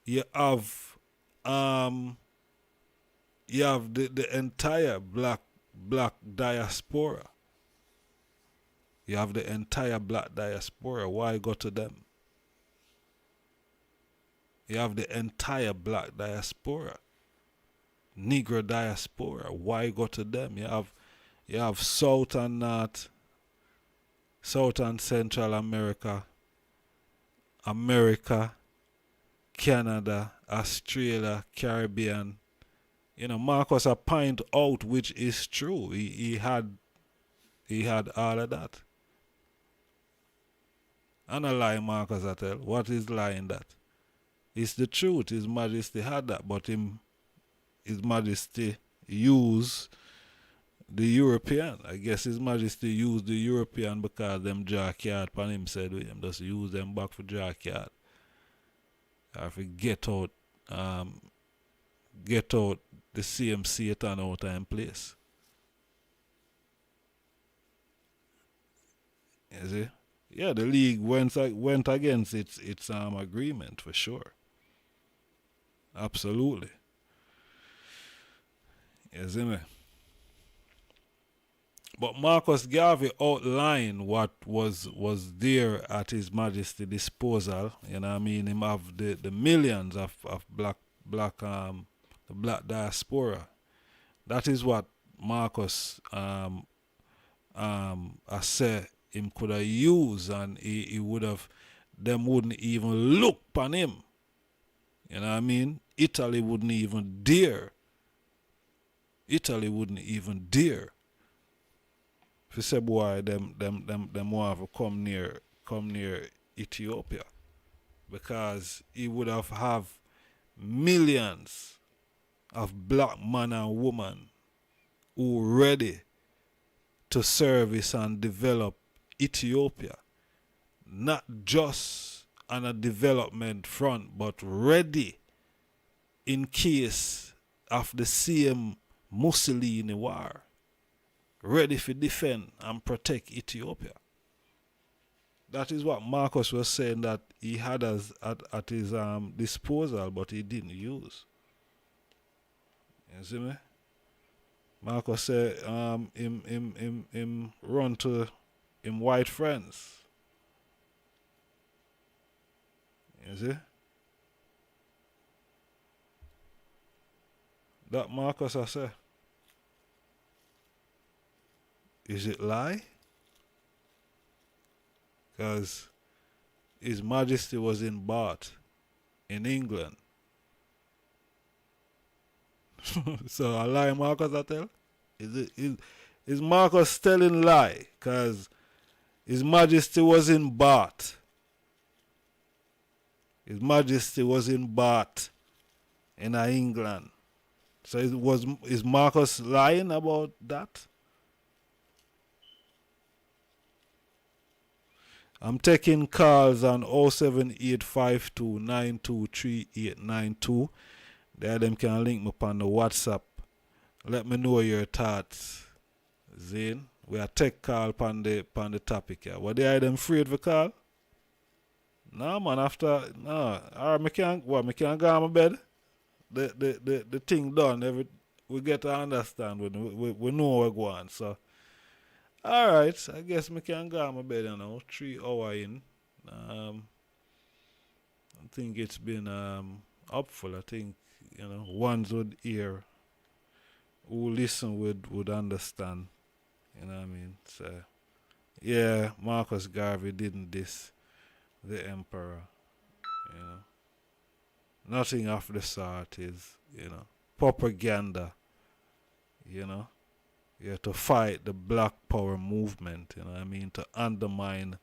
the entire black diaspora. You have the entire black diaspora. Why go to them? You have the entire black diaspora. Negro diaspora. Why go to them? You have South and North, South and Central America, Canada, Australia, Caribbean. You know, Marcus a point out which is true. He had all of that. And a lie, Marcus, I tell. What is lying that? It's the truth. His Majesty had that, but His Majesty used the European. I guess His Majesty used the European because them draw card pan him said with him. Just use them back for draw card. Or if get out the same Satan out of place. You see? Yeah, the league went against its agreement for sure. Absolutely. You see me? But Marcus Garvey outlined what was there at His Majesty disposal. You know what I mean? Him have the millions of black the black diaspora. That is what Marcus I say him could have used, and he would have, them wouldn't even look upon him. You know what I mean? Italy wouldn't even dare. Italy wouldn't even dare. If you say, boy, them want to come near Ethiopia, because he would have millions of black man and woman who ready to service and develop Ethiopia, not just on a development front, but ready in case of the same Mussolini war, ready to defend and protect Ethiopia. That is what Marcus was saying that he had at his disposal, but he didn't use. You see me? Marcus said him run to him white friends. You see? That Marcus I say. Is it lie? Because His Majesty was in Bath in England. So a lie Marcus I tell? Is Marcus telling lie? Because His Majesty was in Bath. His Majesty was in Bath in England. So is Marcus lying about that? I'm taking calls on 07852923892. There them can link me upon the WhatsApp. Let me know your thoughts. Zane, we are take call upon the topic here. What they are them afraid for call? No man, after no. Alright, me can't go on my bed. The thing done, we get to understand we know where we're going. So alright, I guess me can go on my bed now. 3 hours in. I think it's been upful. I think, ones would hear, who listen would understand. You know what I mean? So yeah, Marcus Garvey didn't diss the emperor. Nothing of the sort is, propaganda. You have to fight the Black Power movement, you know what I mean, to undermine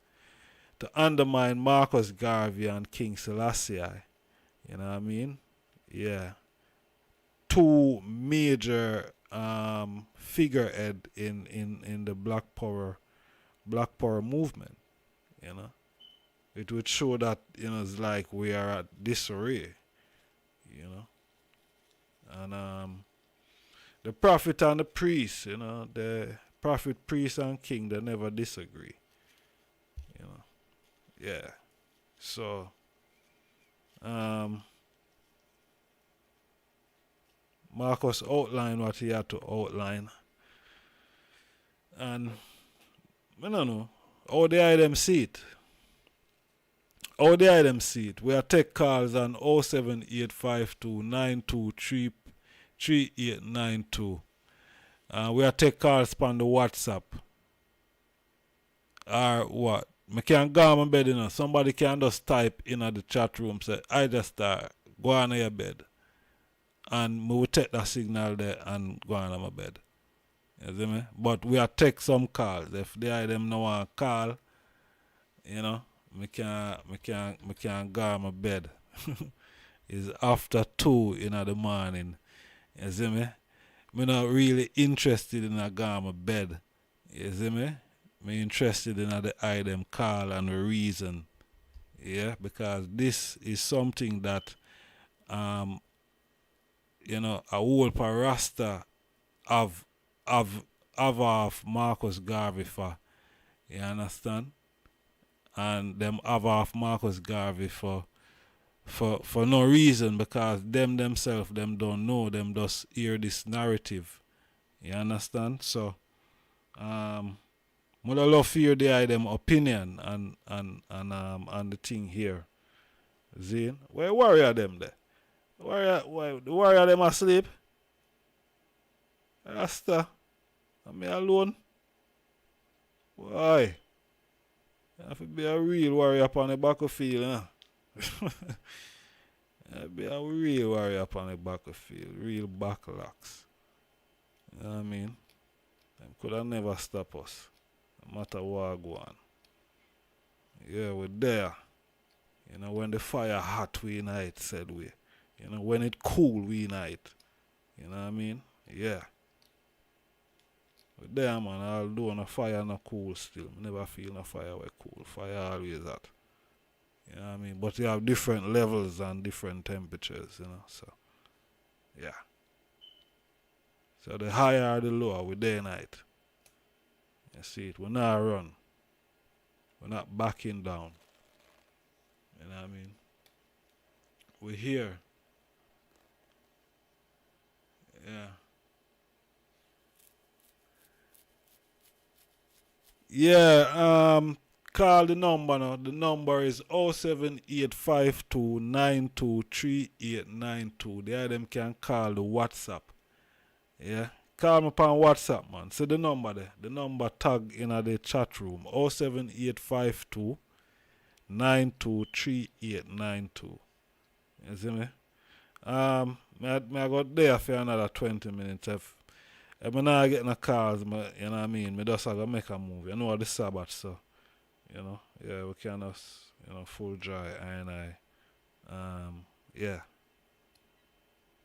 Marcus Garvey and King Selassie. You know what I mean? Yeah. Two major figurehead in the Black Power movement, It would show that, it's like we are at disarray, And the prophet and the priest, the prophet, priest, and king, they never disagree. Yeah. So, Marcus outlined what he had to outline. And, I don't know, how they them see it. We are take calls on 07852923892. We are take calls on the WhatsApp. Or what? I can't go on my bed, Somebody can just type in at the chat room, say, I just go on your bed. And we will take that signal there and go on my bed. You see me? But we are take some calls. If they are them no want to call, me can't go on my bed. It's after 2 in the morning. You see me? Me not really interested in a go on my bed. You see me? Me interested in the item call and the reason. Yeah, because this is something that a whole parasta of Marcus Garvey for. You understand? And them have off Marcus Garvey for no reason, because themselves don't know, them just hear this narrative. You understand? So Would I love to hear them opinion and the thing here. Zane, where warrior them there? The warrior them asleep? Rasta, am I alone? Why? You have to be a real warrior upon the battlefield, you know? Be a real warrior upon the battlefield, real backlocks. You know what I mean? Them could have never stop us, no matter what go on. Yeah, we're there. You know, when the fire hot, we unite, said we. You know, when it cool, we unite. You know what I mean? Yeah. We're there, man. Although no fire no cool still. I never feel no fire we cool. Fire always hot. You know what I mean? But you have different levels and different temperatures, you know. So, yeah. So the higher or the lower, we day and night. You see it? We're not run. We're not backing down. You know what I mean? We're here. Yeah. Yeah, call the number now. The number is 07852923892. There them can call the WhatsApp. Yeah. Call me upon WhatsApp, man. See the number there. The number tag in the chat room. 07852923892. You see me? I got there for another 20 minutes. If I'm not getting a calls, you know what I mean? I just have to make a move. You know the Sabbath, so you know, yeah, we can just, you know, fuljoy and yeah.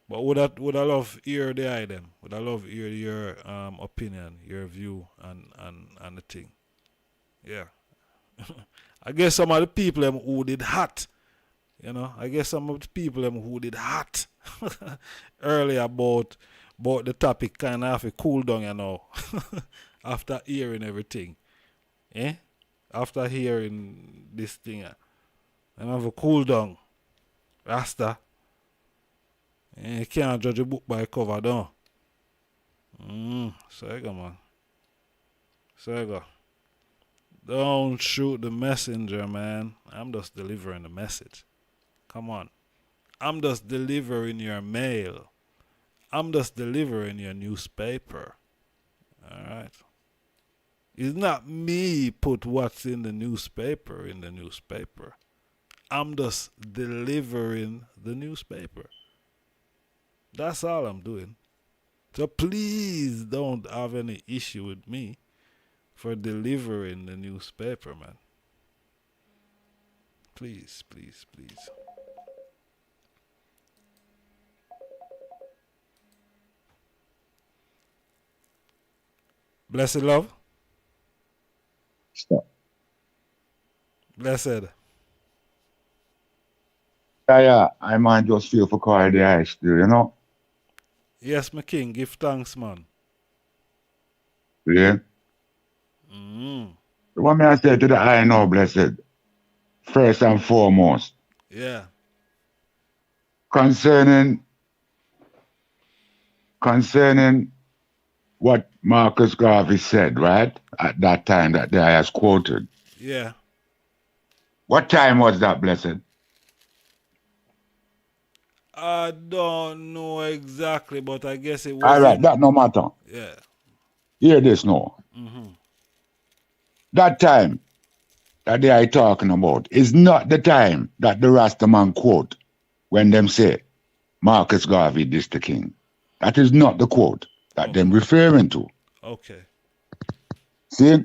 But would I love hear the item? Would I love hear your opinion, your view and the thing? Yeah. I guess some of the people them who did hot. You know, I guess some of the people them who did hot earlier about the topic kind of have a cool down, you know, after hearing everything. Eh? After hearing this thing, I have a cool down. Rasta. You can't judge a book by cover, don't you? So you go, man. So you go. Don't shoot the messenger, man. I'm just delivering the message. Come on. I'm just delivering your mail. I'm just delivering your newspaper. Alright? It's not me put what's in the newspaper. I'm just delivering the newspaper. That's all I'm doing. So please don't have any issue with me for delivering the newspaper, man. Please, please, please. Blessed love. Stop. Blessed. Yeah, I might just feel for calling the ice still, you know? Yes, my king. Give thanks, man. Yeah. What may I say to the I know, blessed? First and foremost. Yeah. Concerning what Marcus Garvey said, right? At that time that I has quoted. Yeah. What time was that, blessed? I don't know exactly, but I guess it was. All right, that no matter. Yeah. Hear this now. That time that they are talking about is not the time that the Rastaman quote when them say Marcus Garvey this the king. That is not the quote that them referring to. Okay. See?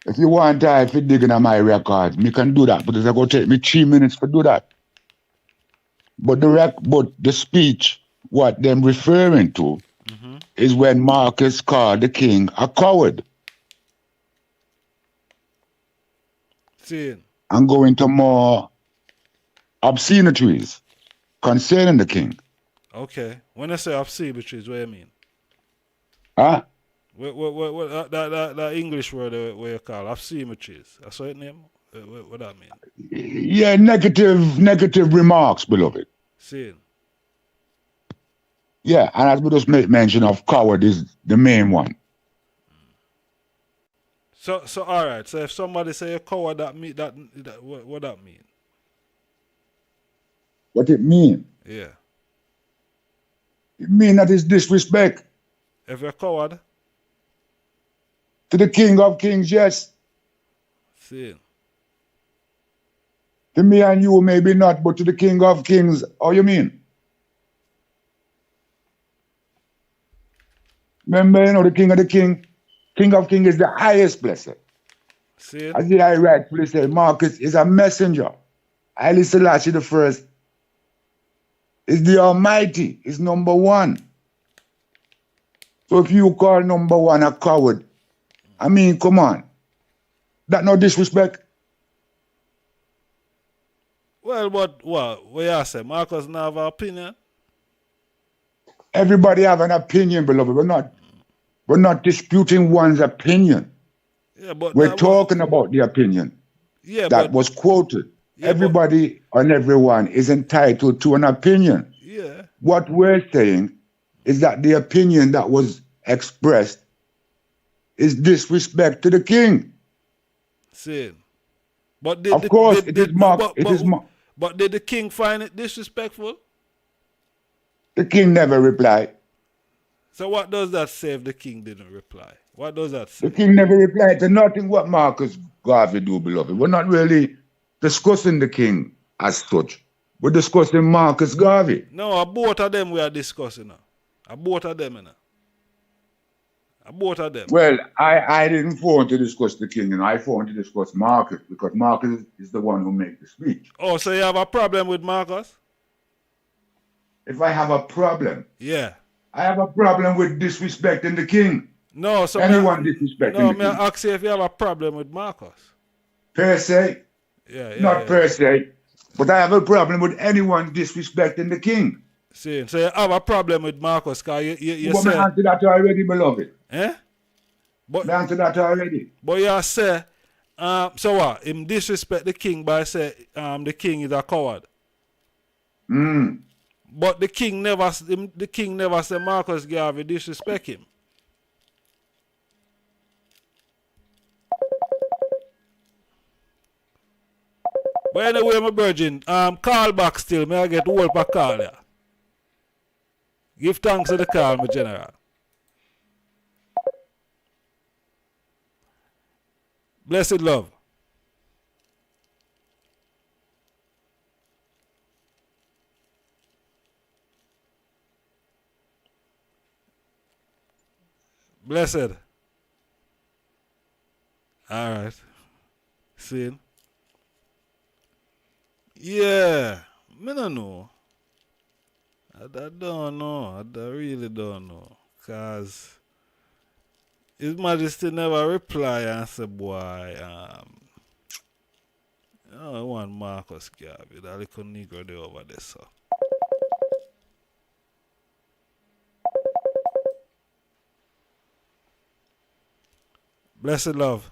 If you want to dig in my records, me can do that, but it's going to take me 3 minutes to do that. But the speech, what them referring to, is when Marcus called the king a coward. See. And go into more obscenities concerning the king. Okay. When I say obscenities, what do you mean? Huh? What that English word what you call obscenities? That's what it name? What that mean? Yeah, negative remarks, beloved. See. Yeah, and as we just make mention of coward is the main one. So all right. So if somebody say a coward, that what that mean? What it mean? Yeah. It mean that is disrespect If you're a coward, to the King of Kings, yes. see. To me and you, maybe not, but to the King of Kings, how you mean? Remember, you know, the King of the King of Kings is the highest blessed. See. As the I rightfully say, Marcus is a messenger. Haile Selassie the first is the Almighty, is number one. So if you call number one a coward, I mean, come on. That no disrespect. Well, but what you say? Marcus not have an opinion? Everybody have an opinion, beloved. We're not disputing one's opinion. Yeah, but We're talking about the opinion that was quoted. Yeah, everybody and everyone is entitled to an opinion. Yeah. What we're saying is that the opinion that was expressed is disrespect to the king. See. But But did the king find it disrespectful? The king never replied. So what does that say if the king didn't reply? What does that say? The king never replied to nothing what Marcus Garvey do, beloved. We're not really discussing the king as such. We're discussing Marcus Garvey. No, both of them we are discussing now. Both of them, you know. Both of them. Well, I didn't phone to discuss the king, and I phoned to discuss Marcus, because Marcus is the one who made the speech. Oh, so you have a problem with Marcus? If I have a problem? Yeah. I have a problem with disrespecting the king. No, so anyone disrespecting the king. No, I ask you if you have a problem with Marcus. Per se? Yeah, Not per se. But I have a problem with anyone disrespecting the king. See, so you have a problem with Marcus, because you say... I answered that already, beloved. Eh? But I answered that already. But you say, so what? Him disrespect the king by say the king is a coward. But the king never said Marcus Garvey disrespect him. But anyway, my virgin, call back still. May I get hold for call ya? Give thanks to the call, my general. Blessed love. Blessed. All right. See? Yeah. Me don't know. I don't know. I really don't know. Because His Majesty never reply and say, boy, I want Marcus Garvey, that little Negro there over there, so. Blessed love.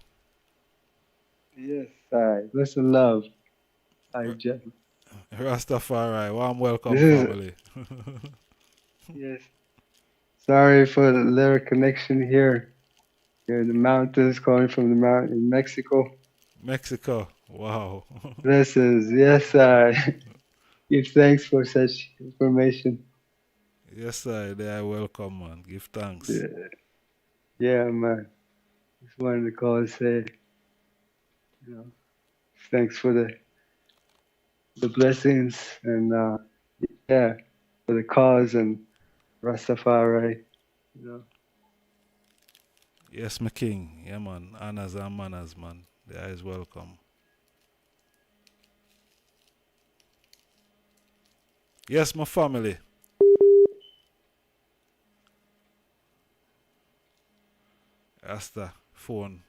Yes, I. Blessed love. I just. Rastafari, warm welcome, family. Yes. Sorry for the little connection here. Here in the mountains, calling from the mountain in Mexico. Mexico, wow. Blessings. Yes, I give thanks for such information. Yes, I. They are welcome, man. Give thanks. Yeah, man. Just wanted to call and say, thanks for the blessings and for the cause and Rastafari, Yes, my king. Yeah, man. Honors and manners, man. They are welcome. Yes, my family. Rasta, phone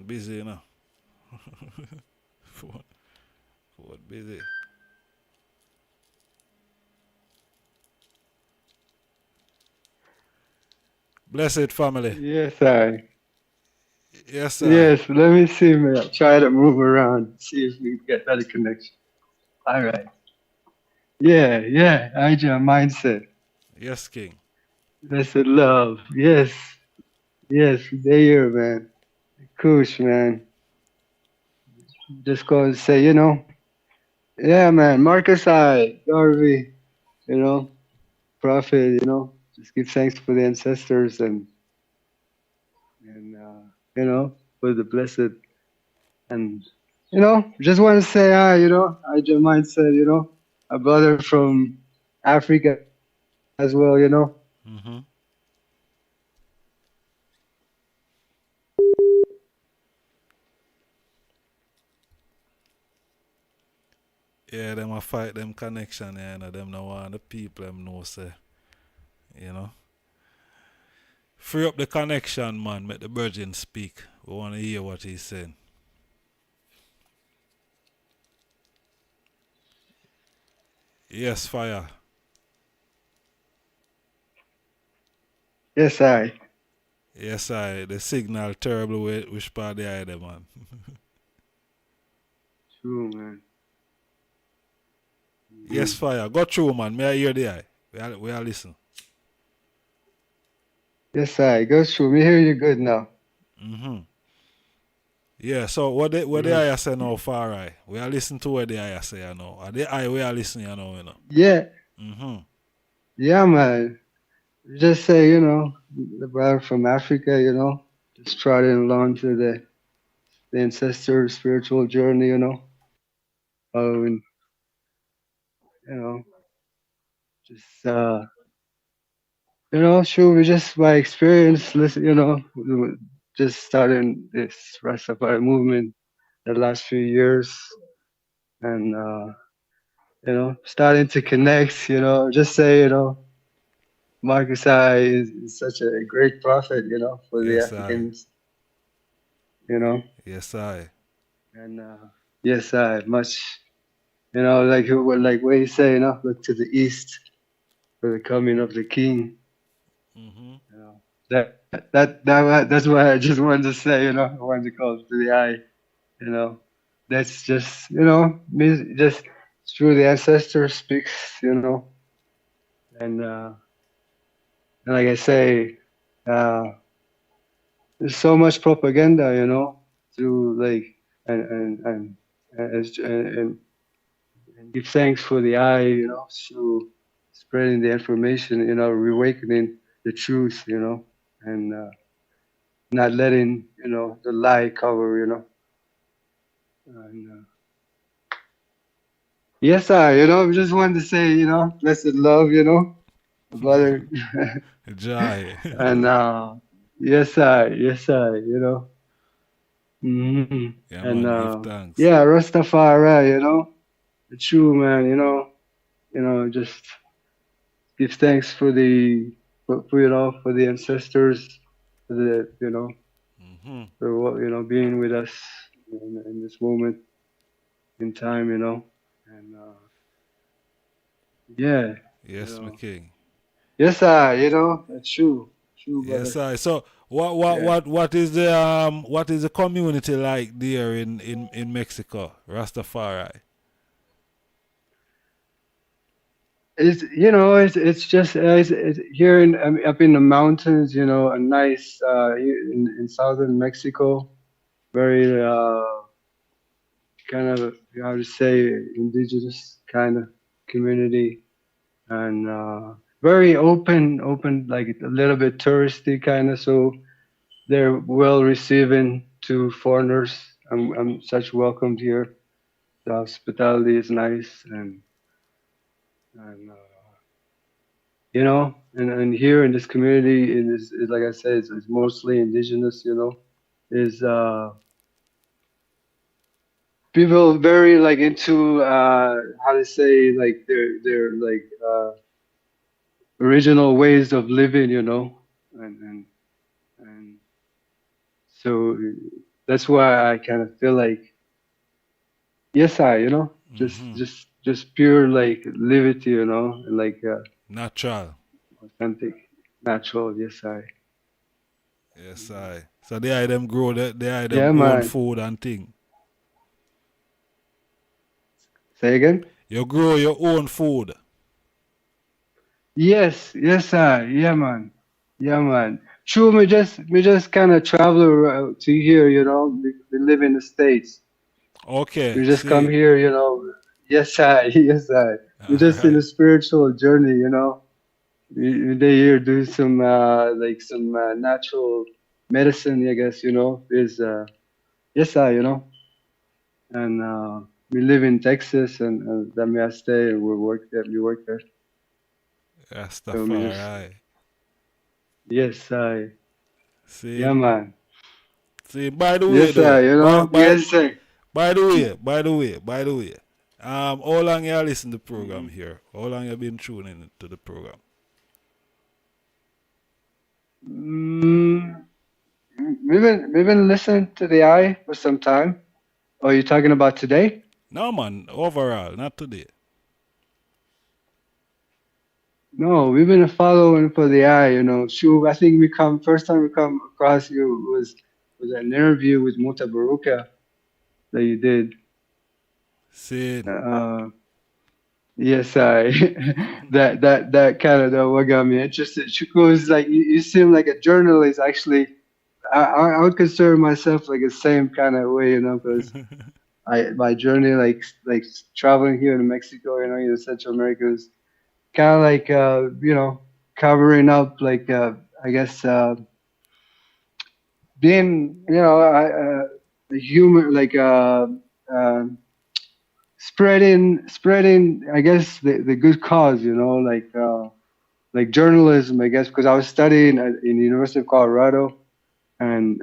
busy, you know. phone busy. Blessed family. Yes, I. Yes, sir. Yes, let me see, man. I'll try to move around, see if we can get better connection. All right. Yeah, I just mindset. Yes, King. Blessed love. Yes, they here, man. Kush, man. Just going to say, yeah, man. Marcus I, Garvey, Prophet, just give thanks for the ancestors and for the blessed. And, just want to say hi, I just might said, a brother from Africa as well. Mm-hmm. Yeah, them a fight them connection, yeah, them no want the people them know say, you know. Free up the connection, man, make the virgin speak. We wanna hear what he's saying. Yes, fire. Yes, I. Yes, the signal terrible which part they are there, man. True, man. Yes, fire. Go through, man. May I hear the eye? We are listen. Yes, I. Go through. We hear you good now. Mm-hmm. Yeah, so what the eye say now, far eye? We are listening to what the eye say, you know. Are the eye we are listening, you know. Yeah. Mm-hmm. Yeah, man. Just say, the brother from Africa, just trotting along to the ancestor spiritual journey, Oh, and, just, sure, we just by experience, listen, we were just starting this Rastafari movement the last few years and, starting to connect, just say, Marcus I is such a great prophet, for the Yes, I. Africans, you know. Yes, I. And yes, I much, like what you say, look to the east for the coming of the King. Mm-hmm. That's why I just wanted to say, I wanted to call it to the eye, That's just, me just through the ancestors speaks, and like I say, there's so much propaganda, through like and give thanks for the eye, through spreading the information, reawakening the truth, and not letting the lie cover, And yes, I, just wanted to say, blessed love, brother, Jai. and yes, I, Yeah, and man, give thanks. yeah, Rastafari, the true man, just give thanks for the for the ancestors, for the Mm-hmm. for what being with us in this moment in time, and yeah, Yes, my king. yes, I, that's true, Yes, brother. I. So Yeah, what is the community like there in Mexico, Rastafari? it's just it's here in up in the mountains, a nice in southern Mexico, very kind of how to say indigenous kind of community and very open, like a little bit touristy kind of. So they're well receiving to foreigners. I'm such welcomed here. The hospitality is nice and and here in this community, like I said, it's mostly indigenous. Is people very like into how to say like their like original ways of living, and so that's why I kind of feel like yes, I Mm-hmm. just pure like liberty, and like Natural. authentic, natural. Yes, I. Yes, I. So they are them grow they are them Yeah, own man. food and thing. Say again. You grow your own food. Yes, I. Yeah, man. Yeah, man. true, me just kind of travel around to here, you know. We live in the States. Okay, We just come see. here, you know. Yes, I, yes, I. We All just in right. a spiritual journey, you know. They here do some like some natural medicine, I guess, you know. Is yes, I, you know. And we live in Texas, and then we stay and we work there. We work there. So we just Rastafari. yes, I. See, Yeah, man. see. By the way, Yes, I. though. You By know. by Yes, sir. by the way. By the way. By the way. How long you listen to the program here? How long you been tuning into the program? Mm, we've been listening to the eye for some time. Oh, you talking about today? No, man. Overall, not today. No, we've been following for the eye. You know, Shu. I think we come first time we come across you was an interview with Muta Baruka that you did. See. Uh, yes, I. that kind of what got me interested. Shuko is like you seem like a journalist. Actually, I would consider myself like the same kind of way. You know, because my journey like traveling here in Mexico. You know, in Central America is kind of like you know covering up like I guess being you know a human like uh, spreading I guess the good cause you know like journalism I guess because I was studying in the University of Colorado and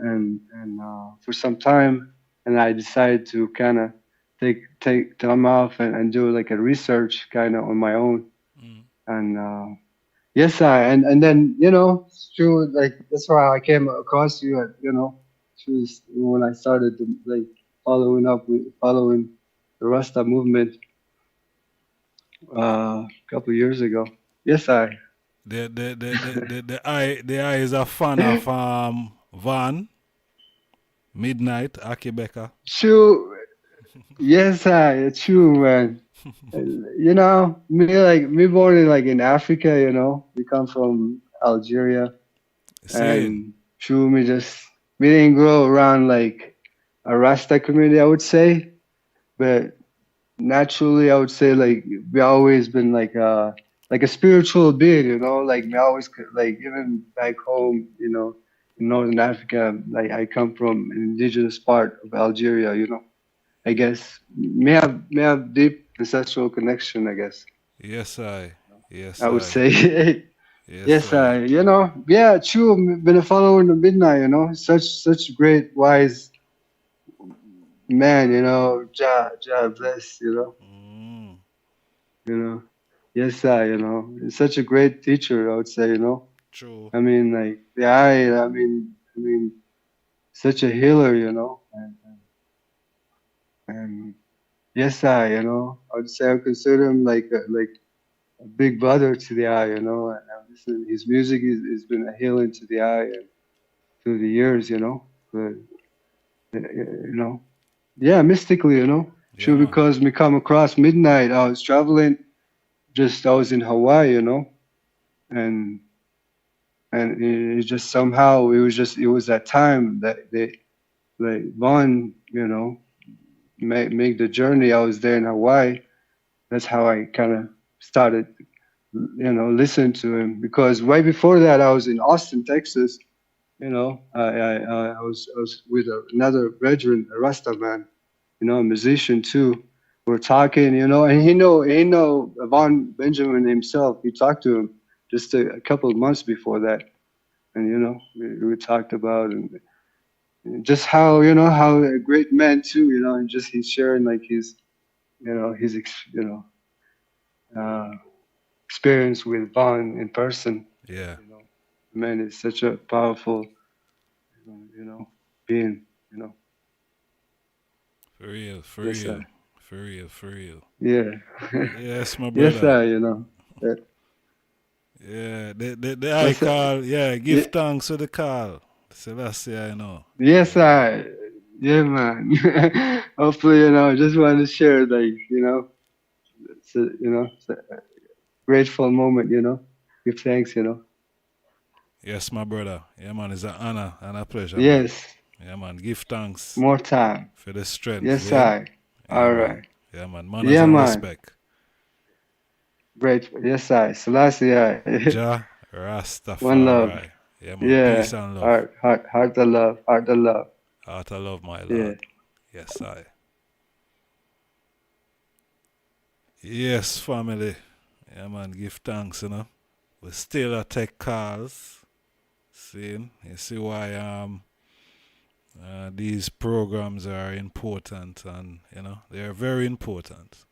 for some time and I decided to kind of take time off and do like a research kind of on my own Mm. and yes, I and then you know through like that's why I came across you at you know through when I started to, like following the Rasta movement a couple of years ago. Yes, I. The eye is a fan of Van Midnight Akibeka. True. Yes, I. True, man. You know, me born in like in Africa. You know, we come from Algeria, Saying. and true, me didn't grow around like a Rasta community. I would say, but naturally I would say like we always been like a spiritual being, you know, like we always like even back home, you know, in Northern Africa, like I come from an indigenous part of Algeria, you know. I guess may have deep ancestral connection, I guess. Yes, I. Yes, I would I. say. Yes, Yes, I. you know, yeah, true. Been a follower in the midnight, you know, such great wise man, you know, Jah bless, Mm. you know. Yes, you know, he's such a great teacher, I would say, you know. True. I mean, like the eye, I mean, such a healer, you know, and yes, you know, I would say I consider him like a big brother to the eye, you know, and I listen, his music has been a healing to the eye and through the years, you know, but you know, yeah, mystically, you know, Yeah, sure, man. because me come across midnight, I was traveling, just I was in Hawaii, you know, and and it just somehow it was that time that they like Vaughn, you know, make the journey. I was there in Hawaii. That's how I kind of started, you know, listening to him because right before that I was in Austin, Texas. You know, I was with another brethren, a Rasta man, you know, a musician too. We're talking, you know, and he know Von Benjamin himself. He talked to him just a couple of months before that, and you know, we talked about and just how you know how a great man too, you know, and just he's sharing like his you know you know experience with Vaughn in person. Yeah. You know, man is such a powerful you know being. You know, For real. For yes real. sir, For real. For real. yeah, Yes, my yes brother. sir, you know, Yeah. The I yes sir, call. Yeah. Give yeah, thanks to the call. Selassie, I know. yes sir, yeah man. Hopefully you know, just wanted to share like you know, it's a grateful moment. You know, give thanks. You know, Yes, my brother. Yeah, man, it's an honor and a pleasure. Man. Yes. Yeah, man. Give thanks More time. for the strength. Yes, Yeah, I. yeah All man. right. Yeah, man. Manners Yeah, and man. respect. Great. Yes, I. Selassie, I. Ja, One love. Rastafari. Yeah, man. Yeah. Peace and love. Heart of love. Heart of love. Heart of love, my Yeah. lord. Yes, I. Yes, family. Yeah, man. Give thanks, you know. We still take calls. See, you see why these programs are important, and you know they are very important.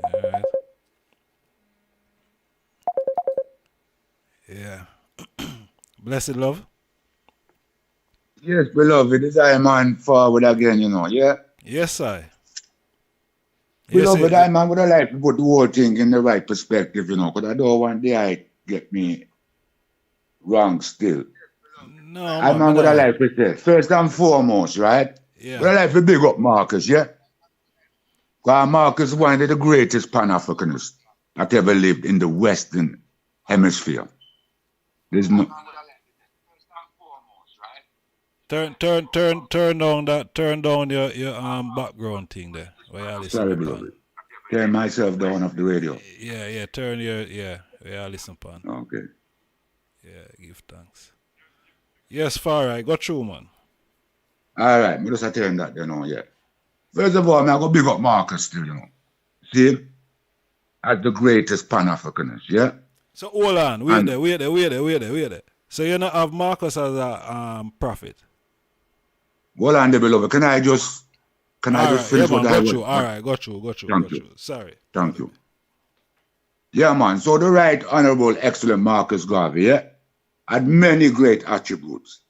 All right. Yeah. Blessed love. Yes, beloved, is I man forward again, you know, yeah? Yes, I. Beloved, I man would have like to put the whole thing in the right perspective, you know, because I don't want the eye get me wrong still. No, I man. man would have like to say, first and foremost, right? Yeah. Would I like to big up Marcus, yeah? Because Marcus is one of the greatest Pan-Africanists that ever lived in the Western Hemisphere. There's no... Turn down your background thing there. Where you listen Sorry, upon. beloved. Turn myself down off the radio. Yeah, turn your where you listen upon. Okay. Yeah, give thanks. Yes, far right. Go through, man. All right, me just turn that, you know, yeah. First of all, I'm going to big up Marcus still, you know. See? As the greatest Pan-Africanist, yeah? So hold on, wait there. So you not have Marcus as a prophet? Hold on, beloved. Can I just finish what I was? All right, got you. Thank you. Sorry. Thank you. Yeah, man. So the Right Honorable Excellent Marcus Garvey, yeah, had many great attributes.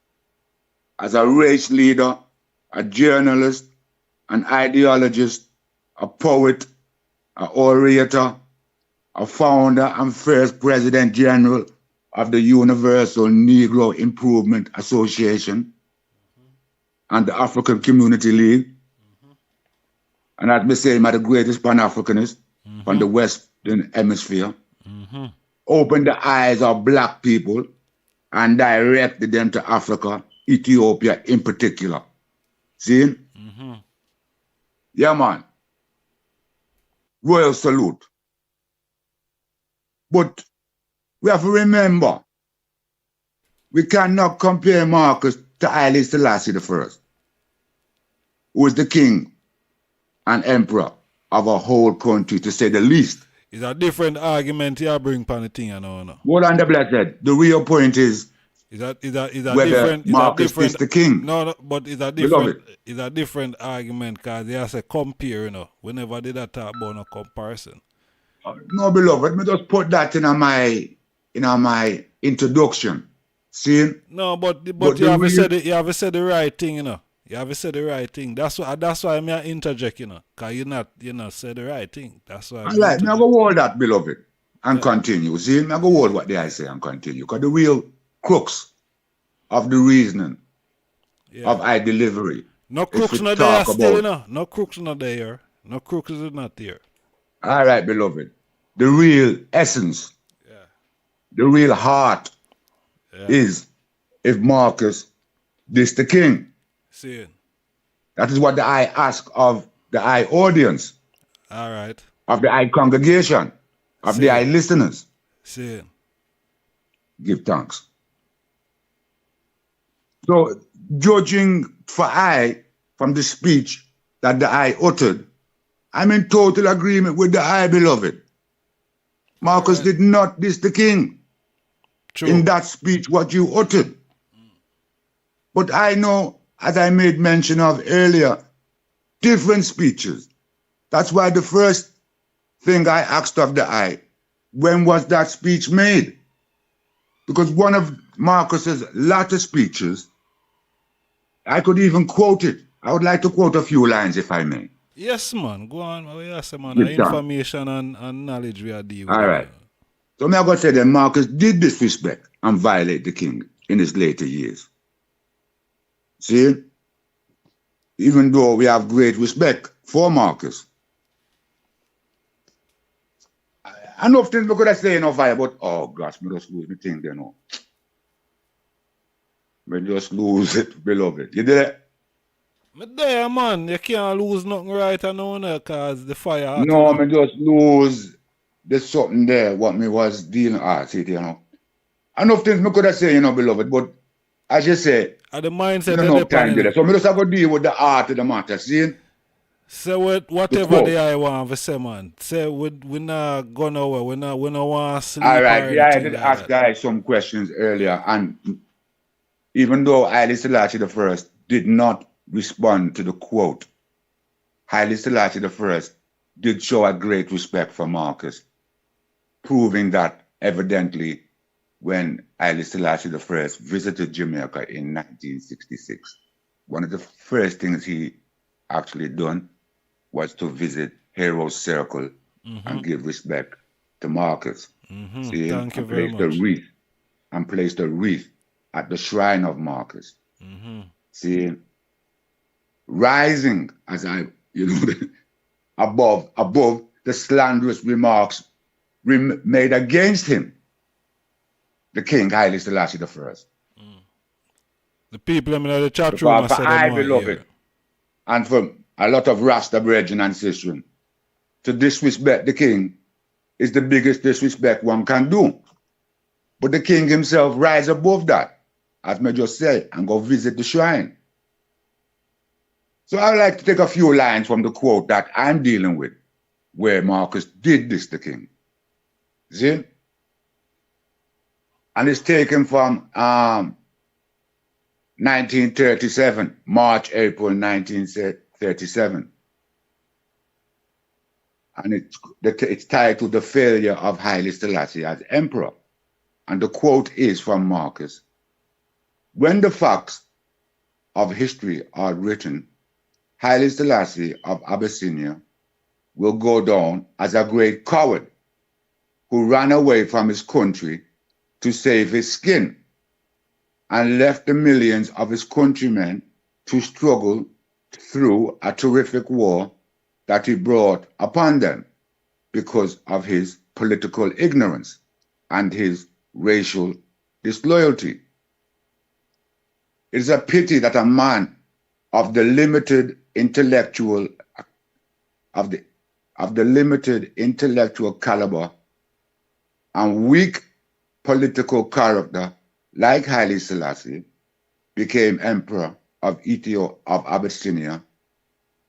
As a race leader, a journalist, an ideologist, a poet, an orator, a founder and first President General of the Universal Negro Improvement Association and the African Community League. And as me say, I'm the greatest Pan-Africanist from the Western Hemisphere. Opened the eyes of black people and directed them to Africa, Ethiopia in particular. See? Yeah, man. Royal salute. But we have to remember, we cannot compare Marcus to Haile Selassie I, who is the king and emperor of a whole country, to say the least. It's a different argument you bring upon the thing, you know. No. Hold on, the blessed. The real point is whether Marcus is the king. No, but it's a different argument, because they have to compare, you know. We never did that talk about no comparison. No, beloved, me just put that in my introduction. See? No, but you have said the right thing, you know. You have said the right thing. That's why I interject, you know. Because you not said the right thing. That's why. All right, now go hold that, beloved, and continue. See, now go hold what I say and continue. Because the real crux of the reasoning of our delivery. No crooks not there still, you know. No crooks not there. No crooks is not there. All right, beloved. The real essence, the real heart is if Marcus is the king. See. That is what the I ask of the I audience. All right. Of the I congregation. Of the I listeners. See. Give thanks. So, judging for I from the speech that the I uttered, I'm in total agreement with the I, beloved. Marcus did not diss the king. True. In that speech, what you uttered. But I know, as I made mention of earlier, different speeches. That's why the first thing I asked of the I, when was that speech made? Because one of Marcus's latter speeches, I could even quote it. I would like to quote a few lines, if I may. Yes, man. Go on. Yes, man. Information and knowledge we are dealing with. All right. So I'm going to say that Marcus did disrespect and violate the king in his later years. See? Even though we have great respect for Marcus. Enough things we could have said enough, but oh gosh, me just lose the thing there now. We just lose it, beloved. You did it? Me there, man. You can't lose nothing right now, because the fire hot. No, me just lose there's something there what me was dealing with, you know. Enough things me could have said, you know, beloved, but as you say, The mindset you don't of know the time there. So me just have to deal with the art of the matter, see? Say whatever the I want to say, man. Say we not go nowhere. We not want to sleep. All right, or yeah, I anything did like ask that. guys some questions earlier, and even though Haile Selassie I did not respond to the quote, Haile Selassie I did show a great respect for Marcus, proving that evidently when Haile Selassie I visited Jamaica in 1966, one of the first things he actually done was to visit Heroes Circle and give respect to Marcus. See, Thank you and very placed a much. wreath and placed a wreath at the shrine of Marcus. See, rising as I, you know, above the slanderous remarks made against him, the King Haile Selassie I. The people in the chat room For said I, them beloved, and for a lot of Rasta brethren and sistren, to disrespect the King is the biggest disrespect one can do. But the King himself rise above that, as I just said, and go visit the shrine. So I would like to take a few lines from the quote that I'm dealing with, where Marcus did this to King. See? And it's taken from 1937, March, April 1937. And it's titled The Failure of Haile Selassie as Emperor. And the quote is from Marcus. When the facts of history are written, Haile Selassie of Abyssinia will go down as a great coward who ran away from his country to save his skin and left the millions of his countrymen to struggle through a terrific war that he brought upon them because of his political ignorance and his racial disloyalty. It is a pity that a man of the limited intellectual caliber and weak political character like Haile Selassie became emperor of Ethiopia, of Abyssinia,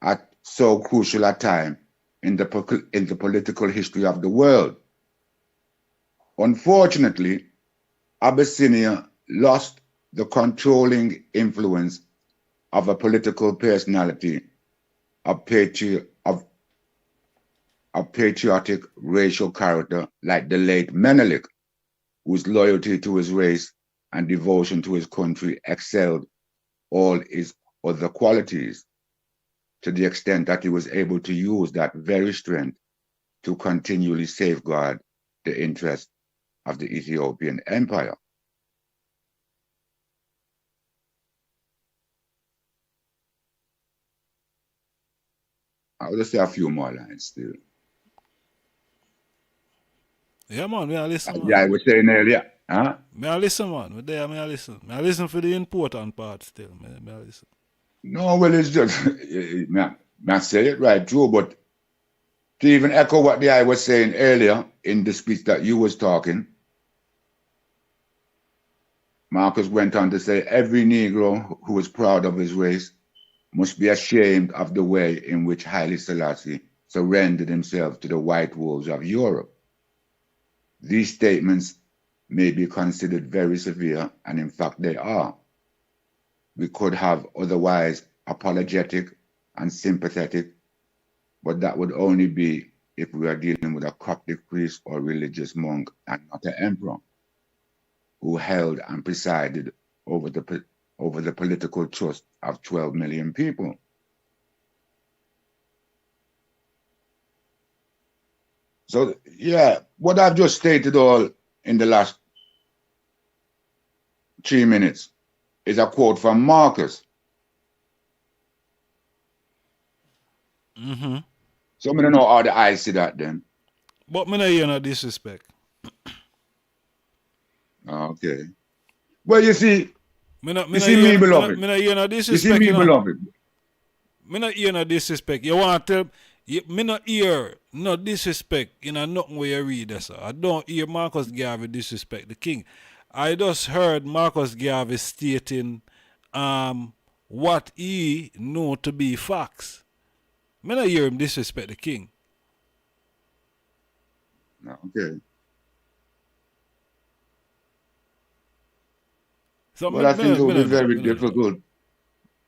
at so crucial a time in the political history of the world. Unfortunately, Abyssinia lost the controlling influence of a political personality of patriotic racial character like the late Menelik, whose loyalty to his race and devotion to his country excelled all his other qualities, to the extent that he was able to use that very strength to continually safeguard the interests of the Ethiopian Empire. I'll just say a few more lines still. Yeah, man, me I listen, man. Yeah, I was saying earlier, huh? Me I listen, man. Me there, me I listen. Me I listen for the important part still. Me I listen. No, well, it's just, I say it right too, but to even echo what the I was saying earlier in the speech that you was talking, Marcus went on to say, every Negro who is proud of his race must be ashamed of the way in which Haile Selassie surrendered himself to the white wolves of Europe. These statements may be considered very severe, and in fact they are. We could have otherwise apologetic and sympathetic, but that would only be if we are dealing with a Coptic priest or religious monk and not an emperor who held and presided over the political trust of 12 million people. So, yeah, what I've just stated all in the last 3 minutes is a quote from Marcus. So I don't know how the eyes see that then. But me no hear no disrespect. Okay. Well, you see, You see me, beloved? Me not hear no You see disrespect, me, you know. beloved? Me not hear no disrespect. You want to tell me not hear no disrespect in a nothing where you read this. I don't hear Marcus Garvey disrespect the king. I just heard Marcus Garvey stating what he know to be facts. Me not hear him disrespect the king. No, okay. So Well, I think it will be very difficult.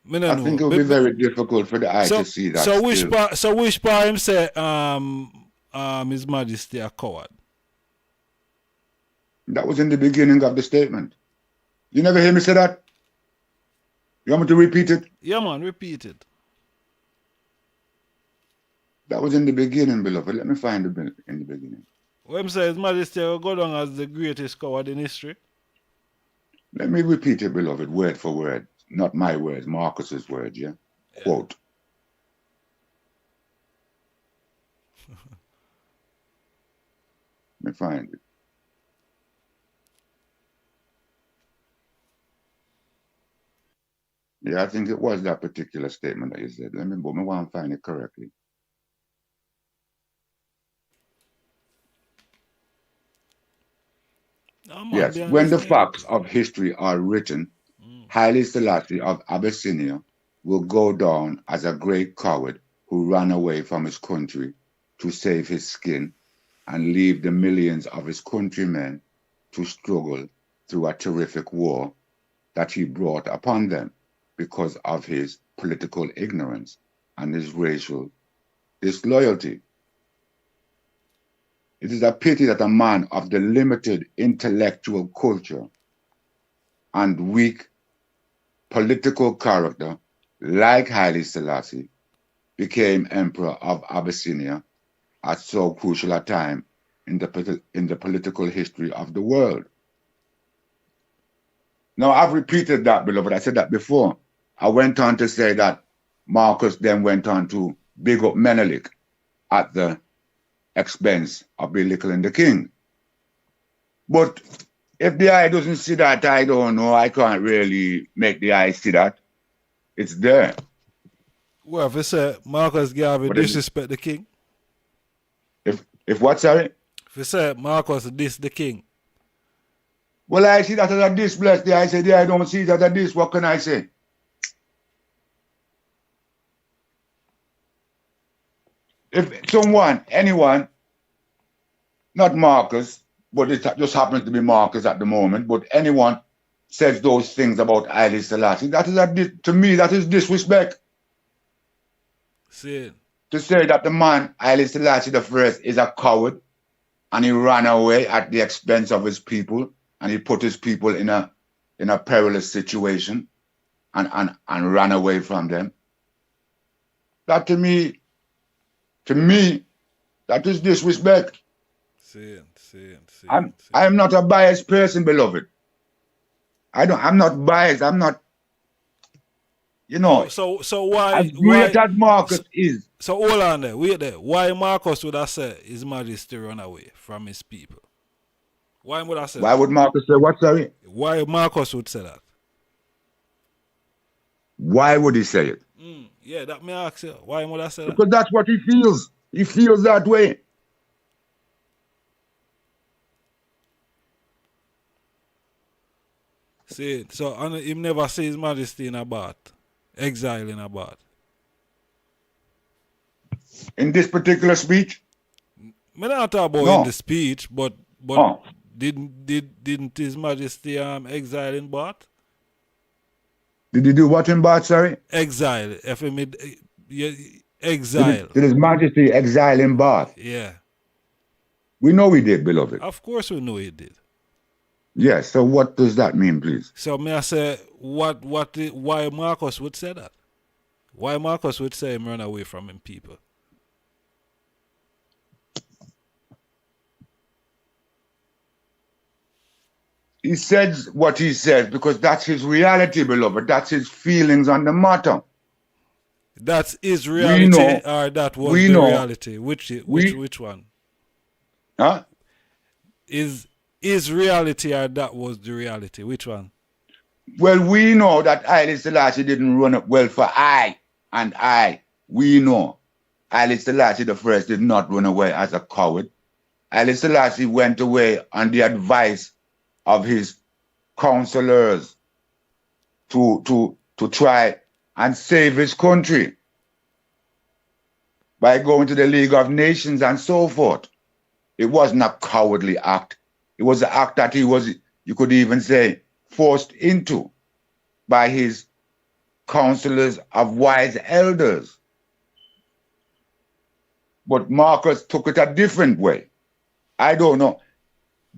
I think it will be very difficult for the eye to see that. So which part him say His Majesty a coward? That was in the beginning of the statement. You never hear me say that? You want me to repeat it? Yeah, man, repeat it. That was in the beginning, beloved. Let me find it in the beginning. What him say His Majesty will go down as the greatest coward in history? Let me repeat it, beloved, word for word. Not my words, Marcus's words, yeah? Quote. Let me find it. Yeah, I think it was that particular statement that you said. Let me want to find it correctly. Yes, when the facts of history are written, Haile Selassie of Abyssinia will go down as a great coward who ran away from his country to save his skin and leave the millions of his countrymen to struggle through a terrific war that he brought upon them because of his political ignorance and his racial disloyalty. It is a pity that a man of the limited intellectual culture and weak political character like Haile Selassie became emperor of Abyssinia at so crucial a time in the political history of the world. Now, I've repeated that, beloved. I said that before. I went on to say that Marcus then went on to big up Menelik at the expense of belittling the king. But if the eye doesn't see that, I don't know. I can't really make the eye see that. It's there. Well, if you say Marcus Garvey disrespect the king? If what, sorry? If you say Marcus diss the king? Well, I see that as a diss, bless the eye. Say the eye don't see that as a diss. What can I say? If someone, anyone, not Marcus, but it just happens to be Marcus at the moment, but anyone says those things about Haile Selassie, that is to me, that is disrespect. See. To say that the man, Haile Selassie I, is a coward and he ran away at the expense of his people and he put his people in a perilous situation and ran away from them. That to me, that is disrespect. I am not a biased person, beloved. I'm not biased. I'm not, you know. So why? As great as Marcus is. So hold on there, wait there. Why Marcus would have said His Majesty run away from his people? Why would I say Why that? would Marcus say what, sorry? Why Marcus would say that? Why would he say it? Yeah, that may I ask you. Why would I say that? Because that's what he feels. He feels that way. See, so him never see His Majesty in a bath, exile in a bath. In this particular speech? Me not talk about in the speech, but didn't His Majesty exile in bath? Did he do what in bath, sorry? Exile. Exile. Did His Majesty exile in Bath? Yeah. We know he did, beloved. Of course we know he did. Yes, so what does that mean, please? So may I say why Marcus would say that? Why Marcus would say him run away from him people? He says what he says because that's his reality, beloved. That's his feelings on the matter. That's his reality, or that was the reality? Which one? Huh? Is reality, or that was the reality? Which one? Well, we know that Haile Selassie didn't run up well for I. We know Haile Selassie the first did not run away as a coward. Haile Selassie went away on the advice of his counselors to try and save his country by going to the League of Nations and so forth. It wasn't a cowardly act. It was an act that he was, you could even say, forced into by his counselors of wise elders. But Marcus took it a different way. I don't know.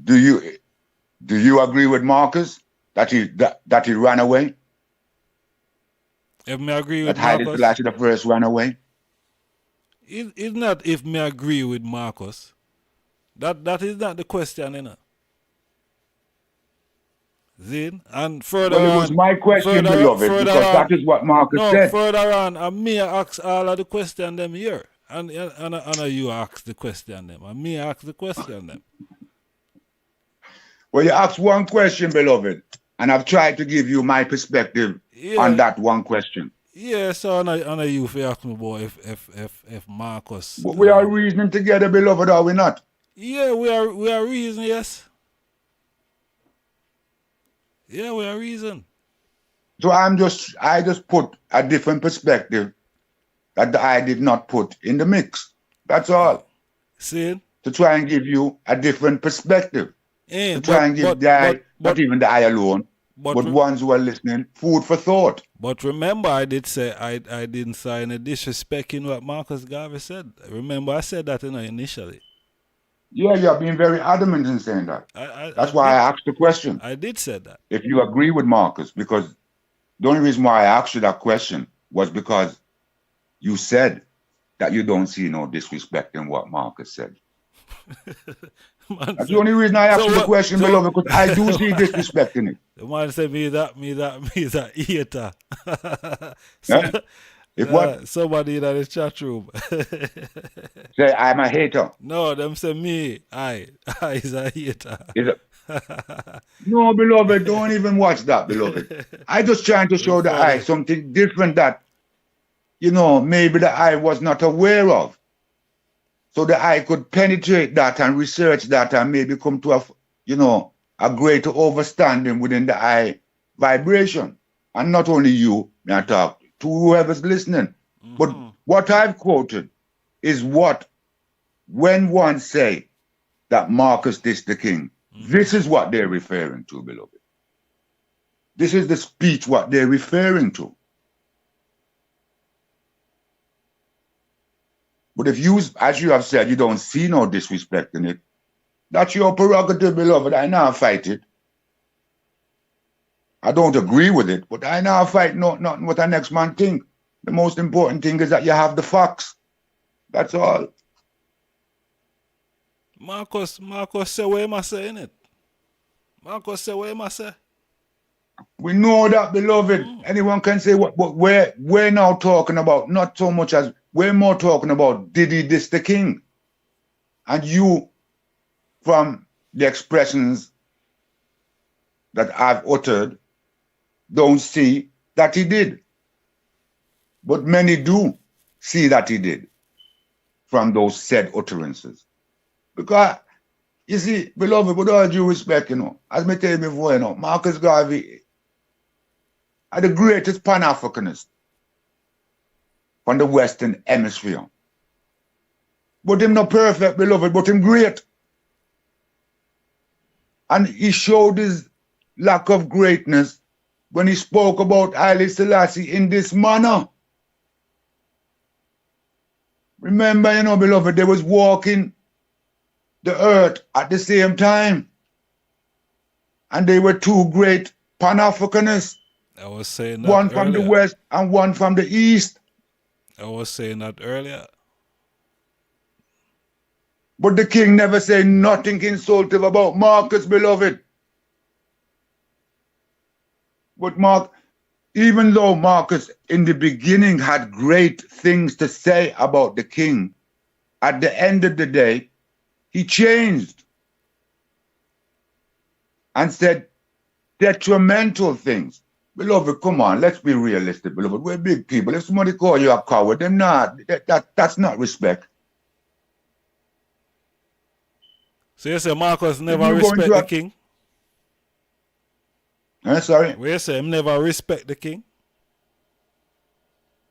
Do you agree with Marcus that he ran away? If me agree with That Haile Marcus, Selassie the first ran away? it's not if me agree with Marcus. That is not the question, you know. Zin? And further Well, it was on, my question, beloved, because that is what Marcus no, said. further on, and me ask all of the question them here. And you ask the question them. And me ask the question them. Well, you asked one question, beloved, and I've tried to give you my perspective on that one question. Yeah, so I you if you ask me about if Marcus. But we are reasoning together, beloved, are we not? Yeah, we are reasoning, yes. Yeah, we are reason. So I just put a different perspective that I did not put in the mix. That's all. See? To try and give you a different perspective. To try and give not even the eye alone, but ones who are listening, food for thought. But remember, I did say I didn't say any disrespect in what Marcus Garvey said. Remember, I said that initially. Yeah, you have been very adamant in saying that. That's why I asked the question. I did say that. If you agree with Marcus, because the only reason why I asked you that question was because you said that you don't see no disrespect in what Marcus said. That's the only reason I asked you the question, beloved, because I do see disrespect in it. The man said me that eater. If what? Somebody in the chat room. Say I'm a hater. No, them say me. I is a hater. No, beloved, don't even watch that, beloved. I just trying to show the eye something different that, you know, maybe the eye was not aware of. So the eye could penetrate that and research that and maybe come to a greater understanding within the eye vibration. And not only you, may I talk to whoever's listening. But what I've quoted is what, when one say that Marcus is the king, this is what they're referring to, beloved. This is the speech what they're referring to. But if you, as you have said, you don't see no disrespect in it, that's your prerogative, beloved. I now fight it. I don't agree with it, but I now fight nothing what the next man think. The most important thing is that you have the facts. That's all. Marcus say what am I saying it? Marcus say what am I say? We know that, beloved. Anyone can say what, but we're now talking about not so much as we're more talking about did he diss the king? And you, from the expressions that I've uttered, don't see that he did. But many do see that he did from those said utterances. Because, you see, beloved, with all due respect, as me tell you before, Marcus Garvey are the greatest Pan-Africanist from the Western Hemisphere. But him not perfect, beloved, but him great. And he showed his lack of greatness when he spoke about Haile Selassie in this manner. Remember, beloved, they was walking the earth at the same time. And they were two great Pan-Africanists. I was saying that one from the west and one from the east. I was saying that earlier. But the king never said nothing insultive about Marcus, beloved. But even though Marcus in the beginning had great things to say about the king, at the end of the day, he changed and said, detrimental things. Beloved, come on, let's be realistic, beloved. We're big people. If somebody call you a coward, they're not. That's not respect. So you say Marcus never you go respect into the a- king? Sorry? Where you say him never respect the king?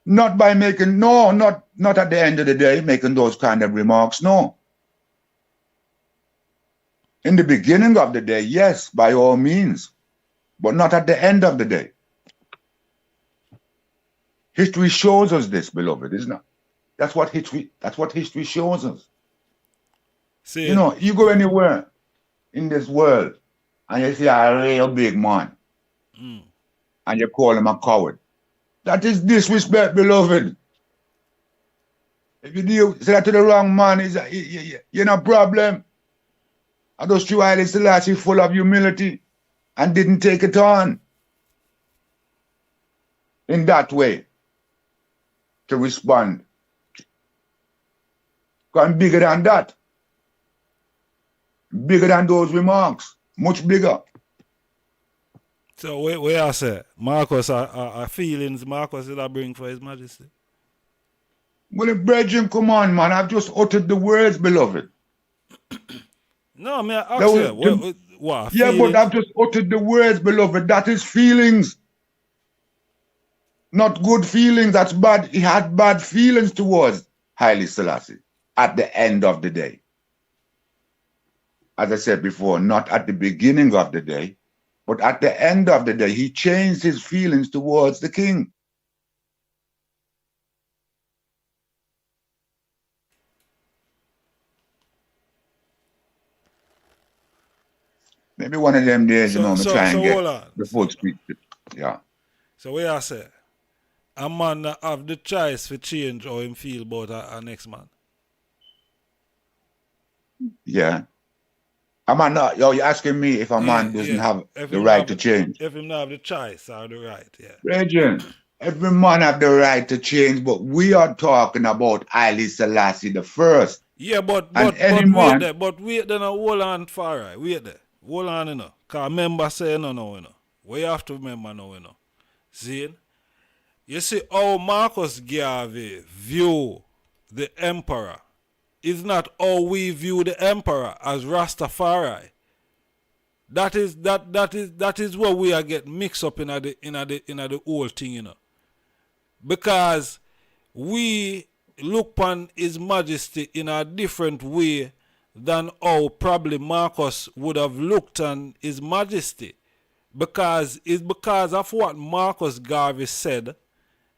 Not by making, no, not at the end of the day, making those kind of remarks, no. In the beginning of the day, yes, by all means, but not at the end of the day. History shows us this, beloved, isn't it? That's what history shows us. See, You know, you go anywhere in this world and you see a real big man and you call him a coward. That is disrespect, beloved. If you do say that to the wrong man, you're no problem. I just threw Haile Selassie full of humility and didn't take it on in that way to respond. Because I'm bigger than that. Bigger than those remarks. Much bigger. so where I say Marcus are feelings Marcus did I bring for His Majesty? Well, if brethren, come on, man. I've just uttered the words, beloved. No, I mean, I ask That you, was- what Yeah, feelings? but I've just uttered the words, beloved. That is feelings. Not good feelings. That's bad. He had bad feelings towards Haile Selassie at the end of the day. As I said before, not at the beginning of the day, but at the end of the day, he changed his feelings towards the king. Maybe one of them days, So- me so- try so and get hold on. the full speech. Yeah. So where I say, a man that have the choice to change how him feel about a next man. Yeah. A man, you're asking me if a man doesn't have If the him right have to the- change. If him not have the choice or the right, yeah. Brethren, every man have the right to change, but we are talking about Haile Selassie the first. Yeah, but any man- wait there, wait there, now, hold on, far right, wait there. Hold on, you know. Because remember say no, you know. We have to remember now, you know. See? You see how Marcus Garvey view the emperor is not how we view the emperor as Rastafari. That is where we are get mixed up in the whole thing, you know. Because we look upon His Majesty in a different way than how probably Marcus would have looked on His Majesty. Because it's because of what Marcus Garvey said,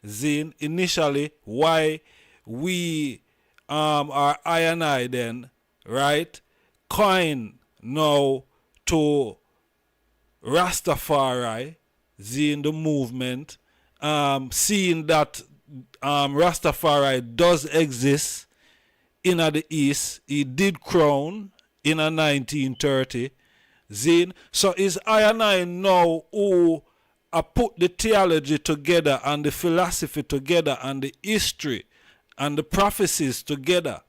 Zane, initially, why we are I and I then, right, coin now to Rastafari, Zane, the movement, seeing that Rastafari does exist in the East. He did crown in a 1930. Zine. So is I and I now who put the theology together and the philosophy together and the history and the prophecies together.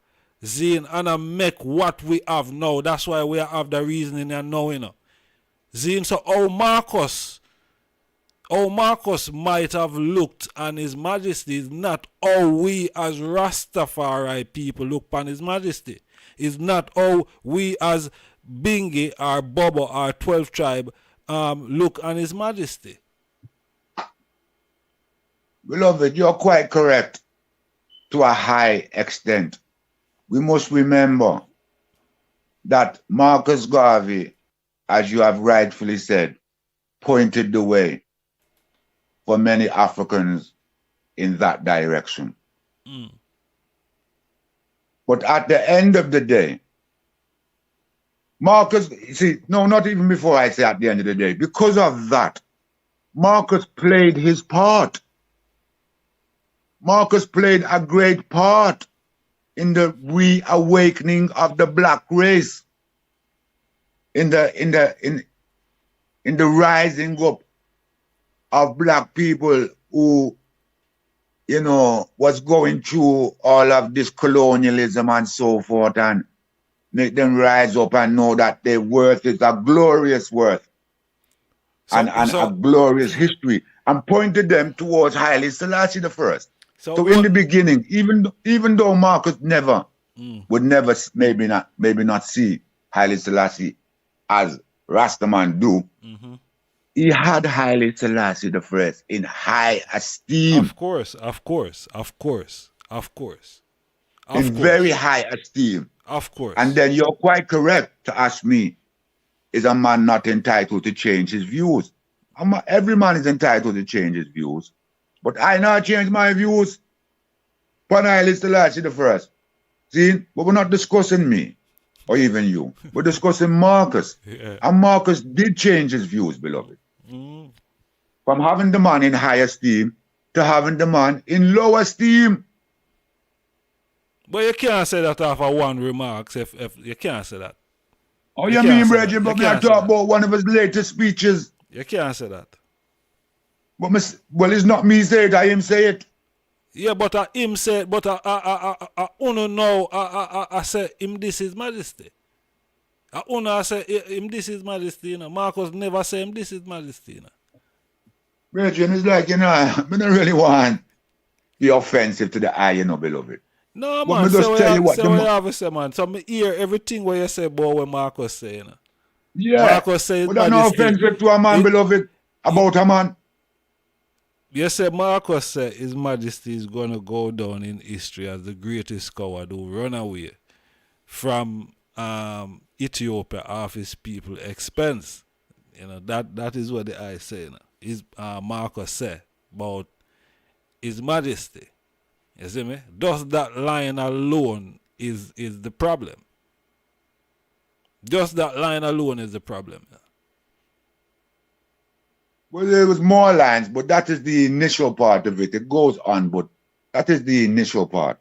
Zine, and I make what we have now. That's why we have the reasoning and now, you know. Zine, so how Marcus might have looked on His Majesty is not how we as Rastafari people look upon His Majesty. It's not how we as Bingi or Bobo or 12 tribe look on His Majesty. Beloved, you're quite correct to a high extent. We must remember that Marcus Garvey, as you have rightfully said, pointed the way for many Africans in that direction. But at the end of the day, Marcus, see, no, not even before I say at the end of the day, because of that, Marcus played his part. Marcus played a great part in the reawakening of the black race, in the rising up of black people who, you know, was going through all of this colonialism and so forth, and make them rise up and know that their worth is a glorious worth. and a glorious history, and pointed them towards Haile Selassie the first. So in the beginning, even though Marcus would never maybe not see Haile Selassie as Rastaman do, he had Haile Selassie the first in high esteem. Of course. In very high esteem. Of course. And then you're quite correct to ask me, is a man not entitled to change his views? Every man is entitled to change his views. But I not change my views. But Haile Selassie the first. See, but we're not discussing me or even you. We're discussing Marcus. Yeah. And Marcus did change his views, beloved. From having the man in high esteem to having the man in low esteem. But you can't say that after one remarks. If you can't say that. Oh, you mean, Bridget, but we are talking about one of his latest speeches. You can't say that. But well, it's not me say it, I him say it. Yeah, but him say it, but I only know I say him this is majesty. I say him this is majesty, you know. Marcus never say him this is majesty, you know. Bridget, it's like, you know, I don't really want to be offensive to the eye, you know, beloved. No, but man, just tell you what say what you have to say, man. So me hear everything what you say about what Marcus say, you know. Yeah, Marcus say but that's no offensive to a man, beloved, about a man. You say Marcus say His Majesty is going to go down in history as the greatest coward who run away from Ethiopia off his people's expense. You know, that is what the eye say, you know. Is Marcus say about His Majesty. You see me? Just that line alone is the problem. Just that line alone is the problem. Well, there was more lines, but that is the initial part of it. It goes on, but that is the initial part.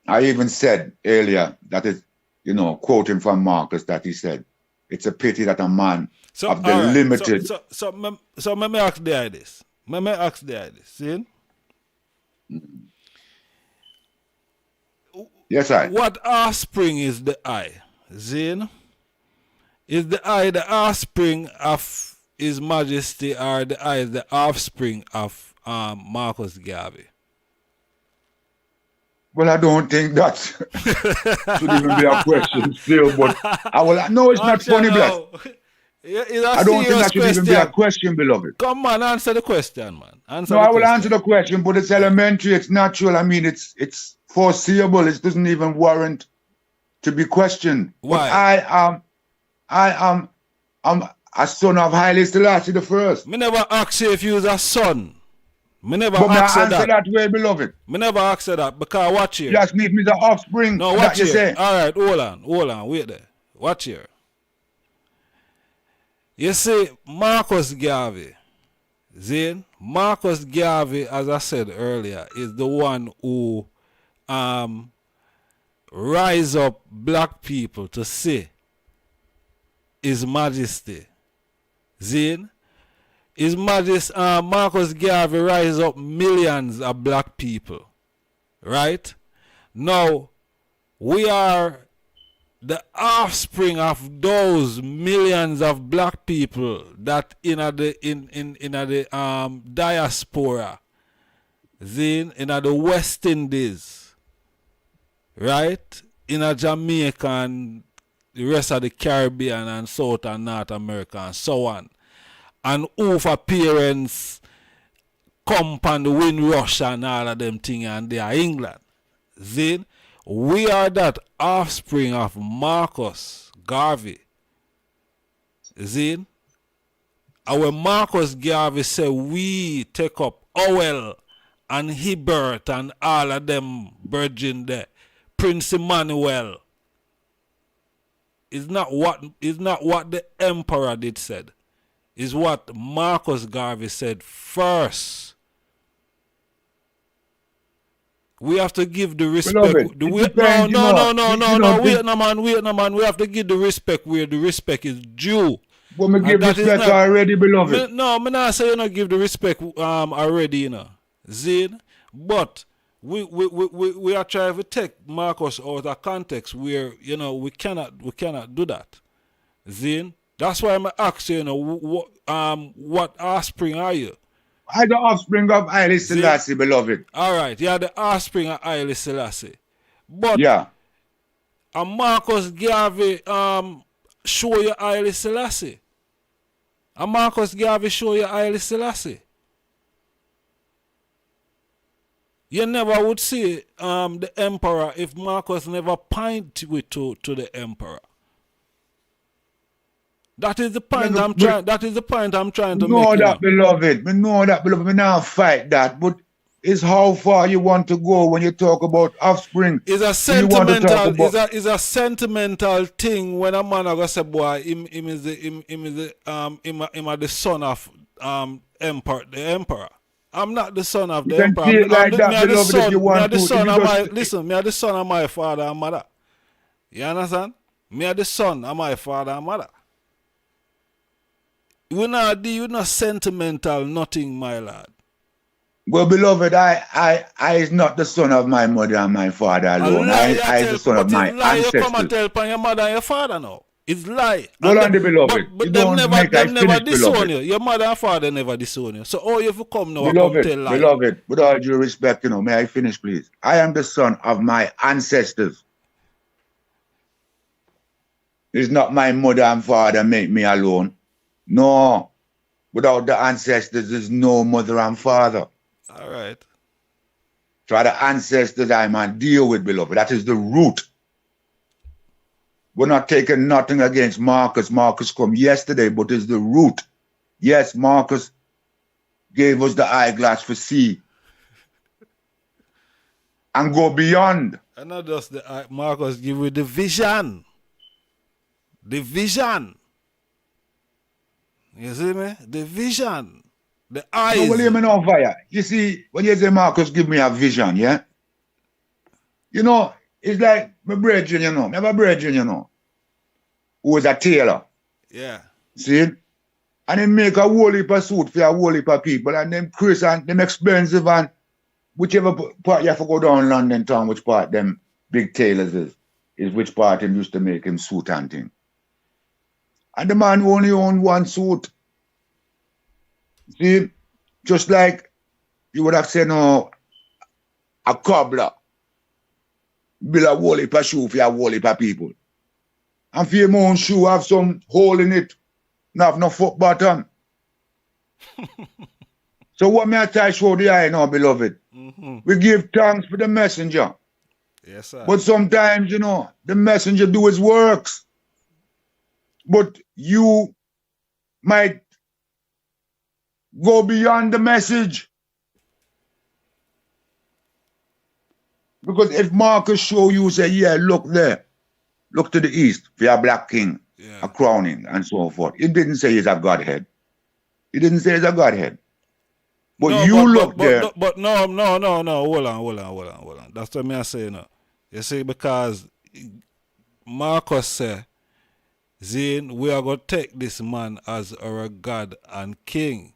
I even said earlier, that is, you know, quoting from Marcus, that he said, it's a pity that a man of the limited... So let me ask the this. Let me ask the this. See? Yes, I. What offspring is the eye? Zane? Is the eye the offspring of His Majesty, or the eye is the offspring of Marcus Garvey? Well, I don't think that should even be a question still, but I will. No, it's not funny, Bless. I don't think that should even be a question, beloved. Come on, answer the question, man. I will answer the question, but it's elementary, it's natural. I mean, it's foreseeable. It doesn't even warrant to be questioned. Why? But I'm a son of Haile Selassie the first. Me never ask you if you was a son. Me never but ask you answer that way, beloved. Me never ask you that, because watch here. You ask me if me the offspring. No, watch here. Alright, hold on, wait there. Watch here. You see, Marcus Garvey, Zane, Marcus Garvey, as I said earlier, is the one who rise up black people to see His Majesty. Zane, His Majesty, Marcus Garvey rise up millions of black people. Right? Now, we are the offspring of those millions of black people that in the diaspora, Zane, in the West Indies, right? In Jamaica and the rest of the Caribbean and South and North America and so on. And who for parents come on the Windrush and all of them things, and they are England. Then we are that offspring of Marcus Garvey. Then our Marcus Garvey said we take up Howell and Hibbert and all of them virgin there. Prince Emmanuel. Is not what the emperor did said. Is what Marcus Garvey said first. We have to give the respect. Beloved, Wait, no, man. We have to give the respect where the respect is due. But me give respect already, beloved. No, me not say you not give the respect already, you know. Zane, but we are trying to take Marcus out of context where, you know, we cannot do that. Zane, That's why I'm asking, you know, what offspring are you? I the offspring of Haile Selassie, beloved. All right, you're the offspring of Haile Selassie. But Yeah. Marcus Garvey show you Haile Selassie. And Marcus Garvey show you Haile Selassie. You never would see the emperor if Marcus never point with to the emperor. That is the point I'm trying. That is the point I'm trying to make. Know that, beloved. We know that, beloved. We now fight that, but it's how far you want to go when you talk about offspring. It's a sentimental. It's a sentimental thing when a man go say, boy, him is the son of emperor, the emperor. I'm not the son of the You can emperor. see it like that, beloved, if you Me want are the to. son If of you my just- listen. Me are the son of my father and mother. You understand? Me are the son of my father and mother. We not sentimental, nothing, my lad. Well, beloved, I is not the son of my mother and my father alone. I is the son of my You come and ancestors. tell upon your mother and your father now. It's lie. Well, And on the beloved, but you them don't never, make I them never finish, disown beloved. you. Your mother and father never disown you. So oh, if you come now, I come Beloved, tell lie. beloved, with all due respect, you know, may I finish, please? I am the son of my ancestors. It's not my mother and father make me alone. No. Without the ancestors, there's no mother and father. All right. So the ancestors I man deal with, beloved. That is the root. We're not taking nothing against Marcus. Marcus come yesterday, but it's the root. Yes, Marcus gave us the eyeglass for see. And go beyond. And not just the Marcus give you the vision. The vision. You see me? The vision. The eyes. No, well, you mean on fire. You see, when you say Marcus give me a vision, yeah? You know, it's like my brethren, you know. I have a brethren, you know, who is a tailor. Yeah. See? And he make a whole heap of suit for a whole heap of people. And them Chris and them expensive and whichever part you have to go down London town, which part them big tailors is which part him used to make him suit and thing. And the man only owned one suit. See? Just like you would have said, no, a cobbler build a whole heap of shoe for a whole heap of people. And for your own shoe have some hole in it, not have no foot bottom. So what may I try to show the eye now, beloved? We give thanks for the messenger. Yes, sir. But sometimes, you know, the messenger do his works. But you might go beyond the message. Because if Marcus show you, say, yeah, look there. Look to the east for your black king, a crowning and so forth. It didn't say he's a godhead. It didn't say he's a godhead. But no, you look there. But no. Hold on. That's what I say now. You see, because Marcus said, Zane, we are going to take this man as our God and King,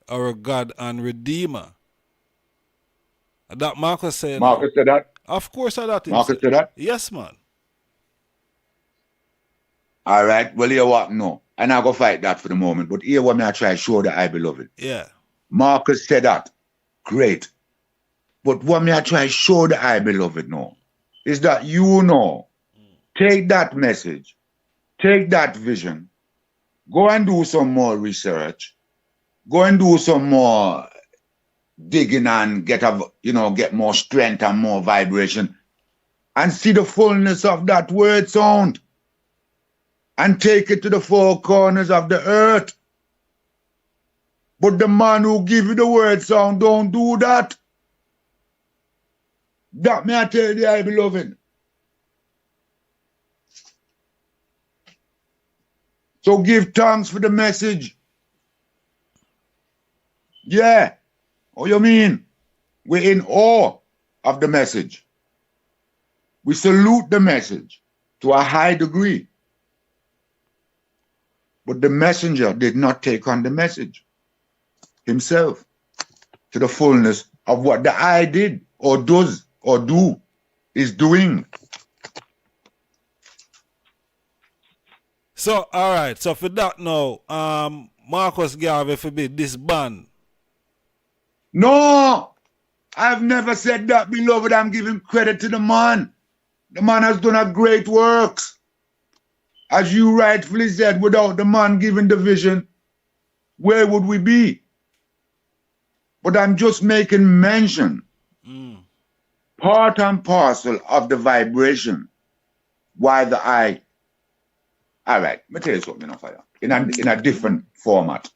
our God and Redeemer. That Marcus said. Marcus said that? Of course, that is. Marcus said that? Yes, man. All right. Well, here what? No. And I'll go fight that for the moment. But here what me I try to show that I beloved. Yeah. Marcus said that. Great. But what me I try to show that I beloved now is that you know, take that message, take that vision, go and do some more research, go and do some more digging and get more strength and more vibration and see the fullness of that word sound and take it to the four corners of the earth. But the man who give you the word sound don't do that. That may I tell you, I beloved. So give thanks for the message. Yeah. What you mean? We're in awe of the message. We salute the message to a high degree. But the messenger did not take on the message himself to the fullness of what the eye did or does or is doing. So, all right. So for that now, Marcus Garvey forbid disband. No, I've never said that, beloved. I'm giving credit to the man. The man has done a great works. As you rightfully said, without the man giving the vision, where would we be? But I'm just making mention, part and parcel of the vibration. Why the eye? All right, let me tell you something, fire. In a different format.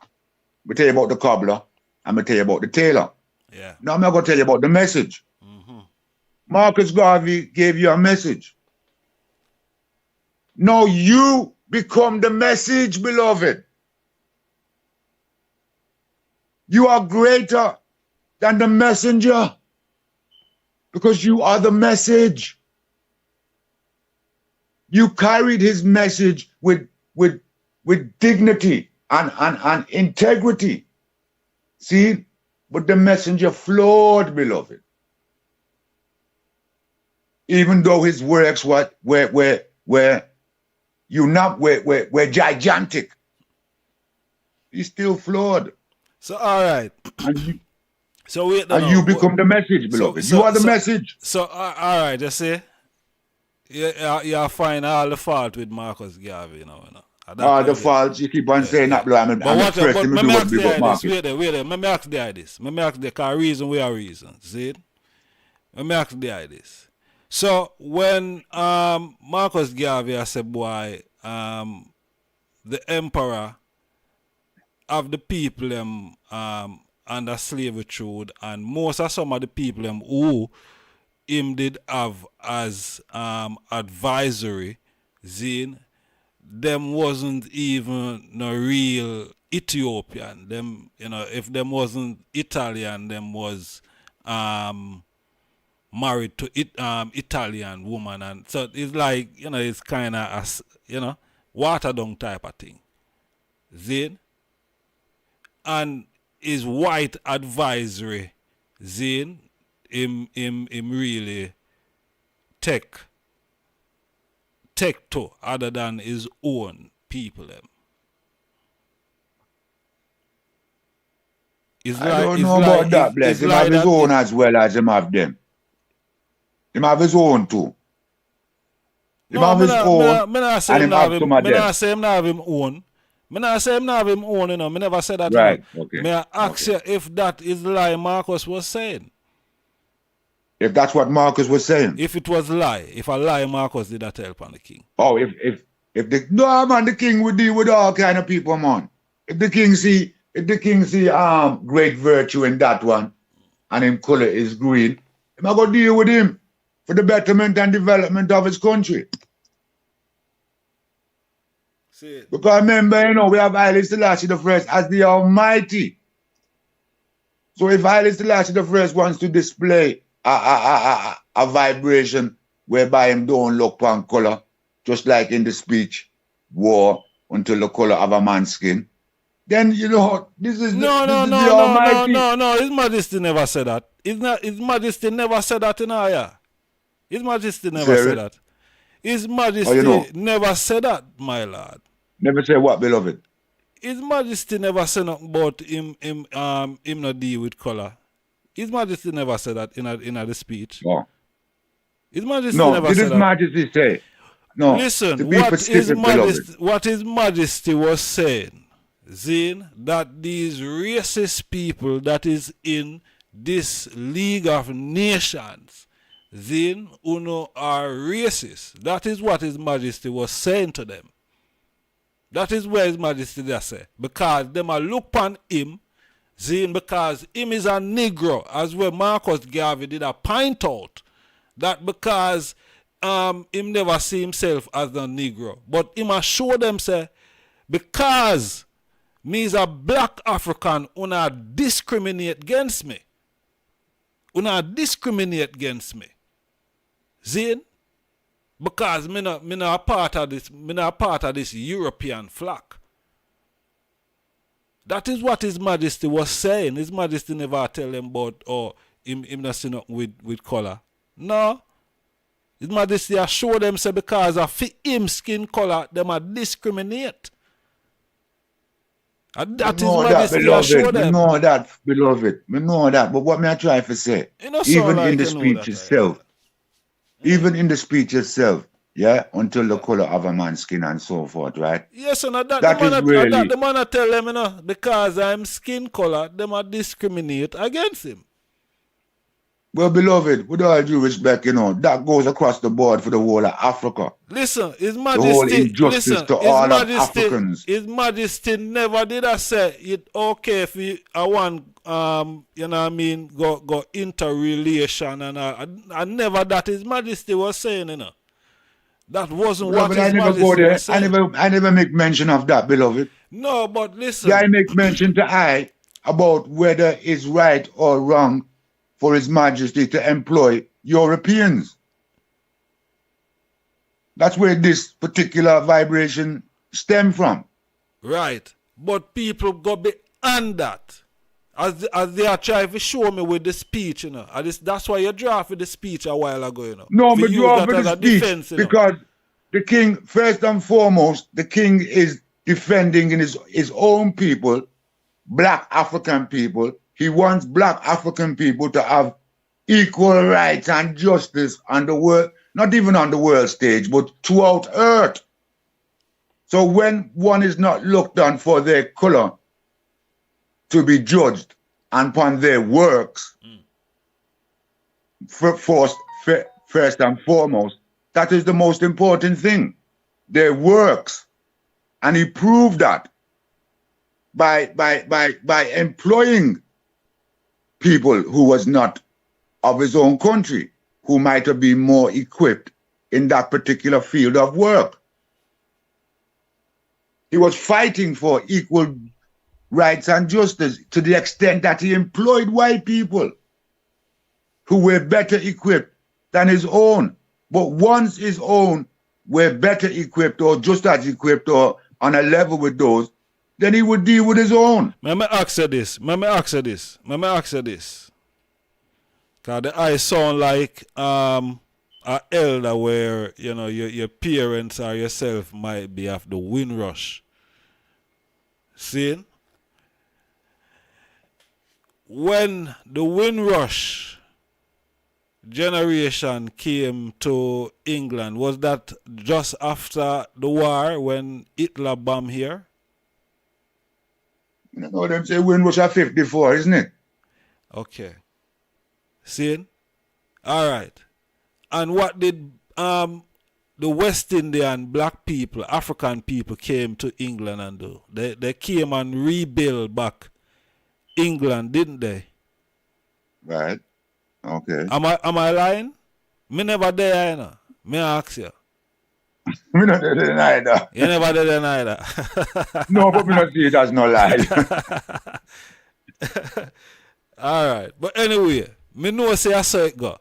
Let me tell you about the cobbler, and me tell you about the tailor. Yeah. Now I'm not going to tell you about the message. Marcus Garvey gave you a message. Now you become the message, beloved. You are greater than the messenger because you are the message. You carried his message with dignity and integrity. See? But the messenger flawed, beloved. Even though his works were gigantic, he's still flawed. So all right. So wait. And you become the message, beloved. You are the message. So all right, you see. You find all the fault with Marcus Garvey, you know. The fault, you keep on saying that, beloved. But what? Let me ask the guy this. Let me ask the guy reason we are reason. See it? Let me ask the guy this. So when Marcus Garvey I said, boy, the emperor of the people them under servitude, and most of some of the people them who him did have as advisory, Zine, them wasn't even no real Ethiopian. Them, you know, if them wasn't Italian, them was married to Italian woman, and so it's like, you know, it's kind of, you know, water down type of thing. Zine, and his white advisory, Zine, him really take to other than his own people them. I don't know about that, bless. Him have his own as well as him have them. Him have his own too. Him have his own, and him have some of them. I not say him not have him own. I not say him not have him own, you know. I never said that. Right, okay. May I ask you if that is lie Marcus was saying? If that's what Marcus was saying. If it was lie, if a lie Marcus did that help on the king. Oh, if no man, the king would deal with all kind of people, man. If the king see great virtue in that one, and him color is green, I'm gonna deal with him for the betterment and development of his country. See. Because remember, you know, we have Haile Selassie the First as the Almighty. So if Haile Selassie the First wants to display a vibration whereby him don't look on color, just like in the speech, war until the color of a man's skin, then you know this is the Almighty. No. His Majesty never said that. His Majesty never said that in Aya. His Majesty never said that. His Majesty never said that, my lord. Never say what, beloved? His Majesty never said nothing about him not deal with color. His Majesty never said that in the speech. No. His Majesty never said that. His Majesty say? No. Listen, what His Majesty was saying, Zine, that these racist people that is in this League of Nations, Zine, uno are racist. That is what His Majesty was saying to them. That is where His Majesty does say. Because them a look upon him, Zine, because him is a Negro, as well Marcus Garvey did a point out that because him never see himself as a Negro, but him a show them say, because me is a black African, una discriminate against me. Una discriminate against me. Zine, because me not a part of this European flock. That is what His Majesty was saying. His Majesty never tell them about him not see nothing with color. No. His Majesty has show them say because of him skin color, them are discriminate. And that His Majesty has show them. Me know that, beloved. Me know that. But what me I try to say, even in the speech itself, even in the speech itself, yeah, until the color of a man's skin and so forth, right? Yes, and that is really... the man tell them, you know, because I'm skin color, them are discriminate against him. Well, beloved, with all due respect, you know, that goes across the board for the whole of Africa. Listen, His Majesty, the whole injustice to all of Africans. His Majesty never did I say it okay if I want you know what I mean, go interrelation and I never that His Majesty was saying, you know. That wasn't what His Majesty was saying. I never make mention of that, beloved. No, but listen. I make mention to about whether it's right or wrong for His Majesty to employ Europeans. That's where this particular vibration stem from. Right. But people go beyond that. As they are trying to show me with the speech, you know. That's why you drafted the speech a while ago, you know. No, but you drafted the speech defense, because the king, first and foremost, the king is defending in his own people, black African people. He wants black African people to have equal rights and justice on the world, not even on the world stage, but throughout earth. So when one is not looked on for their color to be judged upon their works, first and foremost, that is the most important thing, their works. And he proved that by employing people who was not of his own country, who might have been more equipped in that particular field of work. He was fighting for equal rights and justice to the extent that he employed white people who were better equipped than his own. But once his own were better equipped or just as equipped or on a level with those, then he would deal with his own. Let me ask you this. Because the eye sound like an elder where, you know, your parents or yourself might be of the wind rush. See? When the wind rush generation came to England, was that just after the war when Hitler bombed here? You know them say wind rush at 54, isn't it? Okay. See? All right. And what did the West Indian black people, African people came to England and do? They came and rebuilt back England, didn't they? Right. Okay. Am I lying? Me never there, you know. Me ask you. Me not there neither. You never there neither. No, but me not see it as no lie. All right. But anyway, me know say I saw it go.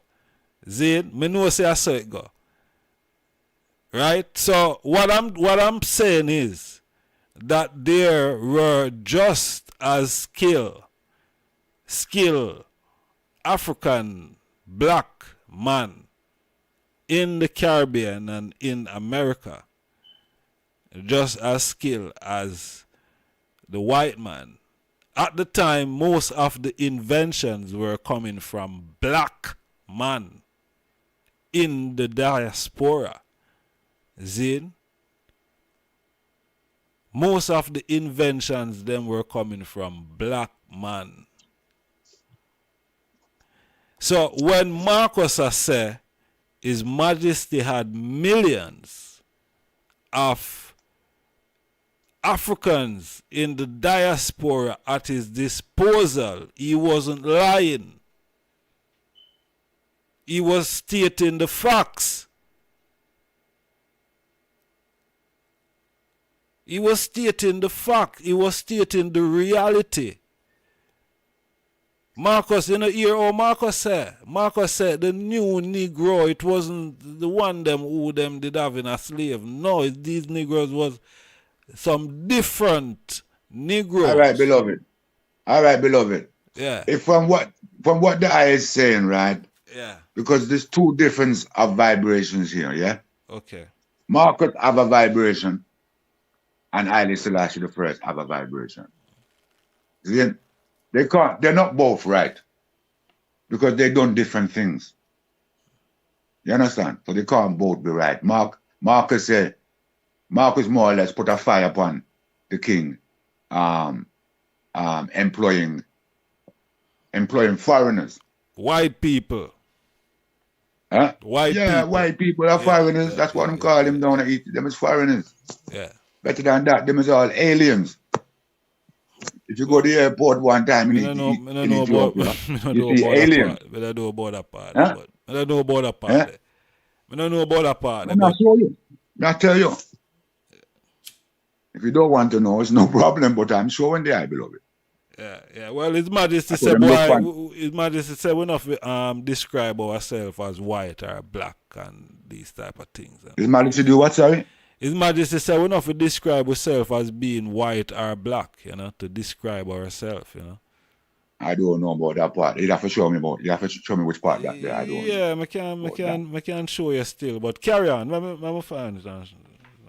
Zane, me know say I saw it go. Right? So what I'm saying is that there were just as skilled African black man in the Caribbean and in America, just as skilled as the white man. At the time, most of the inventions were coming from black man in the diaspora. Zin? Most of the inventions then were coming from black man. So when Marcus said His Majesty had millions of Africans in the diaspora at his disposal, he wasn't lying. He was stating the facts. He was stating the fact. He was stating the reality. Marcus, you know, hear how Marcus said? Marcus said the new Negro, it wasn't the one them who them did have in a slave. No, these Negroes was some different Negroes. All right, beloved. Yeah. If from what the eye is saying, right? Yeah. because there's two different of vibrations here, yeah? Okay. Marcus have a vibration and Haile Selassie the first have a vibration. See, they're not both right because they done different things. You understand? So they can't both be right. Marcus more or less put a fire upon the king, employing foreigners. White people. Huh? White white people are foreigners. That's what I'm calling them down there. Them is foreigners. Yeah. Better than that, them is all aliens. If you go to the airport one time in Ethiopia, you see aliens. But I know about that part. Huh? But I don't know about that part. Huh? I don't know about that part. I'm not show you. I tell you. If you don't want to know, it's no problem, but I'm showing the eye, beloved. Yeah. Well, His Majesty said, His Majesty said we not describe ourselves as white or black and these type of things. His Majesty do what, sorry? His Majesty said we not describe ourselves as being white or black, to describe ourselves, I don't know about that part. You have to show me which part that there. I don't know. Yeah, I can show you still, but carry on. Let me find it.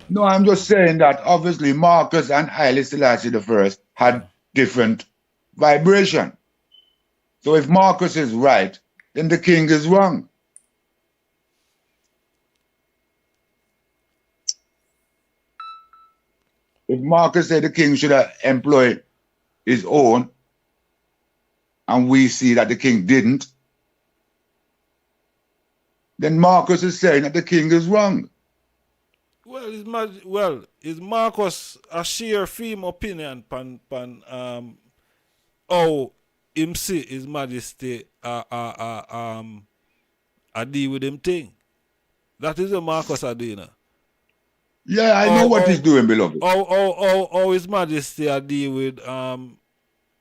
No, I'm just saying that obviously Marcus and Haile Selassie the first had different vibration. So if Marcus is right, then the king is wrong. If Marcus said the king should have employed his own, and we see that the king didn't, then Marcus is saying that the king is wrong. Is Marcus a share film opinion pan how him see His Majesty a deal with him thing? That is what Marcus a doing. Yeah, I know what he's doing, beloved. How His Majesty a deal with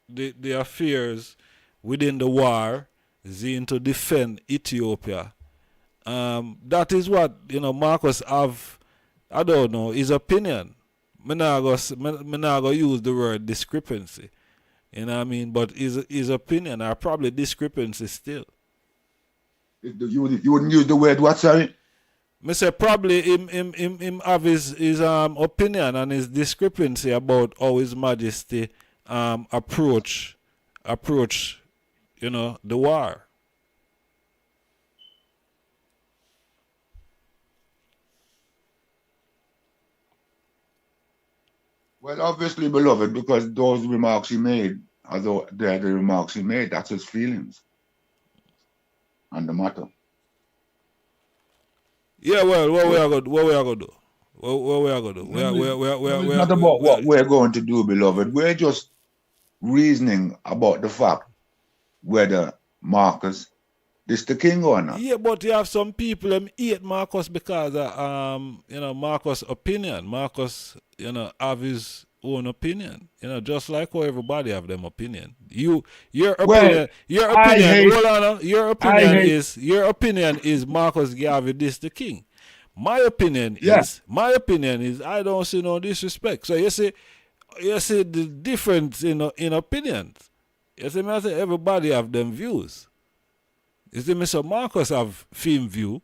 the affairs within the war, to defend Ethiopia. That is what Marcus have. I don't know his opinion. Me not go use the word discrepancy. You know what I mean? But his opinion are probably discrepancy still. You wouldn't use the word what, sorry? Me say probably him have his opinion and his discrepancy about how His Majesty approach the war. Well, obviously, beloved, because those remarks he made, although they're the remarks he made, that's his feelings on the matter. Yeah, well, what we are gonna do? What we are gonna do? It's not about what we're going to do, beloved. We're just reasoning about the fact whether Marcus is the king or not. Yeah, but you have some people hate Marcus because Marcus' opinion. Marcus, have his own opinion. Just like how everybody have them opinion. Your opinion. Your opinion is Marcus Garvey this the king. My opinion is I don't see no disrespect. So you see the difference in opinions. You see, I say everybody have them views. You see, Mr. Marcus have film view,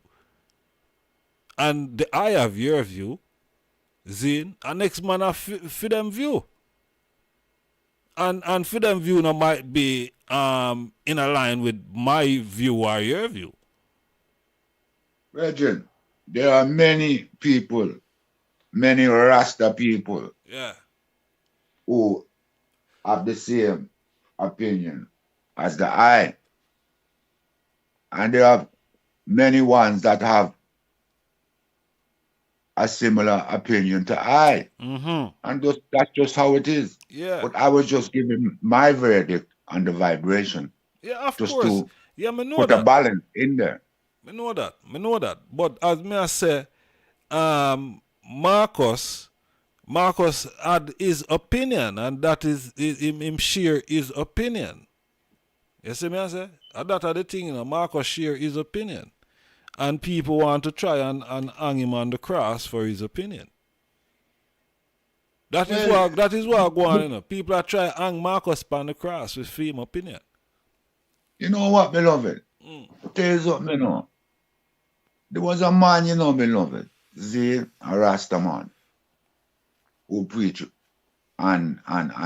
and I have your view. Zin, and next man have for them view. And for them view might be in a line with my view or your view. Regin, there are many people, many Rasta people, who have the same opinion as the I. And there are many ones that have a similar opinion to I. Mm-hmm. And that's just how it is. Yeah. But I was just giving my verdict on the vibration. Yeah, of just course. To me know put that. a balance in there. Me know that. But as me I say, Marcus had his opinion, and that is him share his opinion. You see me I say? And that are the thing, Marcus share his opinion. And people want to try and hang him on the cross for his opinion. That is what going on. People are trying to hang Marcus on the cross with his opinion. You know what, beloved? Tell you something, you know. There was a man, you know, beloved, a Rasta man, who preached and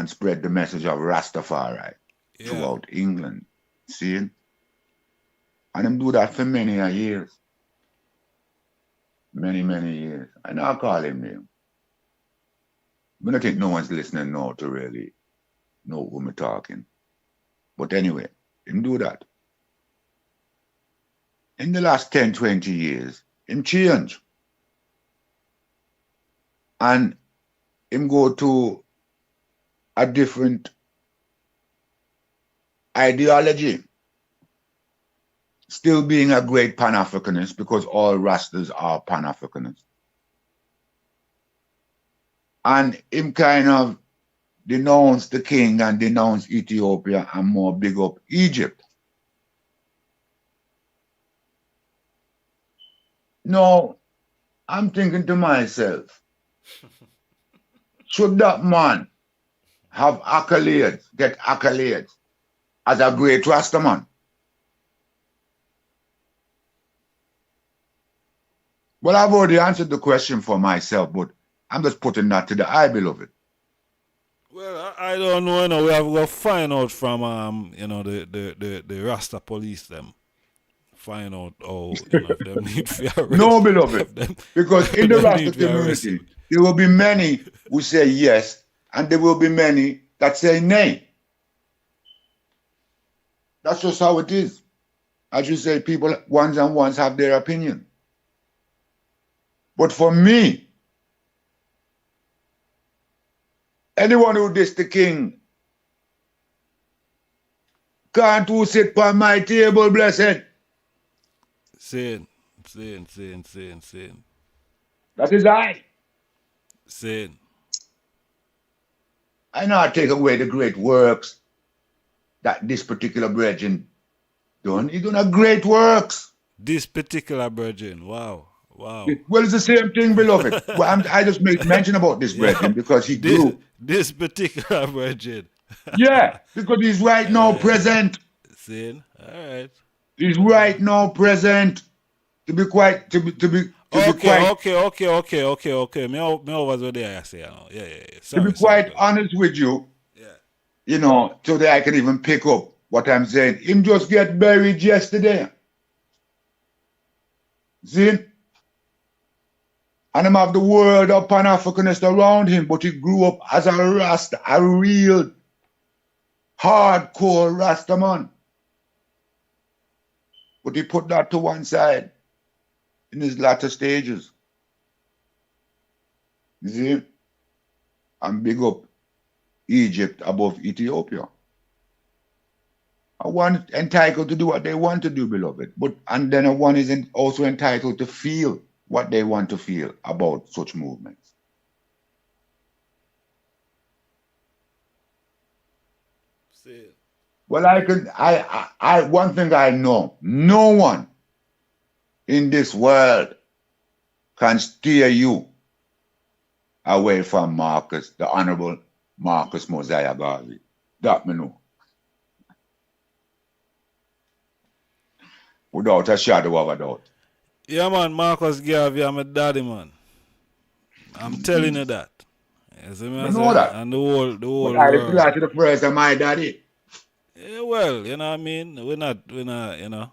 spread the message of Rastafari throughout England. See? And him do that for many years. Many years. I now call him name. I don't think no one's listening now to really know who I'm talking. But anyway, him do that. In the last 10, 20 years, him change. And him go to a different ideology. Still being a great Pan-Africanist, because all Rastas are Pan-Africanists. And him kind of denounce the king and denounce Ethiopia and more big up Egypt. No, I'm thinking to myself, should that man have accolades, get accolades as a great Rastaman? Well, I've already answered the question for myself, but I'm just putting that to the eye, beloved. Well, I don't know. You know, we have to find out from you know, the Rasta police them. Find out how, you know, if them need to arrest. No, beloved, because in the Rasta community, there will be many who say yes, and there will be many that say nay. That's just how it is. As you say, people ones and ones have their opinion. But for me, anyone who dissed the king can't who sit by my table, blessed. Saying. That is I. Saying. I not take away the great works that this particular brethren done. He done a great works. This particular brethren, wow. Well, it's the same thing, beloved. Well, I just make mention about this brethren because he grew. This particular brethren. Yeah, because he's right now present. Saying, all right. He's right now present. To be quite. Okay. Me over there, I say, yeah. To be quite honest with you, you know, so that I can even pick up what I'm saying. Him just get buried yesterday. See? And him have the world of Pan-Africanist around him, but he grew up as a Rasta, a real hardcore Rasta man. But he put that to one side in his latter stages. You see? And big up Egypt above Ethiopia. One entitled to do what they want to do, beloved. And then one is also entitled to feel what they want to feel about such movements. See. Well, I one thing I know, no one in this world can steer you away from Marcus, the Honorable Marcus Mosiah Garvey. That me know. Without a shadow of a doubt. Yeah, man, Marcus Garvey, I'm a daddy, man. I'm telling you that. You see me? I know that. And the whole But I reply to the prayers of my daddy. Yeah, well, you know what I mean? We're not, you know,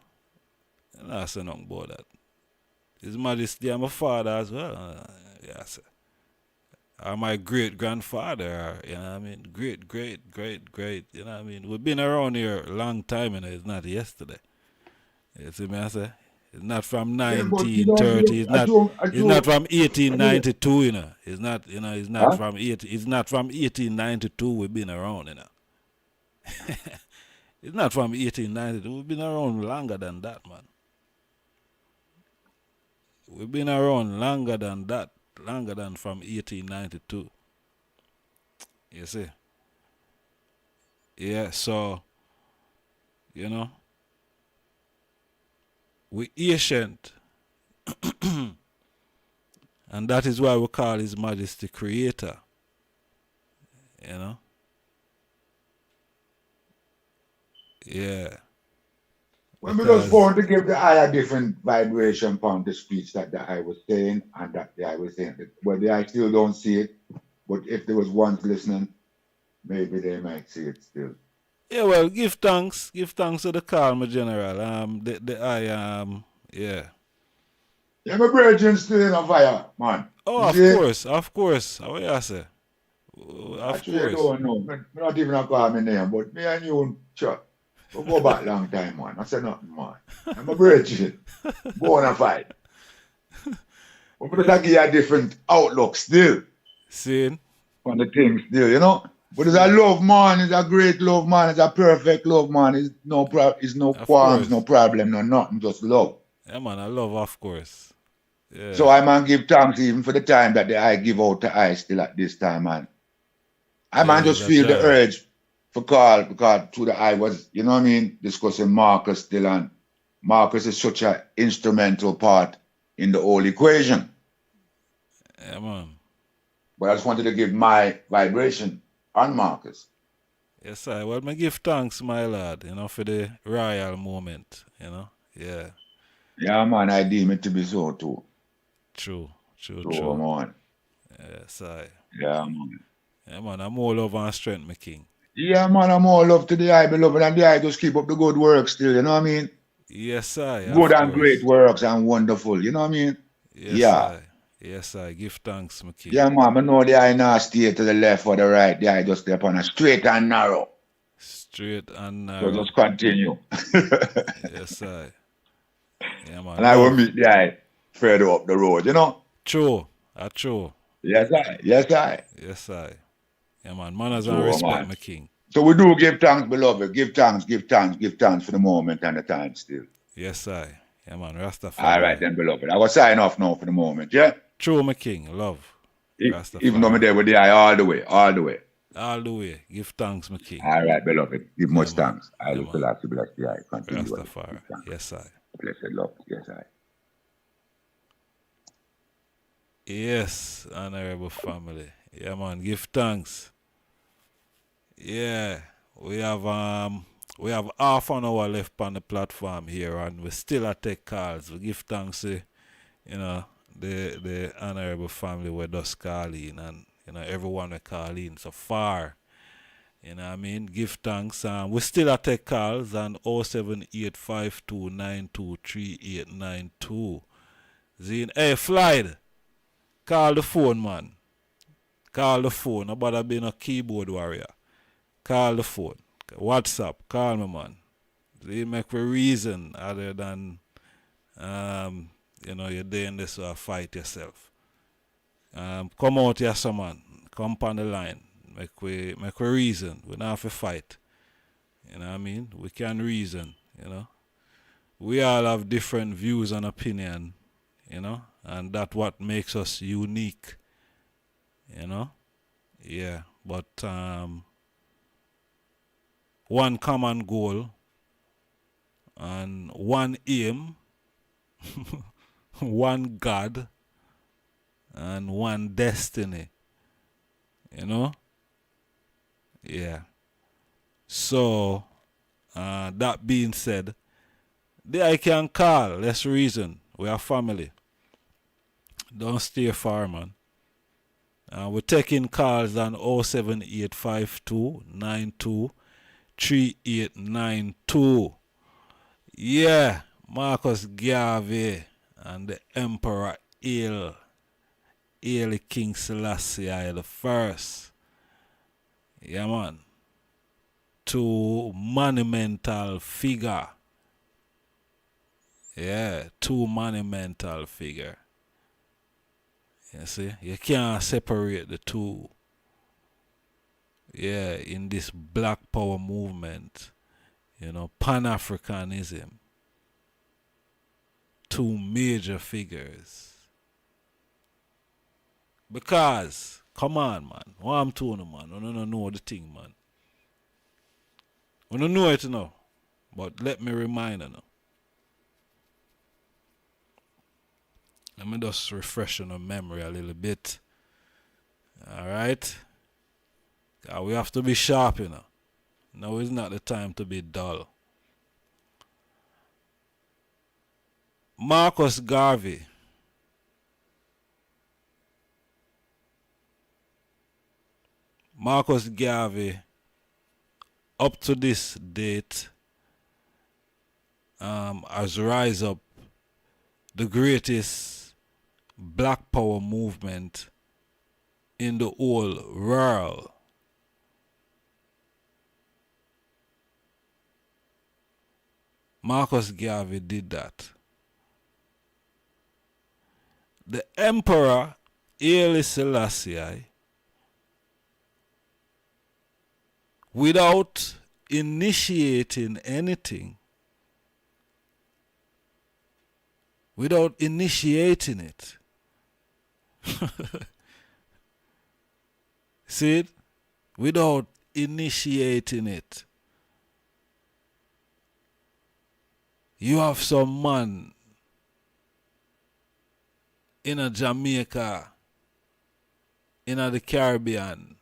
we're not saying nothing about that. His Majesty, I'm a father as well. Yes. Or my great-grandfather, you know what I mean? Great, you know what I mean? We've been around here a long time, you know, it's not yesterday. You see me, I say? It's not from 1930. It's not from 1892. You know. It's not. You know. It's not from 18. It's not from 1892. We've been around. You know. It's not from 1892. We've been around longer than that, man. We've been around longer than that. Longer than from 1892. You see. Yeah. So. You know. We ancient, and that is why we call His Majesty Creator. You know? Yeah. When we just Because found to give the eye a different vibration from the speech that the eye was saying and that the eye was saying. But the eye still don't see it. But if there was ones listening, maybe they might see it still. yeah, well, give thanks to the call, my general. The I yeah. Yeah, my brethren still in a fire, man. Oh, You of see? course. How you say? Of Actually, I course. don't know. Me not even a call my name, but me and you chat. We go back long time, man. I say nothing, man. I'm a brethren. Go on and fight. But we just give you a different outlook still Seeing? on the things still, you know? But it's a love, man. It's a great love, man. It's a perfect love, man. It's no Of qualms, no course. problem, no nothing, just love. Yeah, man, I love, of course. Yeah. So I man give thanks even for the time that the eye give out to eye still at this time, man. I man Yeah, just feel the Jai. urge for call because through the eye was, you know what I mean, discussing Marcus still, and Marcus is such an instrumental part in the whole equation. Yeah, man. But I just wanted to give my vibration on Marcus. Yes, I. Well, me give thanks, my lad, for the royal moment, Yeah. Yeah, man, I deem it to be so too. True. So, man. Yes, I. Yeah, man. Yeah, man, I'm all love and strength, my king. Yeah, man, I'm all love to the eye, beloved, and the eye just keep up the good work still, you know what I mean? Yes, I. Good Of and course. great works and wonderful, you know what I mean? Yes, Yeah. I. Yes, I. Give thanks, my king. Yeah, man, I know the eye not stay to the left or the right, the eye just stay upon a straight and narrow. Straight and So narrow. just continue. Yes, I. Yeah, man. And I will Love. meet the eye further up the road, you know? True. True. Yes, I. Yes, I. Yes, I. Yeah, man. Manners and True, respect, man. my king. So we do give thanks, beloved. Give thanks for the moment and the time still. Yes, I. Yeah, man. Rastafari. All right, then, beloved. I will sign off now for the moment, yeah? True, my king. Love. Rastafari. Even though I'm there with the eye all the way. All the way. Give thanks, my king. All right, beloved. Give much man. thanks. I will man. Selassie bless the eye. Continue. Rastafari. Yes, I. Blessed love. Yes, I. Yes, honorable family. Yeah, man. Give thanks. Yeah, we have half an hour left on the platform here, and we still a take calls. We give thanks to the honorable family we just call in, and everyone we call in so far. You know what I mean? Give thanks. We still a take calls on 07852923892. Zine, hey, Floyd, call the phone, man. Call the phone. Nobody be no keyboard warrior. Call the phone. WhatsApp. Call me, man. They make a reason other than, you're doing this to fight yourself. Come out here, some man. Come on the line. Make a reason. We don't have to fight. You know what I mean? We can reason, We all have different views and opinion, and that's what makes us unique, Yeah, but one common goal and one aim, one God and one destiny, Yeah. So, that being said, I can call. Let's reason. We are family. Don't stay far, man. We're taking calls on 07852923892. Yeah, Marcus Garvey and the Emperor Haile King Selassie the first. Yeah, man. Two monumental figure. Yeah, two monumental figure. You see, you can't separate the two. Yeah, in this Black Power movement, Pan-Africanism. Two major figures. Because, come on, man. What I'm telling you, man. I don't know the thing, man. I don't know it now. But let me remind you now. Let me just refresh on the memory a little bit. Alright? We have to be sharp, Now is not the time to be dull. Marcus Garvey. Marcus Garvey, up to this date, has rise up the greatest black power movement in the whole world. Marcus Garvey did that. The Emperor Haile Selassie, without initiating anything, without initiating it, see it? Without initiating it, you have some man in a Jamaica, in a the Caribbean,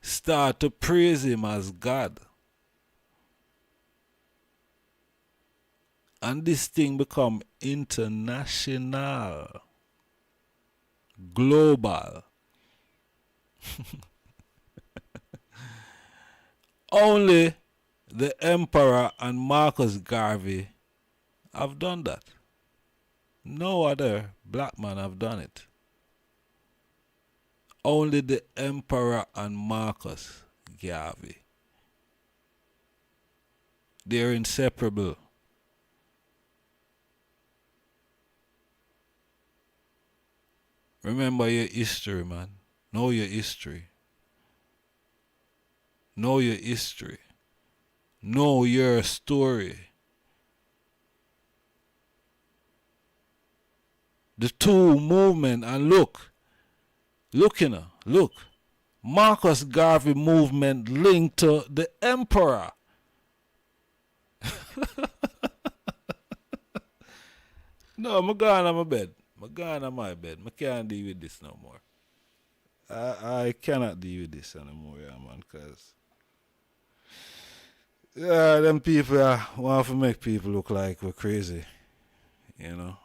start to praise him as God. And this thing become international, global. Only the Emperor and Marcus Garvey have done that. No other black man have done it. Only the Emperor and Marcus Garvey. They're inseparable. Remember your history, man. Know your history. Know your history. Know your story. The two movement, and look, look. Marcus Garvey movement linked to the Emperor. No, I'm going on my bed. I'm going on my bed. I can't deal with this no more. I cannot deal with this anymore, yeah, man, because them people want to make people look like we're crazy, you know.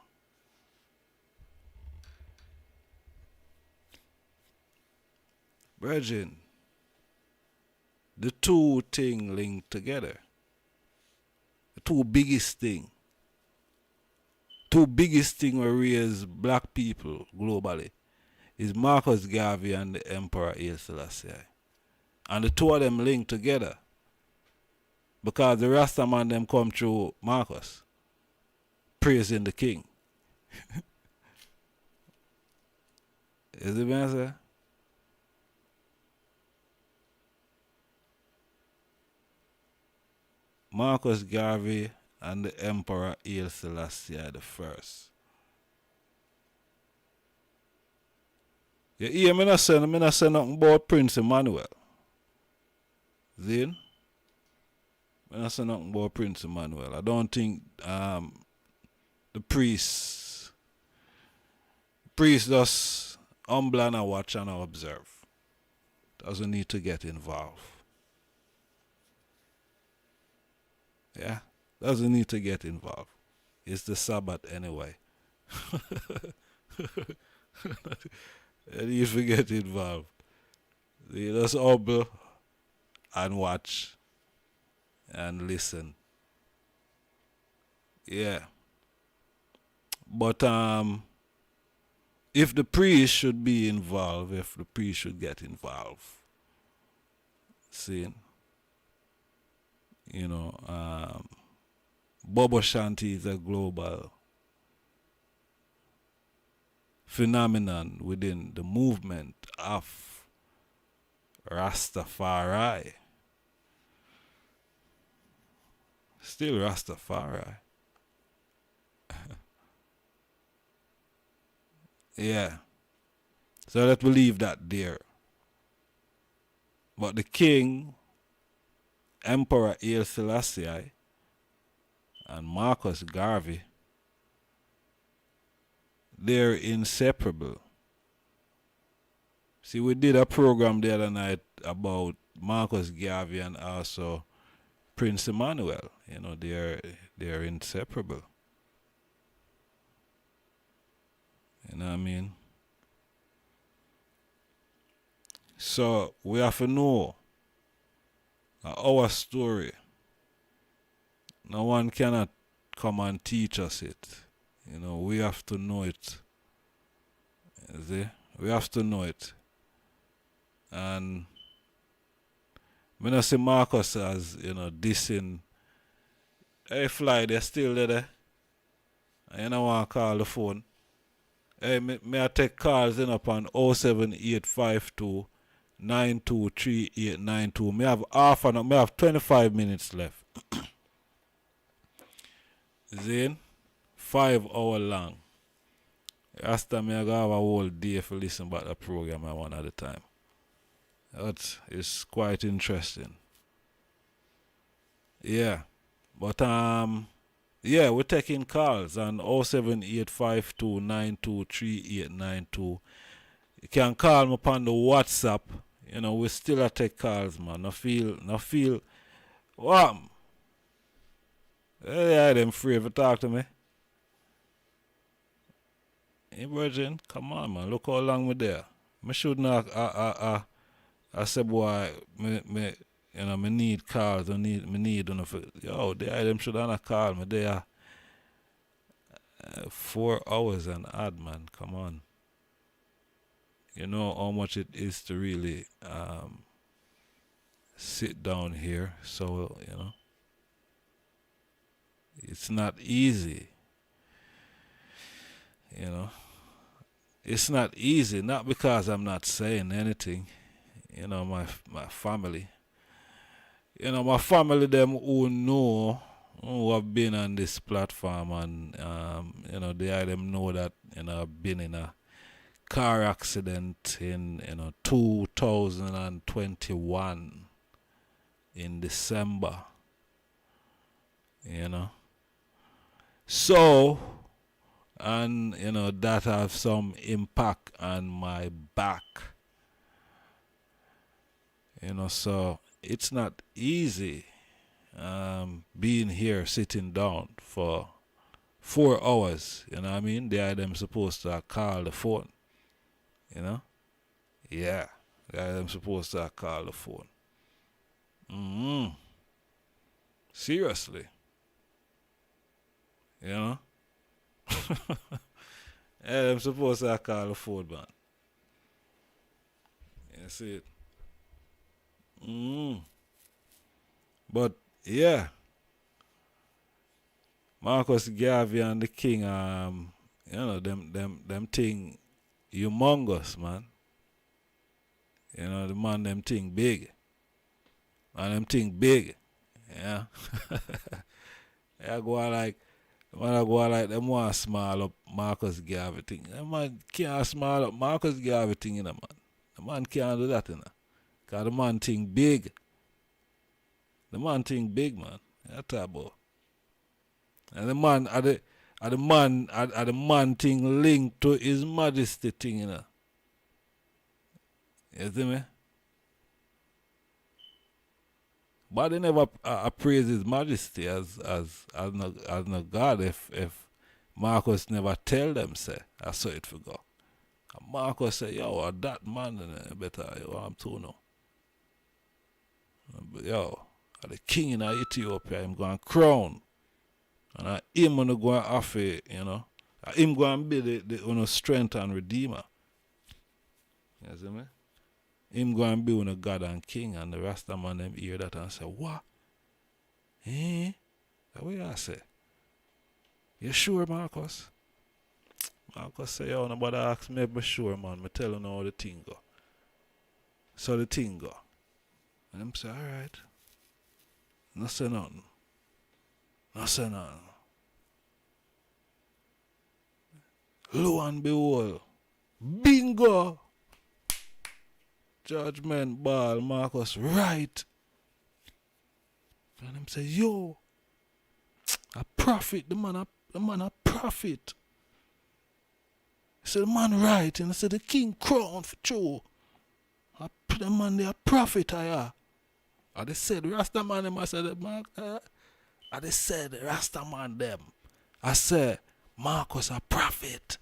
Brethren, the two things linked together. The two biggest thing we raise black people globally is Marcus Garvey and the Emperor Haile Selassie. And the two of them linked together because the Rasta man them come through Marcus praising the king. Is it better, sir? Marcus Garvey and the Emperor Haile Selassie the first. You hear me not say nothing about Prince Emmanuel. Zin? I not say nothing about Prince Emmanuel. I don't think the priest just humble and watch and observe. Doesn't need to get involved. Yeah? Doesn't need to get involved. It's the Sabbath anyway. And you forget involved. You just humble and watch and listen. Yeah. But if the priest should be involved, if the priest should get involved, see, you know, Bobo Shanti is a global phenomenon within the movement of Rastafari. Still Rastafari. Yeah. So let's leave that there. But the king, Emperor Haile Selassie, and Marcus Garvey, they're inseparable. See, we did a program the other night about Marcus Garvey and also Prince Emmanuel. You know, they're inseparable. You know what I mean? So we have to know our story. No one cannot come and teach us it. You know, we have to know it. You see? We have to know it. And I don't see Marcus as, you know, dissing. Hey, Fly, they're still there. And you don't want to call the phone. Hey, may I take calls in upon 07852 923892. May have 25 minutes left. Zane, 5 hours long. After me, I have a whole day for listen about the program one at a time. That is quite interesting. Yeah. But yeah, we're taking calls on 07852 923892. You can call me upon the WhatsApp. You know, we still a take calls, man. No feel what? Yeah, them free to talk to me. Hey, Virgin, come on, man. Look how long we're there. I should not. I said, boy, me need calls. Me need. Yo, them should not call me. They are 4 hours and odd, man. Come on. You know how much it is to really sit down here. So, you know, it's not easy. You know, it's not easy. Not because I'm not saying anything. You know, my family. You know, my family, them who know, who have been on this platform, and you know, them know that, you know, I've been in a car accident in, you know, 2021 in December. You know, so, and you know, that have some impact on my back. You know, so it's not easy being here sitting down for 4 hours. You know what I mean? Them supposed to call the phone. You know? Yeah. Them supposed to call the phone. Seriously. You know? Them supposed to call the phone, man. You see it? But yeah, Marcus Garvey and the King, you know, them thing humongous, man. You know, the man, them thing big. And them thing big. Yeah. I go like them want small up Marcus Garvey thing. That man can't small up Marcus Garvey thing, you know, man. The man can't do that, you know. Cause the man thing big. The man thing big, man. That's about. And the man the man thing linked to His Majesty thing, you know. You see me? But they never praise His Majesty as no God if Marcus never tell them say I saw it for go. And Marcus say, yo, that man better yo, I'm too now. But yo, the king in Ethiopia, him going crown. And him gonna go and offer, you know. Him going to be the strength and redeemer. You see me? Him going to be one God and king, and the Rasta man them hear that and say, what? Eh? That's what I say. You sure, Marcus? Marcus say, yo, nobody ask me if I'm sure, man. I tell you how the thing go. So the thing go. And them say, alright. No say nothing. No say nothing. Lo and behold, bingo! Judgment ball, Marcus, right. And them say, yo, a prophet, the man a prophet. He said, the man right, and I said, the king crown for true. The man, they a prophet, I are. I they said Rasta man them. I said I they said Rasta man them. I said Marcus a prophet.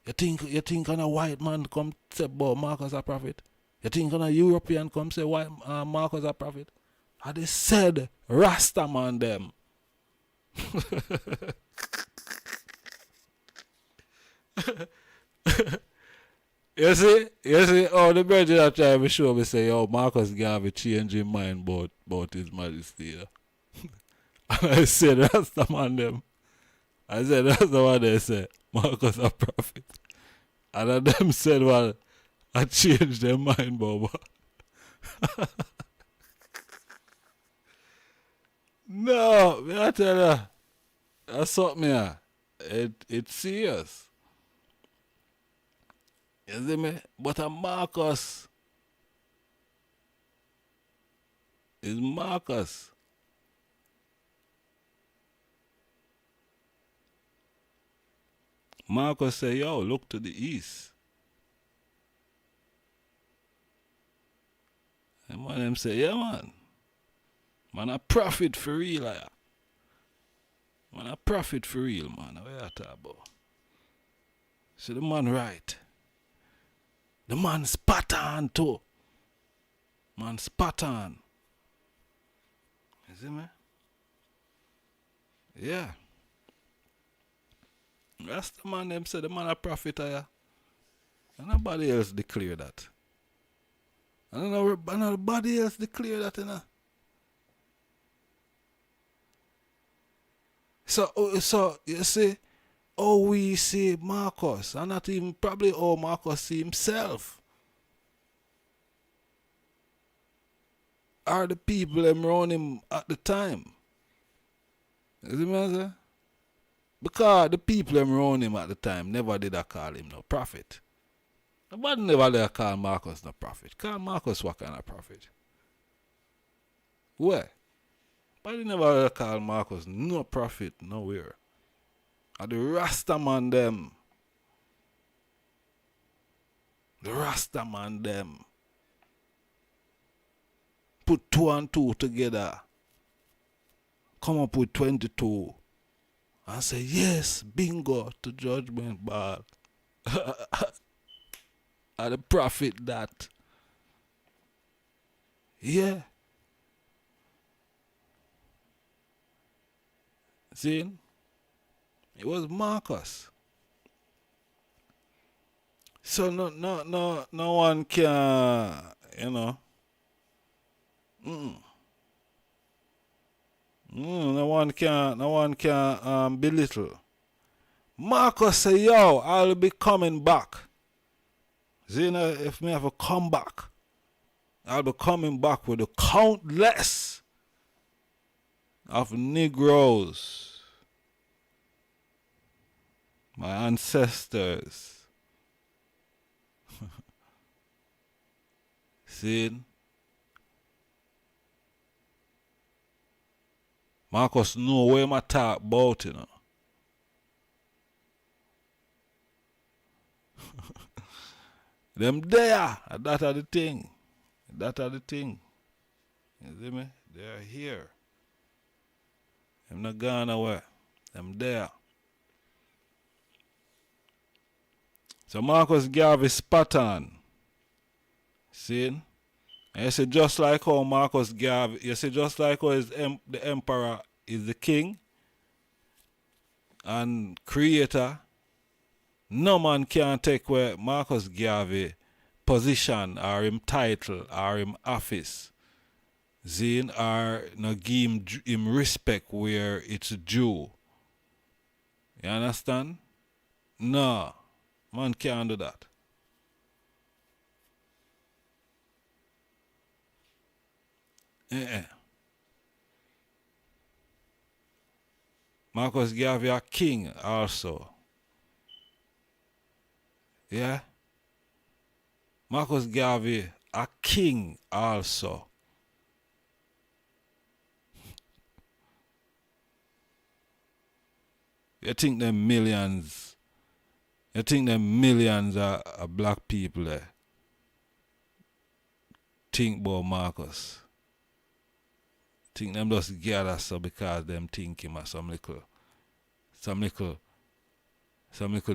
You think on a white man come say about Marcus a prophet? You think on a European come say white Marcus a prophet? I they said Rasta man them. You see, oh, the brethren are trying to show me say, yo, Marcus Garvey change his mind about his majesty. You know? And I said, that's the man them. I said, that's the one they said, Marcus a prophet. And then them said, well, I changed their mind, Boba. No, I tell you, that's something here. It's serious. You see me? But a Marcus is Marcus. Marcus say, yo, look to the east. And one of them say, yeah, man. Man, a prophet for real, yeah. Man, a prophet for real, man. What you talking about? See, the man right. The man spot on too. Man spot on. You see me? Yeah. That's the man them say the man a prophet here. And nobody else declare that. And nobody else declare that, you know. So you see, how we see Marcus, and not even probably how Marcus see himself, are the people them around him at the time. You see what I say? Because the people them around him at the time never did I call him no prophet. Nobody never did I call Marcus no prophet. Call Marcus what kind of prophet? Where? Nobody never did I call Marcus no prophet nowhere. Are the Rasta man them. The Rasta man them. Put 2 and 2 together. Come up with 22. And say, yes, bingo to judgment ball. Are the prophet that. Yeah. See? It was Marcus. So no one can, you know. No one can belittle. Marcus say, yo, I'll be coming back. See, you know, if me have a come back, I'll be coming back with a countless of Negroes. My ancestors. See? Marcus know where my talk about, you know. Them there, that are the thing. That are the thing. You see me? They are here. Them not gone away. Them there. So Marcus Garvey spot on. See? And you see just like how Marcus Garvey, you see just like how the emperor is the king and creator, no man can take away Marcus Garvey position or him title or him office. Zine or no give him respect where it's due. You understand? No. Man can't do that. Marcus Garvey a king also. Yeah? Marcus Garvey a king also. You think them millions of black people there think about Marcus. think them just gather so because them think him as some little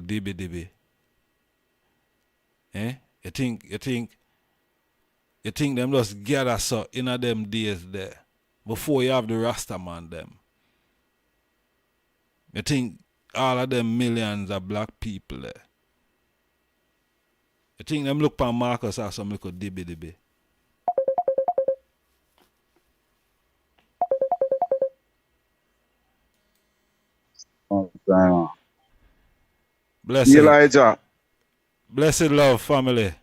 dibby. Eh? You think them just gather so in a them days there before you have the Rasta man them. You think all of them millions of black people there. You think them look for Marcus as some little dibby. Blessed. Elijah. Blessed love, family.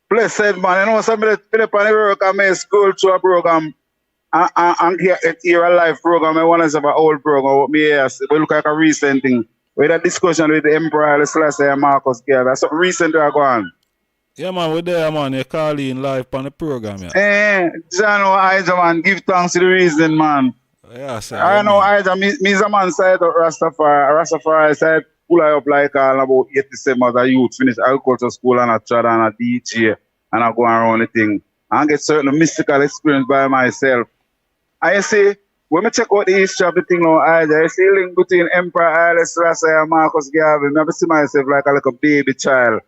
Blessed man, you know, somebody put up on the work and my school to a program and here a live program. I want to have an old program. What me here, we look like a recent thing. We had a discussion with the Emperor, Selassie and Marcus Garvey. That's something recent that go on. Yeah, man, we're there, man. You call in live on the program, yeah. John, Ija, man, give thanks to the reason, man. Yeah, sir. I know, Ija, me's a man side of Rastafari. Rastafari side pull up like all about 87 as a youth, finish agriculture school and a trad and a DJ and I go around the thing and get certain mystical experience by myself. I see, when I check out the history of the thing now, I see a link between Emperor Haile Selassie and Marcus Garvey. I see myself like a baby child.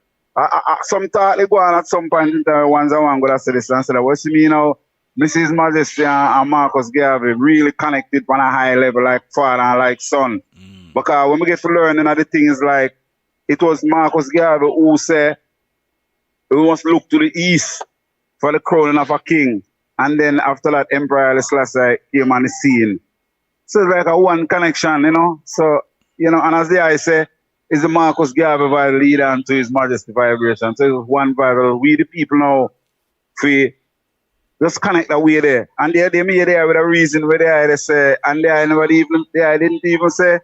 Some thought they go on at some point in time, once I want to go to say this and say, what you mean now? Mrs. Majesty and Marcus Garvey really connected on a high level, like father and like son. Because when we get to learning of the things like, it was Marcus Garvey who said, we must look to the east for the crowning of a king. And then after that, Emperor Haile Selassie came on the scene. So it's like a one connection, you know. So, you know, and as the I say, is the Marcus Garvey vibe lead on to His Majesty vibration. So it's one vibe. We the people now, we just connect that way there. And they made there with a reason where they say, and they didn't even say,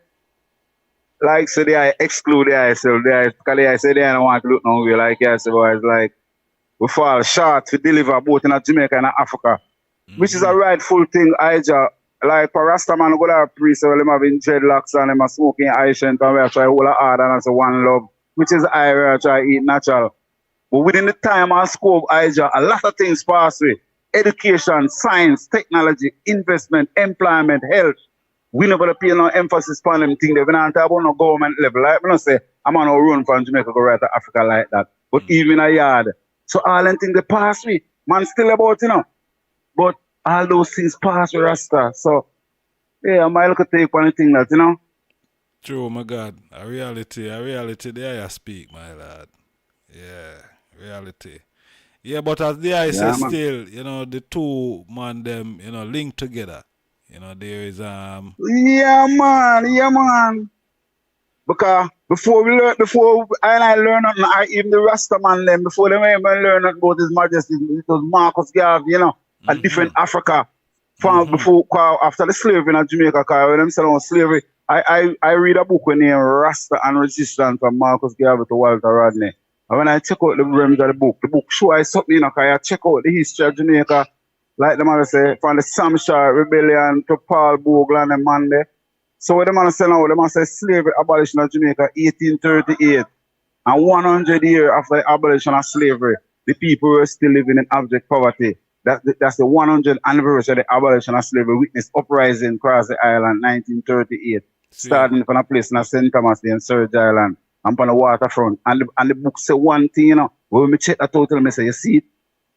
like, so they exclude the ISL. Because they say they don't want to look no way like yes, boys. Like, we fall short to deliver both in Jamaica and Africa. Which is a rightful thing, Ija. Like, for Rasta man, go to a priest, well, them having dreadlocks and them are smoking Ancient and we are trying to hold a hard and say one love, which is I we are trying to eat natural. But within the time and scope, Ija, a lot of things pass away. Education, science, technology, investment, employment, health. We never pay no emphasis on them things. We don't talk about no government level. Like, we don't say, I'm on a run from Jamaica go right to Africa like that. But even a yard. So all them things they pass me. Man still about, you know. But all those things pass with Rasta. So, yeah, I might look at take one thing that, you know. True, my God. A reality there you speak, my lad. Yeah, reality. Yeah, but as the I say still, you know, the two man them, you know, linked together. You know, there is Yeah man. Because before I learn nothing, even the Rasta man them, before they even learn nothing about His Majesty, it was Marcus Garvey, you know, a different Africa. From before after the slavery in Jamaica, because when them selling slavery, I read a book named Rasta and Resistance from Marcus Garvey to Walter Rodney. And when I check out the realms of the book shows something, you know, because I check out the history of Jamaica. Like the man say, from the Sam Shaw Rebellion to Paul Bogle and the man there. So what the man say now, the man say slavery abolition of Jamaica 1838. And 100 years after the abolition of slavery, the people were still living in abject poverty. That's the 100th anniversary of the abolition of slavery. Witness uprising across the island 1938. Starting from a place in St. Thomas in Surge Island and on the waterfront. And the book say one thing, you know, when we check the total, I say, you see it?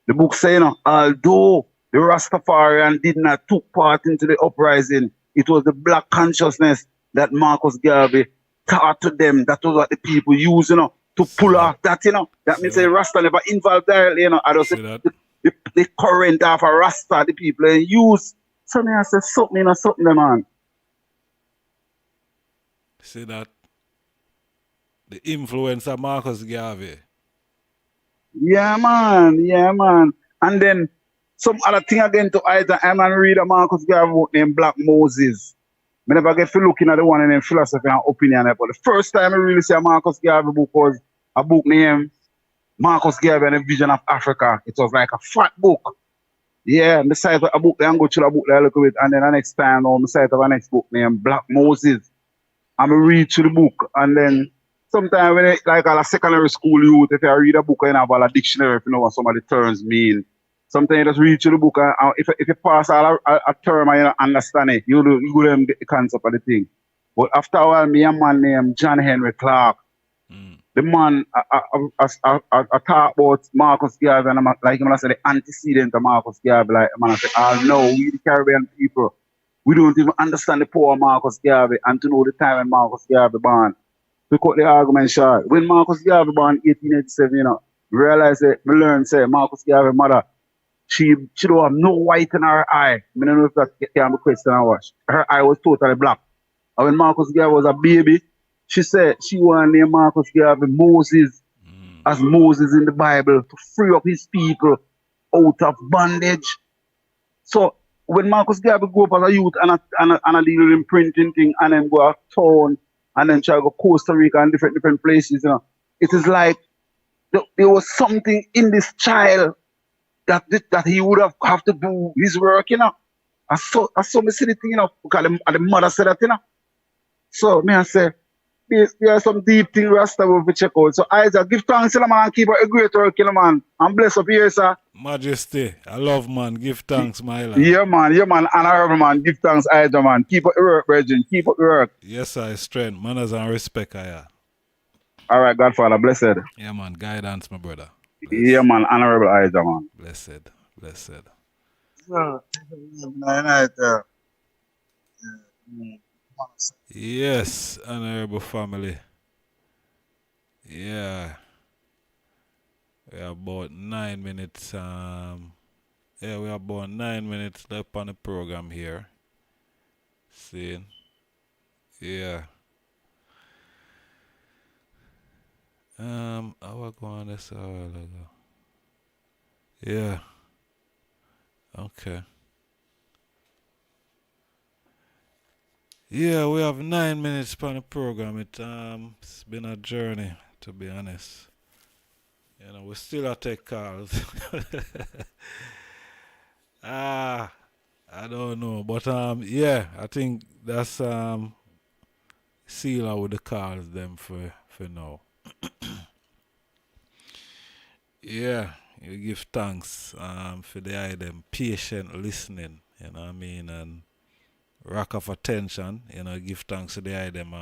The book say, you know, although the Rastafarian did not took part into the uprising, it was the black consciousness that Marcus Garvey taught to them. That was what the people use, you know, to pull off that, you know. That means the Rasta never involved directly, you know. I just say the current of a Rasta, the people use. So I say something, you know, something, man. See that? The influence of Marcus Garvey. Yeah, man. And then some other thing again to either I'm and read a Marcus Garvey book named Black Moses. I never get to looking at the one in philosophy and opinion. But the first time I really see a Marcus Garvey book was a book named Marcus Garvey and the Vision of Africa. It was like a fat book. Yeah, and besides a book, I go to a book that I look at, and then the next time, I decide to have a next book named Black Moses. I'm going to read through the book, and then sometimes when like a secondary school youth, if I read a book, I have a dictionary if you know what some of the terms mean. Sometimes you just read through the book, and if you pass all a term and you don't understand it, you don't get the concept of the thing. But after a while, me a man named John Henry Clark, the man, I talk about Marcus Garvey, and like him, I say the antecedent of Marcus Garvey. Like, man, I say, no, we the Caribbean people, we don't even understand the power of Marcus Garvey, and to know the time when Marcus Garvey born. To cut the argument short, when Marcus Garvey born 1887, you know, realize that, me learn, say, Marcus Garvey mother, she don't have no white in her eye. I don't know if that can be question I watch. Her eye was totally black. And when Marcus Garvey was a baby, she said she wanted to name Marcus Garvey Moses, as Moses in the Bible, to free up his people out of bondage. So when Marcus Garvey grew up as a youth and a little imprinting thing, and then go out town, and then try to go Costa Rica and different places, you know, it is like there was something in this child that he would have to do his work, you know. I saw me see the thing, you know, because the mother said that, you know. So me I say, there are some deep things Rasta will check out. So Isaac, give thanks to the man and keep up a great work, you know, man. And bless up here, sir. Majesty, I love, man. Give thanks, my lad. Yeah, man, honorable man. Give thanks, Isaac, man. Keep up the work, brethren. Keep up the work. Yes, sir, strength, manners and respect, I have. All right, Godfather, blessed. Yeah, man, guidance, my brother. Yeah, man, honorable Isaac, man. Blessed. Yes, honorable family. Yeah. We have about 9 minutes. We have about 9 minutes left on the program here. See? Yeah. I was going this a while ago. Yeah. Okay. Yeah, we have 9 minutes on the program. It's been a journey, to be honest. You know, we still take calls. I don't know, but yeah, I think that's seal out with the calls them for now. Yeah, you give thanks for the item, patient listening, you know what I mean, and rack of attention, you know, give thanks to the item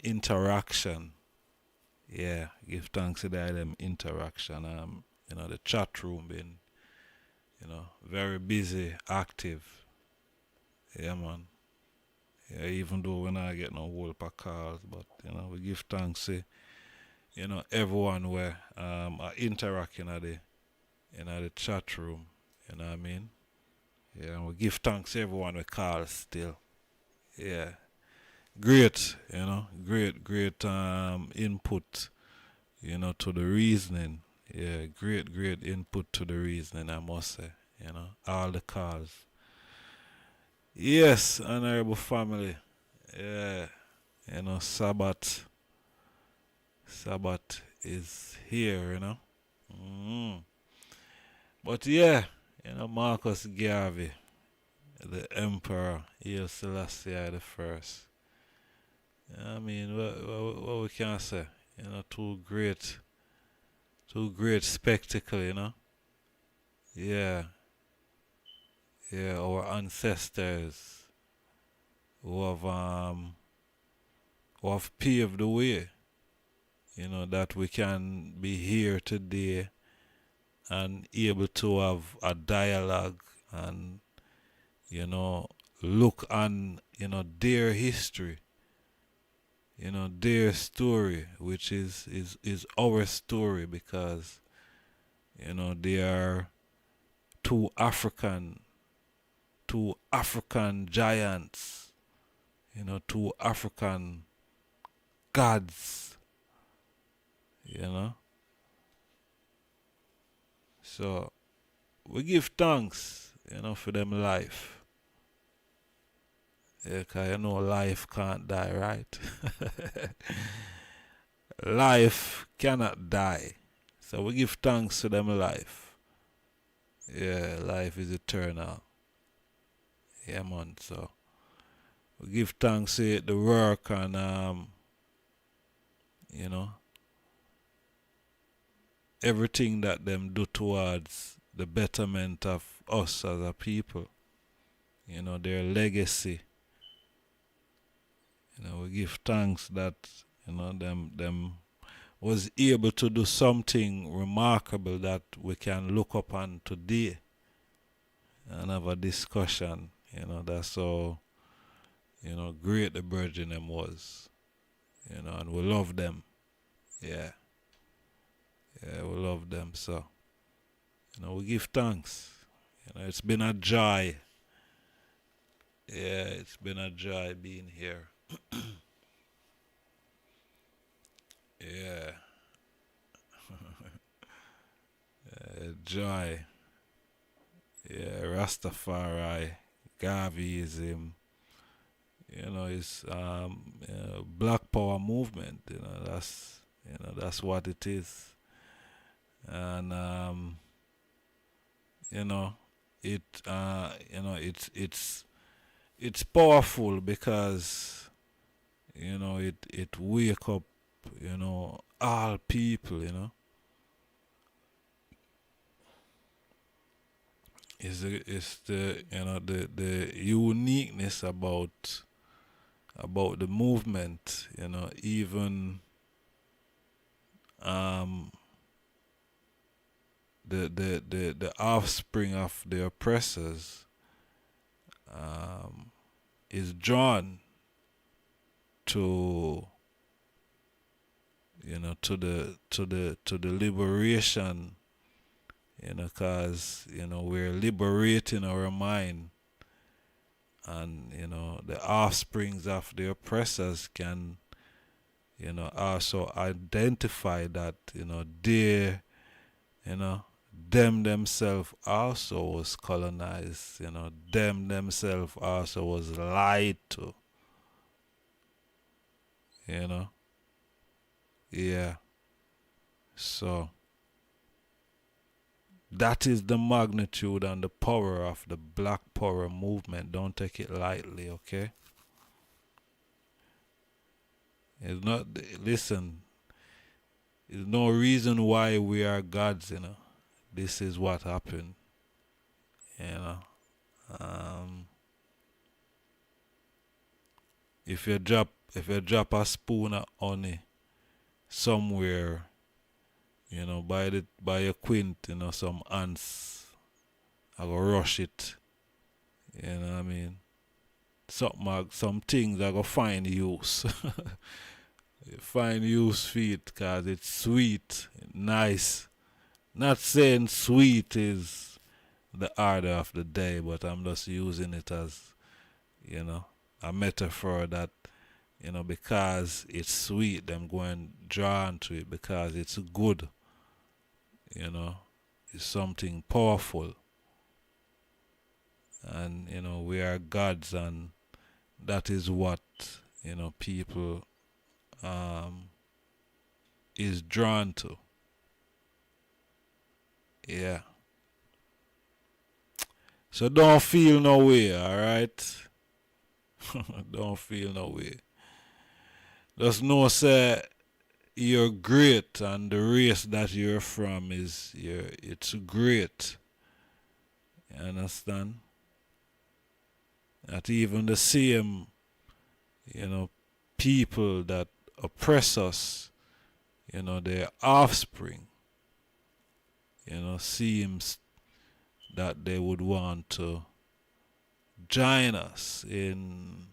interaction. Yeah, give thanks to the item interaction. You know, the chat room been, you know, very busy, active. Yeah, man. Yeah, even though we're not getting no whole pack calls, but you know, we give thanks to, you know, everyone where are interacting at the chat room. You know what I mean? Yeah, and we give thanks to everyone who calls still. Yeah. Great, you know, great input, you know, to the reasoning. Yeah, great input to the reasoning, I must say, you know, all the calls. Yes, honorable family. Yeah, you know, Sabbath is here, you know. But yeah, you know, Marcus Garvey, the Emperor, Selassie the first. I mean, what we can say, you know, two great spectacle, you know. Yeah, our ancestors who have paved the way, you know, that we can be here today and able to have a dialogue and, you know, look on, you know, their history. You know, their story, which is our story, because, you know, they are two African giants, you know, two African gods, you know. So we give thanks, you know, for them life. Yeah, 'cause you know life can't die, right? Life cannot die. So we give thanks to them life. Yeah, life is eternal. Yeah, man. So we give thanks to the work and you know, everything that them do towards the betterment of us as a people. You know, their legacy. You know, we give thanks that, you know, them was able to do something remarkable that we can look upon today and have a discussion. You know, that's how, you know, great the Virgin them was. You know, and we love them. Yeah. Yeah, we love them. So, you know, we give thanks. You know, it's been a joy. Yeah, it's been a joy being here. Yeah. Joy. Yeah, Rastafari, Garveyism, you know, it's Black Power movement, you know, that's what it is. And you know, it's powerful because, you know, it wake up, you know, all people, you know. It's the, you know, the uniqueness about the movement, you know, even the offspring of the oppressors is drawn to, you know, to the liberation, you know, because, you know, we're liberating our mind, and, you know, the offsprings of the oppressors can, you know, also identify that, you know, they, you know, them themselves also was colonized, you know, them themselves also was lied to, you know. Yeah. So that is the magnitude and the power of the Black Power movement. Don't take it lightly, okay? It's not, listen, there's no reason why we are gods, you know. This is what happened, you know. If you drop a spoon of honey somewhere, you know, by your quint, you know, some ants I go rush it. You know what I mean? Some things I go find use. Find use for it because it's sweet, nice. Not saying sweet is the order of the day, but I'm just using it as, you know, a metaphor that, you know, because it's sweet, them going drawn to it because it's good. You know, it's something powerful. And, you know, we are gods, and that is what, you know, people is drawn to. Yeah. So don't feel no way, alright? Don't feel no way. Just know, say, you're great, and the race that you're from it's great. You understand? That even the same, you know, people that oppress us, you know, their offspring, you know, seems that they would want to join us in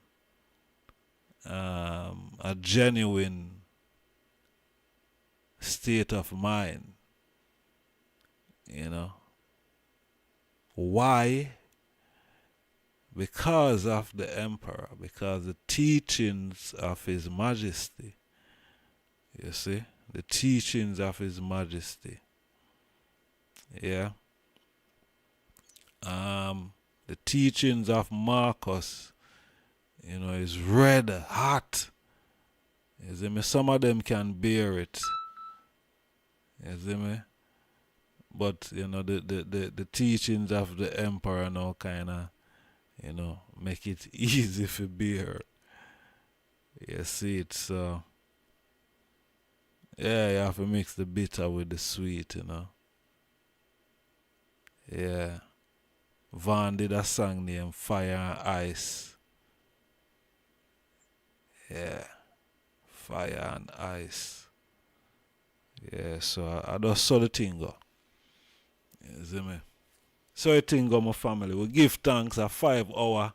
a genuine state of mind. You know. Why? Because of the emperor, because the teachings of His Majesty. You see? The teachings of His Majesty. Yeah. The teachings of Marcus, you know, is red hot. You see me? Some of them can bear it. You see me? But, you know, the teachings of the emperor now kind of, you know, make it easy for bear. You see it, so, Yeah, you have to mix the bitter with the sweet, you know. Yeah. Van did a song named Fire and Ice. Yeah. Fire and Ice. Yeah, so I just saw the thing go. You see me? So the thing go, my family. We give thanks a 5 hour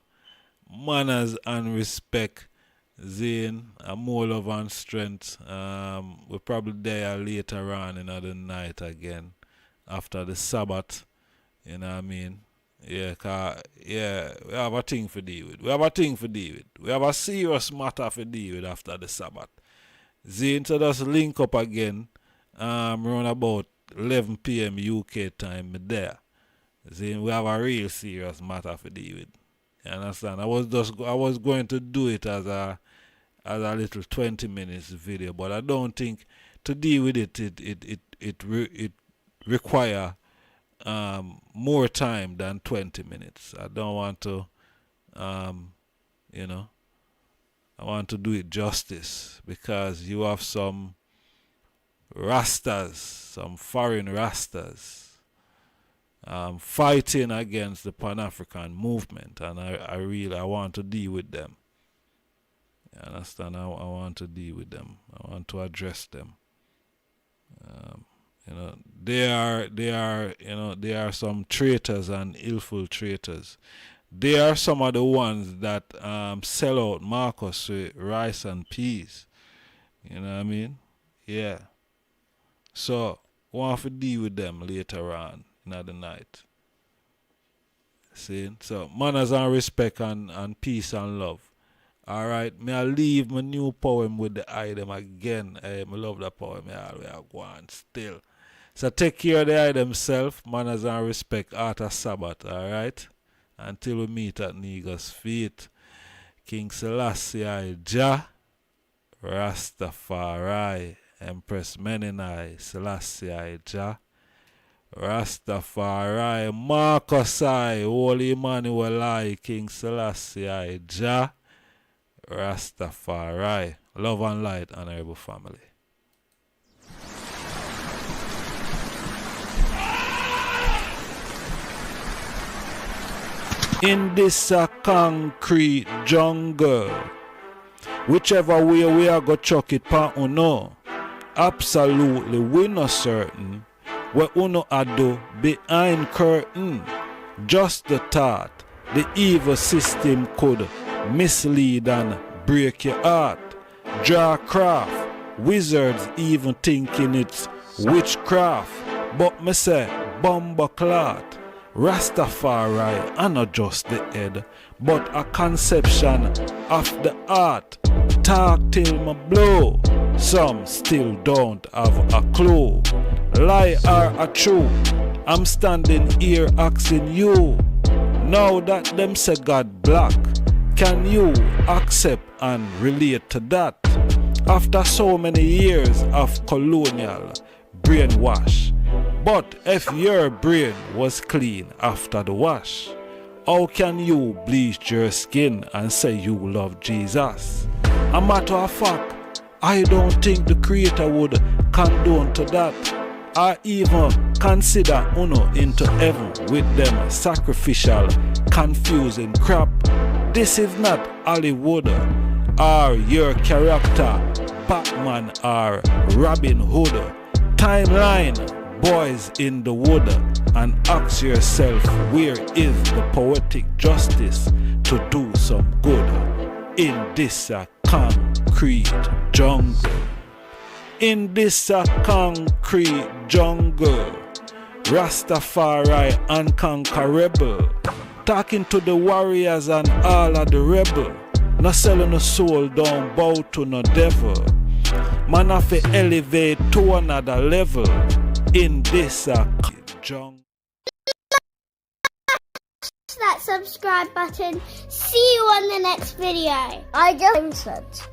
manners and respect. Zane, and more love and strength. We're probably there later on in the night again after the Sabbath. You know what I mean? Yeah, we have a thing for deal with. We have a serious matter for deal with after the Sabbath. Zane, so just link up again around about 11 p.m. UK time there. Zane, we have a real serious matter for deal with. You understand? I was going to do it as a little 20 minutes video, but I don't think to deal with it require more time than 20 minutes. I don't want to you know, I want to do it justice because you have some Rastas, some foreign Rastas fighting against the Pan-African movement, and I want to deal with them. You understand? I want to deal with them. I want to address them. You know, they are some traitors and infiltrators. They are some of the ones that sell out Marcus with rice and peas. You know what I mean? Yeah. So, we want to deal with them later on in the night. See? So, manners and respect and peace and love. Alright, me I leave my new poem with the item again. I love that poem. I always go on still. So take care of the item self, manners and respect, after Sabbath, alright? Until we meet at Niggas feet. King Selassie, Jah, Rastafari, Empress Menenai, Selassie, Jah, Rastafari, Marcus I, Holy Emmanuel, King Selassie, Jah, Rastafari. Love and light, honorable family. In this concrete jungle, whichever way we are go chuck it pa uno, absolutely we not certain what uno ado behind curtain. Just the thought the evil system could mislead and break your heart. Draw craft, wizards even thinking it's witchcraft. But me say, bomba clot, Rastafari are not just the head, but a conception of the heart. Talk till me blow, some still don't have a clue. Lie or a true, I'm standing here asking you. Now that them say God black, can you accept and relate to that? After so many years of colonial brainwash. But if your brain was clean after the wash, how can you bleach your skin and say you love Jesus? A matter of fact, I don't think the Creator would condone to that. Or even consider uno into heaven with them sacrificial, confusing crap. This is not Hollywood or your character, Batman or Robin Hood. Timeline, boys in the wood, and ask yourself, where is the poetic justice to do some good in this concrete jungle? In this concrete jungle, Rastafari unconquerable, talking to the warriors and all of the rebel, not selling a soul, don't bow to no devil. Man have to elevate to another level in this jungle. That subscribe button. See you on the next video. I just